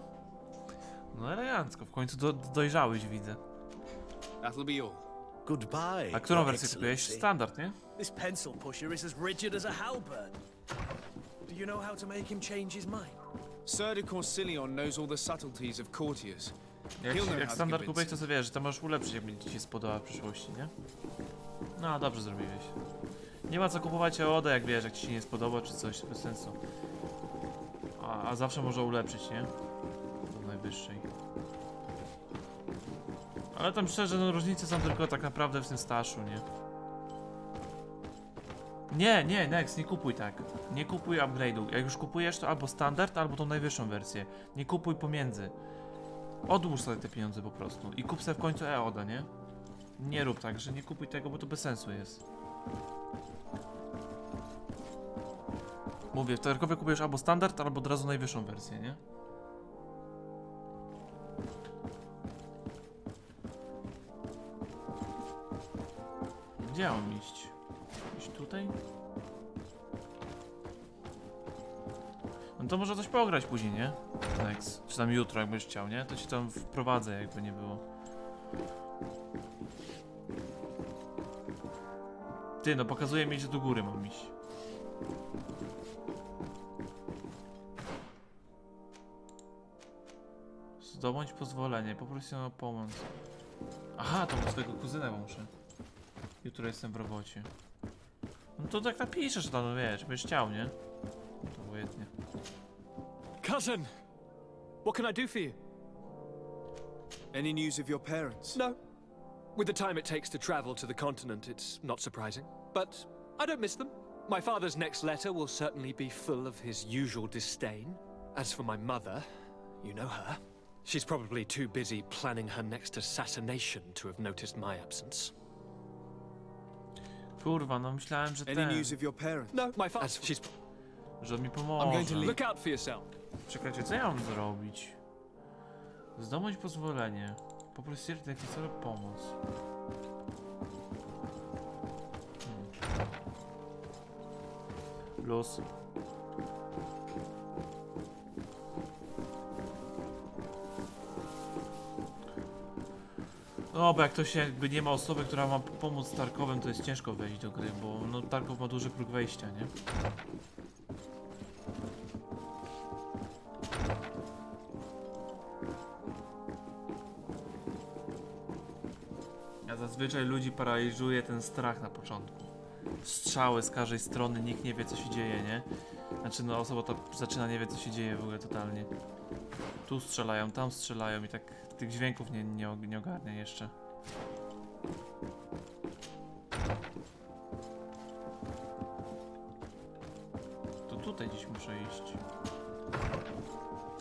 No elegancko, w końcu dojrzałeś, widzę. That'll be all. Goodbye. A którą wersję kupiłeś? Standard, nie? This pencil pusher is as rigid as a halberd. Do you know how to make him change his mind? Sir de Corsilion knows all the subtleties of courtiers. Jak standard kupiłeś, to sobie wiesz, że to możesz ulepszyć, jak będzie ci się spodobała w przyszłości, nie? No, dobrze zrobiłeś. Nie ma co kupować OD, jak wiesz, jak ci się nie spodoba, czy coś, bez sensu. A zawsze może ulepszyć, nie? Do najwyższej. Ale tam szczerze, no różnice są tylko tak naprawdę w tym staszu, nie? Nie, Nex, nie kupuj tak. Nie kupuj upgrade'u. Jak już kupujesz, to albo standard, albo tą najwyższą wersję. Nie kupuj pomiędzy. Odłóż sobie te pieniądze po prostu. I kup sobie w końcu EODA, nie? Nie rób tak, że nie kupuj tego, bo to bez sensu jest. Mówię, w Tarkowie kupujesz albo standard, albo od razu najwyższą wersję, nie? Gdzie mam iść? Iść tutaj? No to może coś pograć później, nie? Next. Czy tam jutro, jakbyś chciał, nie? To ci tam wprowadzę, jakby nie było. Ty, no pokazuje mi, że do góry mam iść. Zdobądź pozwolenie, poproś o pomoc. Aha, to u swojego kuzyna muszę. Jutro jestem w robocie. No to tak napiszesz, no wiesz, byś chciał, nie? To obojętnie. Cousin! What can I do for you? Any news of your parents? No. With the time it takes to travel to the continent, it's not surprising. But I don't miss them. My father's next letter will certainly be full of his usual disdain. As for my mother, you know her. She's probably too busy planning her next assassination to have noticed my absence. Kurwa, no myślałem, że Any news of your parents? No, my father. She's. Że mi I'm pomoże. going to look out for yourself. Czekajcie, co ja mam zrobić? Zdobądź pozwolenie. Poproś stwierdzić, jaki cel pomoc. Los. No, bo jak ktoś jakby nie ma osoby, która ma pomóc Tarkowem, to jest ciężko wejść do gry, bo no Tarkow ma duży próg wejścia, nie? A zazwyczaj ludzi paraliżuje ten strach na początku. Strzały z każdej strony, nikt nie wie, co się dzieje, nie? Znaczy, no osoba ta zaczyna nie wie, co się dzieje w ogóle totalnie. Tu strzelają, tam strzelają i tak tych dźwięków nie ogarnia jeszcze. To tutaj gdzieś muszę iść.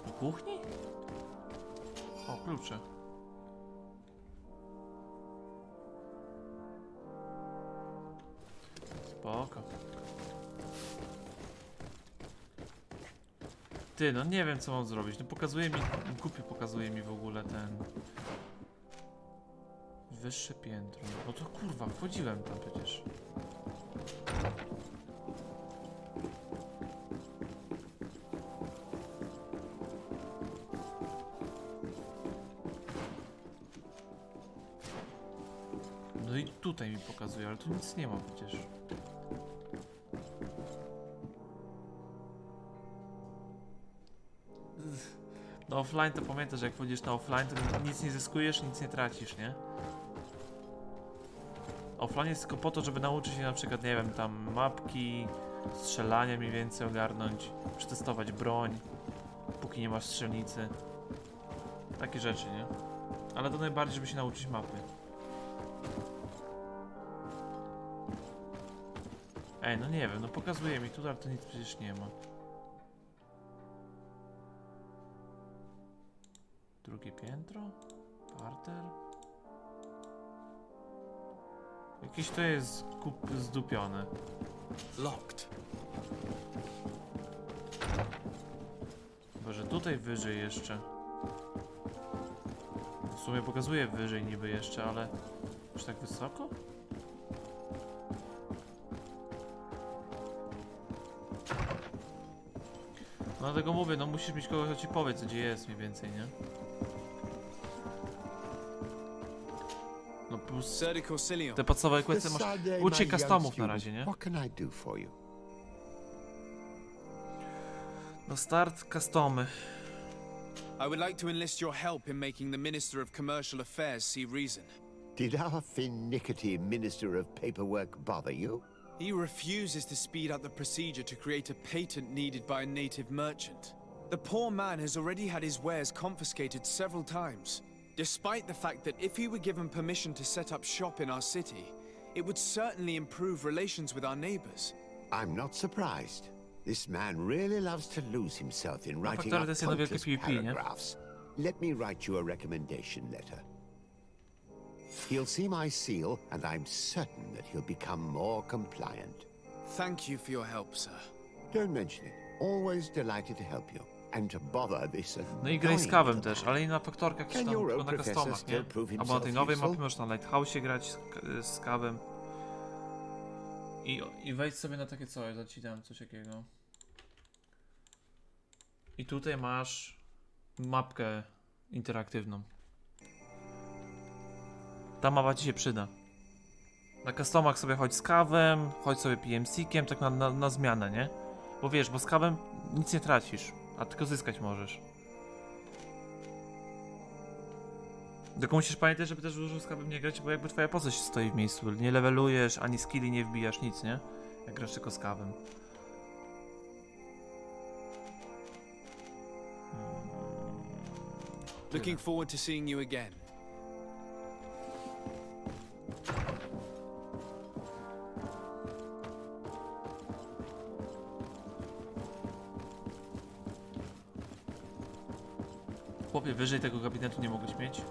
Do kuchni? O, klucze. Spoko. Ty, no nie wiem, co mam zrobić. No pokazuje mi, głupio pokazuje mi w ogóle ten... Wyższe piętro. No to kurwa, wchodziłem tam przecież. No i tutaj mi pokazuje, ale tu nic nie ma przecież. No offline to pamiętasz, że jak wchodzisz na offline, to nic nie zyskujesz, nic nie tracisz, nie? Offline jest tylko po to, żeby nauczyć się na przykład, nie wiem, tam mapki, strzelania mniej więcej ogarnąć, przetestować broń, póki nie masz strzelnicy. Takie rzeczy, nie? Ale to najbardziej, żeby się nauczyć mapy. Ej, no nie wiem, no pokazuje mi tu, ale to nic przecież nie ma. Drugie piętro? Parter? Jakieś to jest zdupione. Locked. Chyba, że tutaj wyżej jeszcze. W sumie pokazuje wyżej niby jeszcze, ale... Czy tak wysoko? No dlatego mówię, no musisz mieć kogoś, kto ci powie, co gdzie jest mniej więcej, nie? No plus te podstawowe kwestie masz... Uczyj customów na razie, nie? No start customy. I would like to enlist your help in making the Minister of Commercial Affairs see reason. Did our finicky Minister of Paperwork bother you? He refuses to speed up the procedure to create a patent needed by a native merchant. The poor man has already had his wares confiscated several times, despite the fact that if he were given permission to set up shop in our city, it would certainly improve relations with our neighbors. I'm not surprised. This man really loves to lose himself in writing up pointless paragraphs. Let me write you a recommendation letter. He'll see my seal, and I'm certain that he'll become more compliant. Thank you for your help, sir. Don't mention it. Always delighted to help you. And to bother this No i graj z kawem też, ale i na faktorkach czy tam, tylko na customach, nie? Albo na tej nowej mapie możesz na Lighthouse'ie grać z kawem. I wejdź sobie na takie coś, ja ci dam coś takiego. I tutaj masz mapkę interaktywną. Ta mapa ci się przyda. Na customach sobie chodź z kawem, chodź sobie PMC-kiem, tak na zmianę, nie? Bo wiesz, bo z kawem nic nie tracisz, a tylko zyskać możesz. Tylko musisz pamiętać, żeby też dużo z kawem nie grać, bo jakby twoja postać stoi w miejscu. Nie levelujesz, ani skilli nie wbijasz, nic, nie? Jak grasz tylko z kawem. Looking forward to seeing you again. Chłopie, wyżej tego gabinetu nie mogłeś mieć?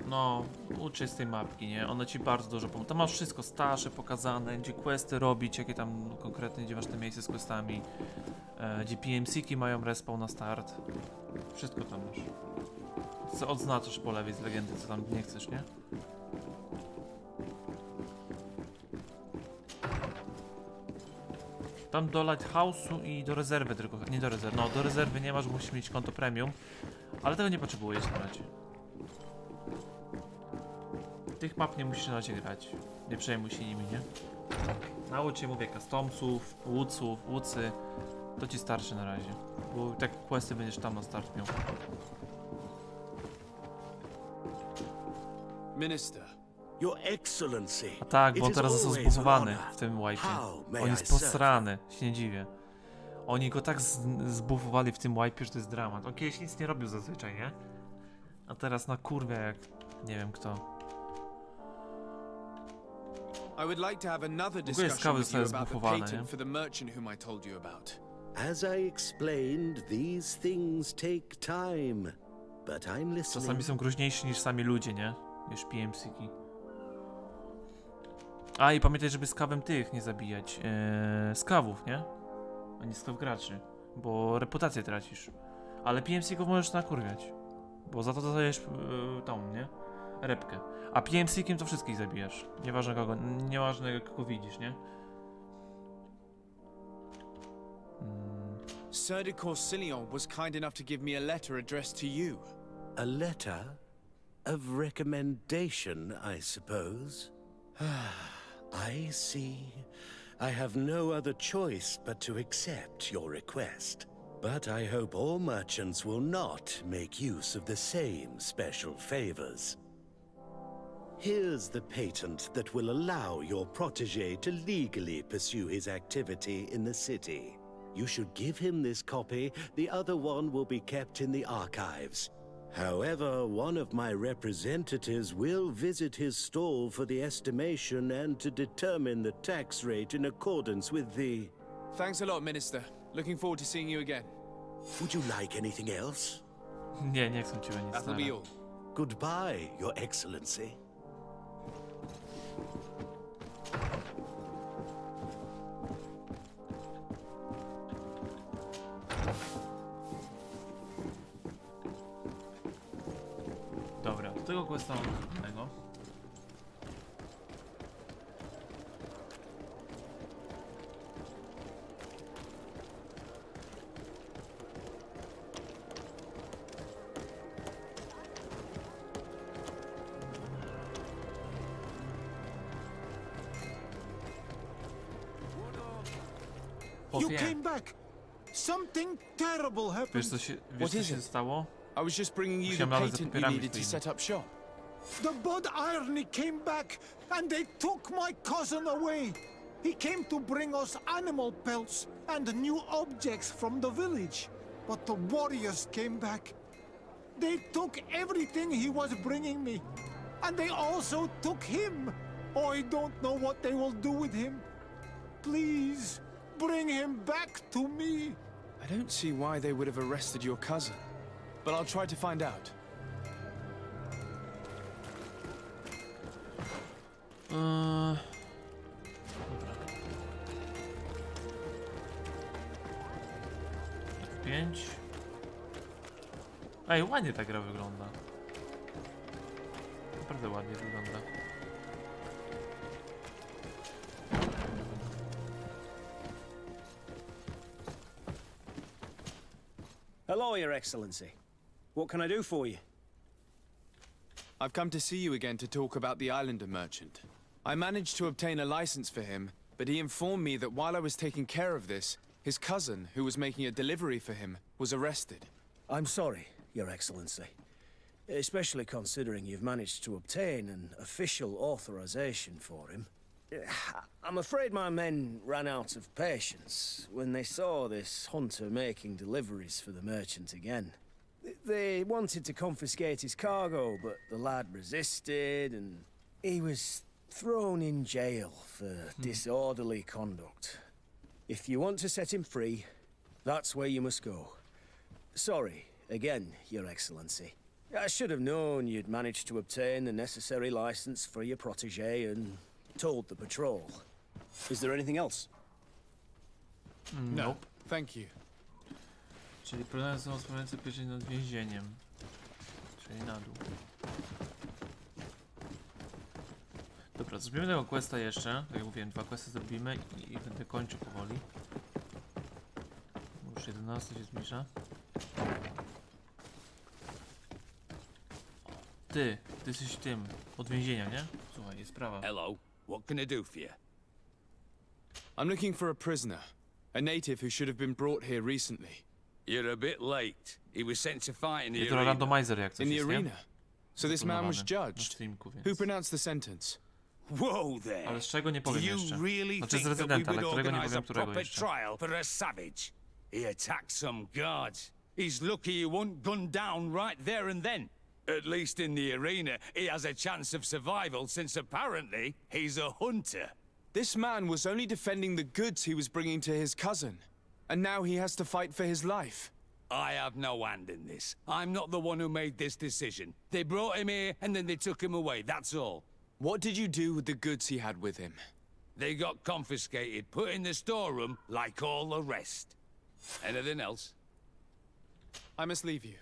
No, uczy z tej mapki, nie? Ona ci bardzo dużo pomoże. Tam masz wszystko, stasze pokazane, gdzie questy robić, jakie tam konkretnie, gdzie masz te miejsce z questami, gdzie PMC-ki mają respawn na start. Wszystko tam masz. Co odznaczasz po lewej z legendy, co tam nie chcesz, nie? Tam do Lighthouse'u i do rezerwy tylko, nie do rezerwy, no do rezerwy nie masz, bo musisz mieć konto premium, ale tego nie potrzebujesz na razie. Tych map nie musisz na razie grać, nie przejmuj się nimi, nie? Naucz się, mówię, customsów, łucy, to ci starczy na razie, bo tak questy będziesz tam na start miał. Minister. Your Excellency. A tak, bo on teraz został zbufowany w tym wipe. On jest posrany, się nie dziwię. Oni go tak zbufowali w tym wipe, że to jest dramat. On kiedyś nic nie robił zazwyczaj, nie? A teraz na kurwę jak nie wiem kto. I would like to have another discussion with you about the patent for the merchant whom I told you about. As I explained, these things take time, but I'm listening. Czasami są groźniejsi niż sami ludzie, nie? Niż PMC-ki. A i pamiętaj, żeby z kawem tych nie zabijać. Skawów, nie? A nie skaw graczy. Bo reputację tracisz. Ale PMC-ków możesz nakurwiać. Bo za to dostajesz tą, nie? Repkę. A PMC-kiem to wszystkich zabijasz. Nieważne kogo widzisz, nie? Sir de Corsilion was kind enough to give me a letter addressed to you. A letter of recommendation, I suppose. I see. I have no other choice but to accept your request. But I hope all merchants will not make use of the same special favors. Here's the patent that will allow your protege to legally pursue his activity in the city. You should give him this copy. The other one will be kept in the archives. However, one of my representatives will visit his stall for the estimation and to determine the tax rate in accordance with the... Thanks a lot, Minister. Looking forward to seeing you again. Would you like anything else? Nie chcę cię nic. That'll be all. Goodbye, Your Excellency. Dobra, do tego questa innego. You came back. Something terrible happened. Wiesz co się stało? I was just bringing you the patent you needed to set up shop. The Bud Irony came back, and they took my cousin away. He came to bring us animal pelts and new objects from the village. But the warriors came back. They took everything he was bringing me. And they also took him. Oh, I don't know what they will do with him. Please, bring him back to me. I don't see why they would have arrested your cousin, but I'll try to find out. Dobra. F5. Ej, ładnie ta gra wygląda. Naprawdę ładnie wygląda. Hello, Your Excellency. What can I do for you? I've come to see you again to talk about the Islander merchant. I managed to obtain a license for him, but he informed me that while I was taking care of this, his cousin, who was making a delivery for him, was arrested. I'm sorry, Your Excellency. Especially considering you've managed to obtain an official authorization for him. I'm afraid my men ran out of patience when they saw this hunter making deliveries for the merchant again. They wanted to confiscate his cargo, but the lad resisted, and he was thrown in jail for disorderly conduct. If you want to set him free, that's where you must go. Sorry, again, Your Excellency. I should have known you'd managed to obtain the necessary license for your protégé and told the patrol. Is there anything else? Nope. Thank you. Czyli problemy są wspomniane pieczeń nad więzieniem. Czyli na dół. Dobra, zrobimy tego questa jeszcze. Tak jak mówiłem, 2 questy zrobimy i będę kończył powoli. Już 11 się zbliża. Ty jesteś tym, od więzienia, nie? Słuchaj, jest sprawa. Hello, what can I do for you? I'm looking for a prisoner. A native who should have been brought here recently. You're a bit late. He was sent to fight in the arena. Randomizer jak coś in the jest, arena. Nie? So this man was judged. Who pronounced the sentence? Whoa there. Ale z czego nie powiem jeszcze. Really znaczy z rezydenta, ale którego nie powiem, którego jeszcze. Trial for a savage. He attacked some guards. He's lucky he wasn't gunned down right there and then. At least in the arena, he has a chance of survival since apparently he's a hunter. This man was only defending the goods he was bringing to his cousin. And now he has to fight for his life. I have no hand in this. I'm not the one who made this decision. They brought him here and then they took him away, that's all. What did you do with the goods he had with him? They got confiscated, put in the storeroom like all the rest. Anything else? I must leave you.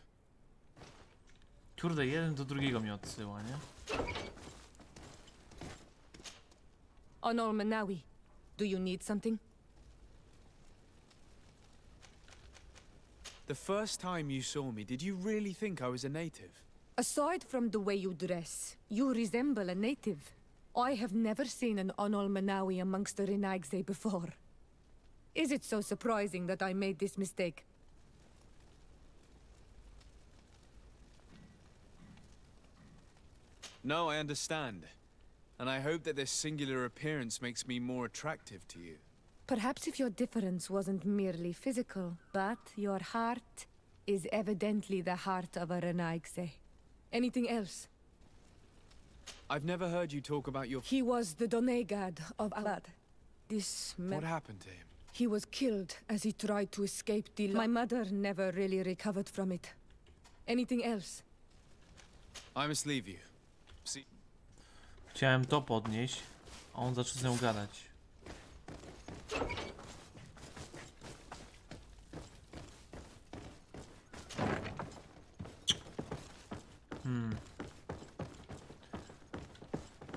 Kurde, jeden do drugiego mnie odsyła, nie? Onolmenawi, do you need something? The first time you saw me, did you really think I was a native? Aside from the way you dress, you resemble a native. I have never seen an Onolmenawi amongst the Renaigse before. Is it so surprising that I made this mistake? No, I understand. And I hope that this singular appearance makes me more attractive to you. Perhaps if your difference wasn't merely physical, but your heart is evidently the heart of a Renaigse. Anything else? I've never heard you talk about your... He was the Donegad of Alad. This man... What happened to him? He was killed as he tried to escape the... My mother never really recovered from it. Anything else? I must leave you. See... Chciałem to podnieść, a on zaczął z nią gadać.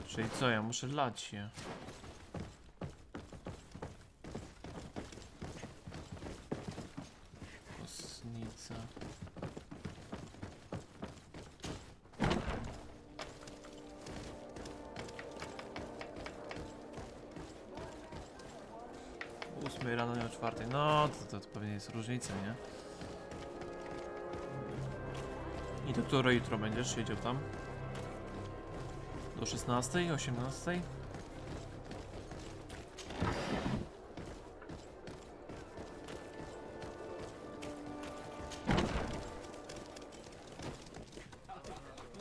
Czyli co, ja muszę lać się. Kosnica. O 8 rano, nie o 4. No, to pewnie jest różnica, nie? I do której jutro będziesz siedział tam? Do 16, 18?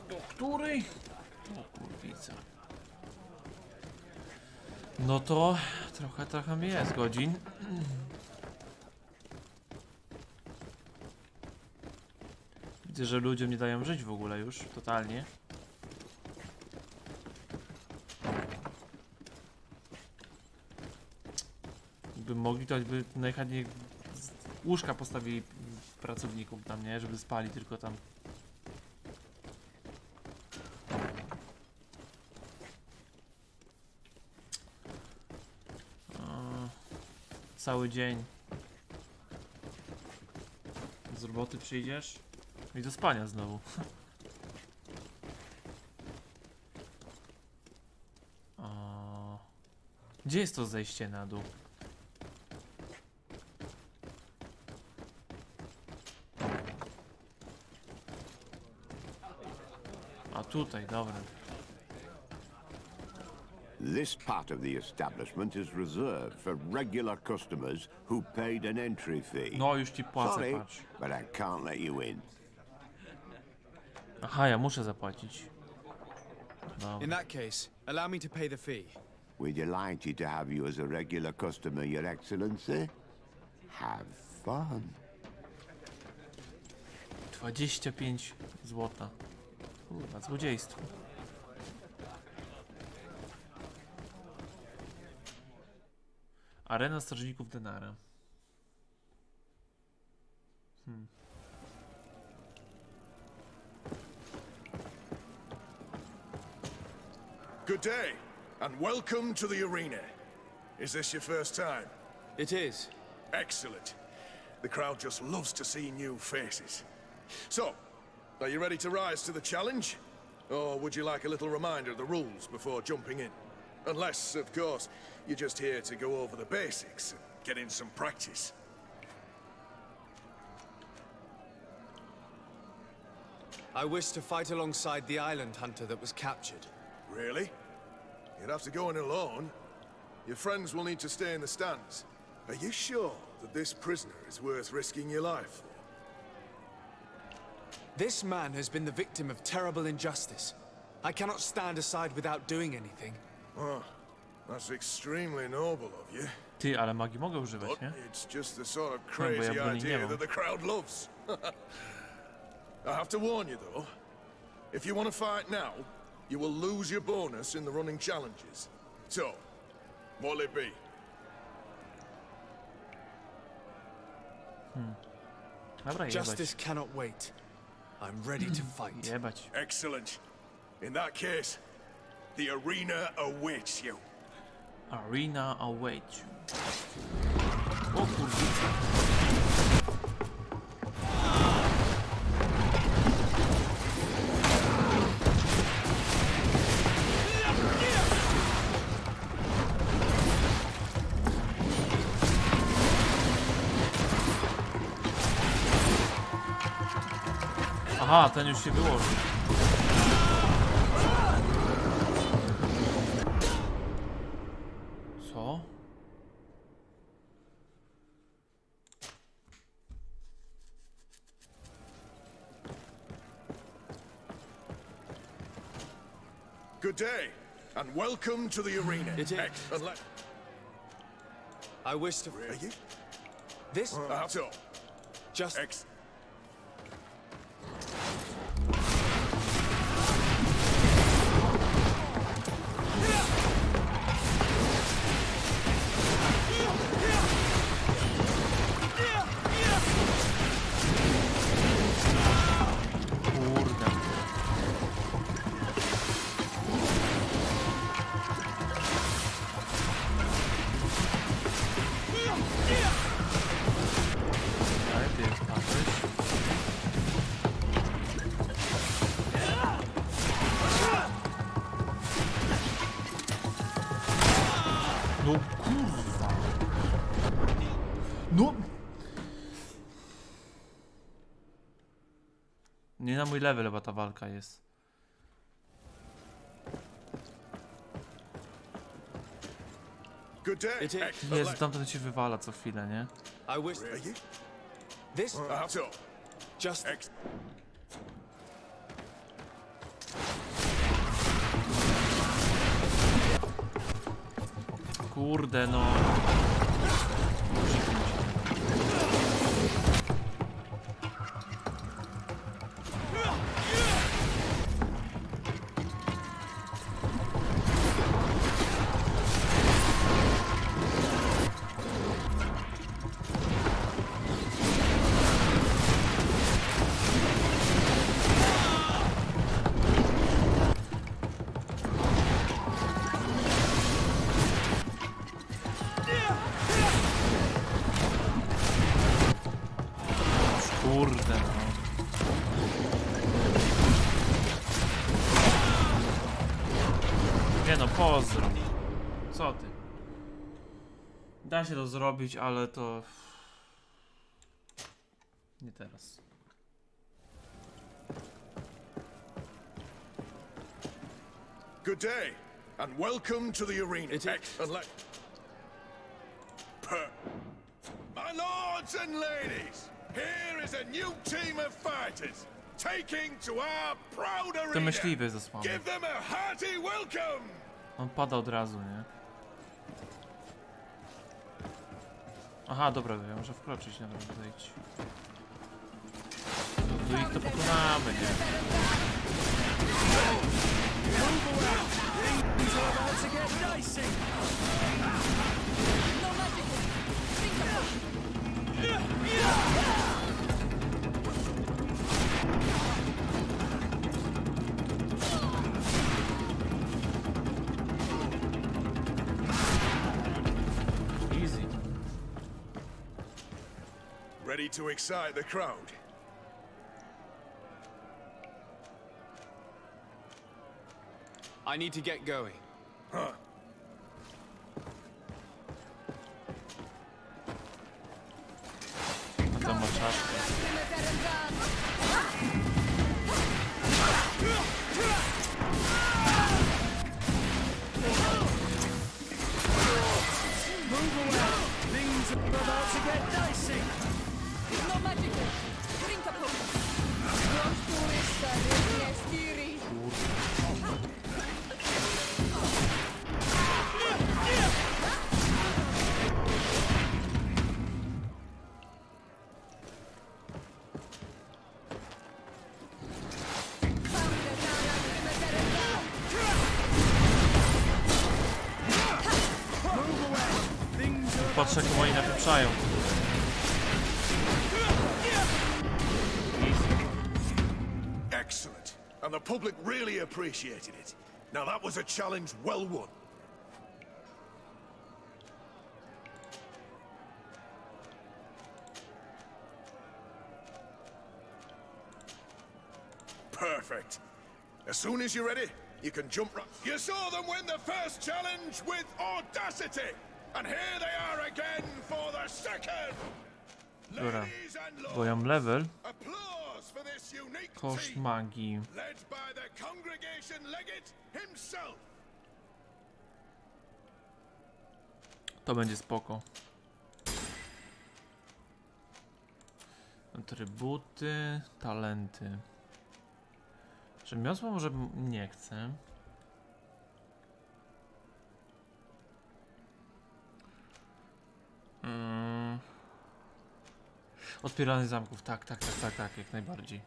Do której? O kurwica. No to trochę mi jest godzin. Widzę, że ludziom nie dają żyć w ogóle już, totalnie. Jakby mogli, to by najchętniej łóżka postawili pracowników tam, nie? Żeby spali tylko tam. Cały dzień. Z roboty przyjdziesz i do spania znowu. Gdzie jest to zejście na dół? A tutaj, dobra. This part of the establishment is reserved for regular customers who paid an entry fee. No, już ci płacę, Sorry, patrz. but I can't let you in. Aha, ja muszę zapłacić. Dobra. In that case, allow me to pay the fee. We're delighted to have you as a regular customer, Your Excellency. Have fun. 25 złota. Kurwa, złodziejstwo. Arena strażników denara. Good day, and welcome to the arena. Is this your first time? It is. Excellent. The crowd just loves to see new faces. So, are you ready to rise to the challenge? Or would you like a little reminder of the rules before jumping in? Unless, of course, you're just here to go over the basics and get in some practice. I wish to fight alongside the island hunter that was captured. Really? You'd have to go in alone. Your friends will need to stay in the stands. Are you sure that this prisoner is worth risking your life for? This man has been the victim of terrible injustice. I cannot stand aside without doing anything. Oh, that's extremely noble of you. Ty, ale magii mogę używać, nie? It's just the sort of bo ja crazy broni nie idea mam. that the crowd loves. I have to warn you though, if you want to fight now, you will lose your bonus in the running challenges. So, what'll it be? Dobra, Justice cannot wait. I'm ready to fight. Jebać. Excellent. In that case, the arena awaits you. Arena awaits you. O kurwa. Aha, ten już się wyłożył. Co? Good day, and welcome to the arena. It is. I wish to... Are you? This... So, just... No kurwa. No. Nie na mój level chyba ta walka jest. Jezu, tamten się wywala co chwilę, nie? I wish... This... Just... Kurde no. Kurde no. Nie no, pozdro. Co ty? Da się to zrobić, ale to... Nie teraz. Good day, and welcome to the arena. My lords and ladies, here is a new team of fighters, taking to our proud arena. To myśliwy jest zasłany. Give them a hearty welcome. On pada od razu, nie? Aha, dobra, ja muszę wkroczyć, na razie zejdź. Do ich to pokonamy, nie? Easy. Ready to excite the crowd? I need to get going. Huh. Patrzę, jak oni napieprzają. Excellent. And the public really appreciated it. Now that was a challenge well won. Perfect. As soon as you're ready, you can jump right. You saw them win the first challenge with audacity! And here they are again for the second! Dobra, bo ja mam level. Koszt magii. To będzie spoko. Atrybuty, talenty. Rzemiosło może nie chcę. Otwieranie zamków, tak, jak najbardziej.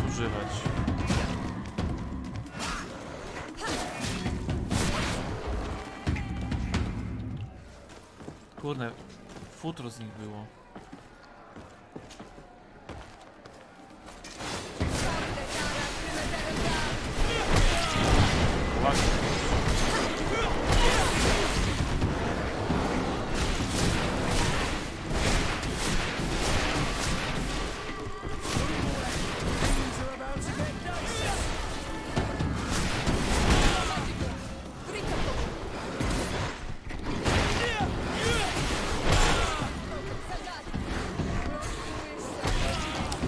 Używać. Kurde, futro z nich było.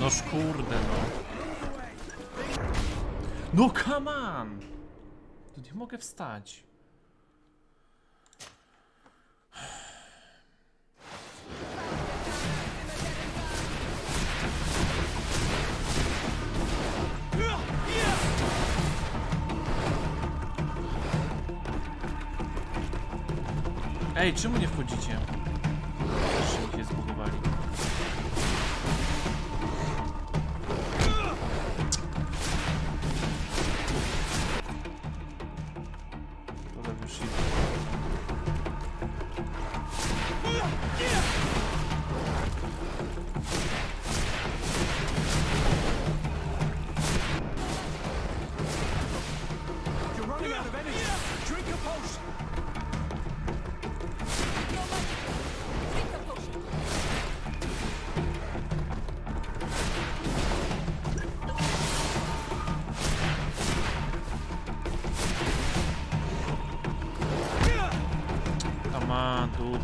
Noż kurde no. No come on! Tu nie mogę wstać. Ej, czemu nie wchodzicie? Jeszcze mi się zbugowali. Dobra, wyszli. You're running out of energy. Drink a potion. Come on, dude.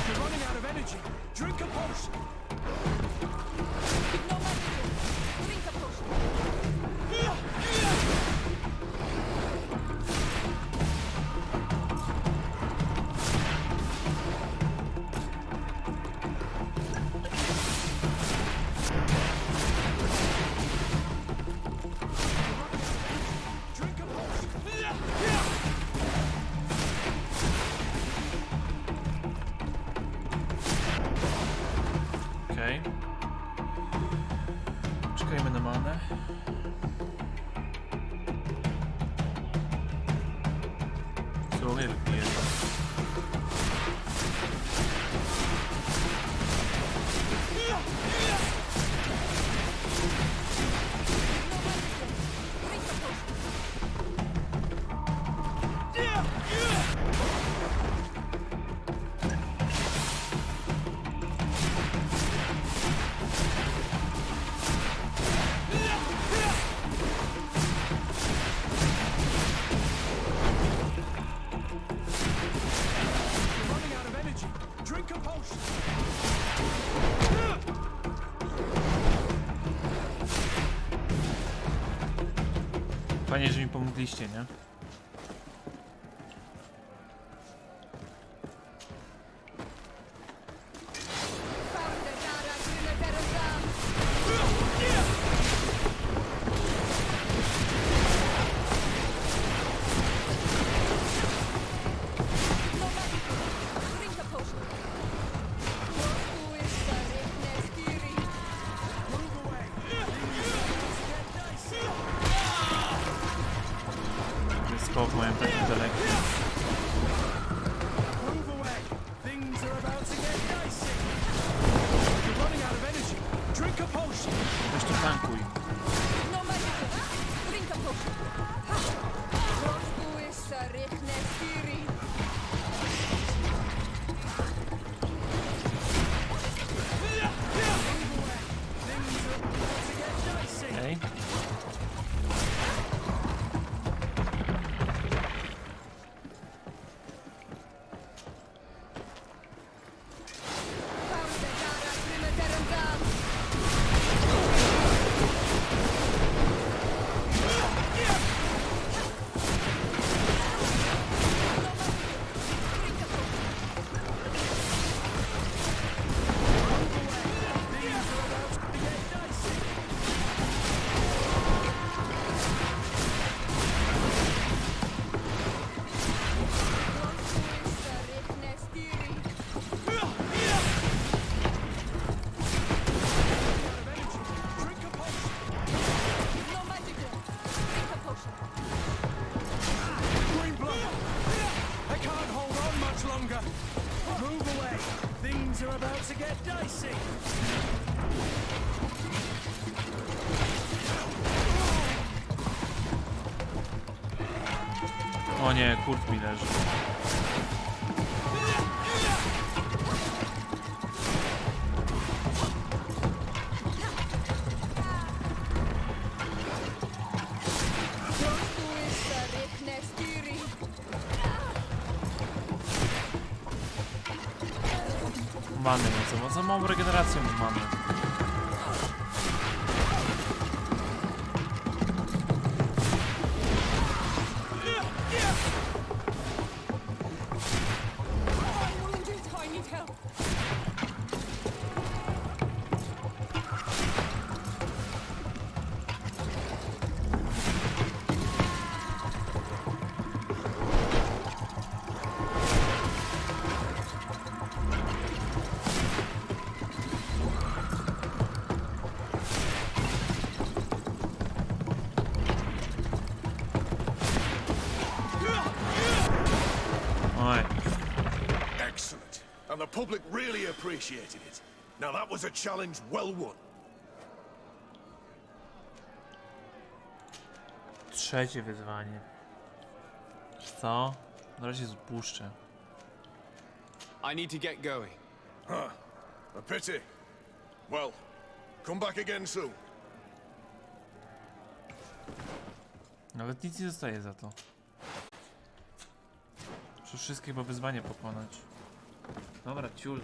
You're running out of energy. Drink a potion. Okej. Czekajmy na manę. Co nie wypije? Fajnie, że mi pomogliście, nie? Skok mają taki daleki. Weź to tankuj. Okej. O nie, Kurt mi leży. Mamy, no co małą regenerację mamy. public really appreciated it. Now that was a challenge well won. Trzecie wyzwanie. Co? Na razie spuszczę. I need to get going. Huh. A pity. Well, come back again soon. Nawet nic nie zostaje za to. Muszę wszystkie chyba wyzwanie pokonać. Dobra, ciul.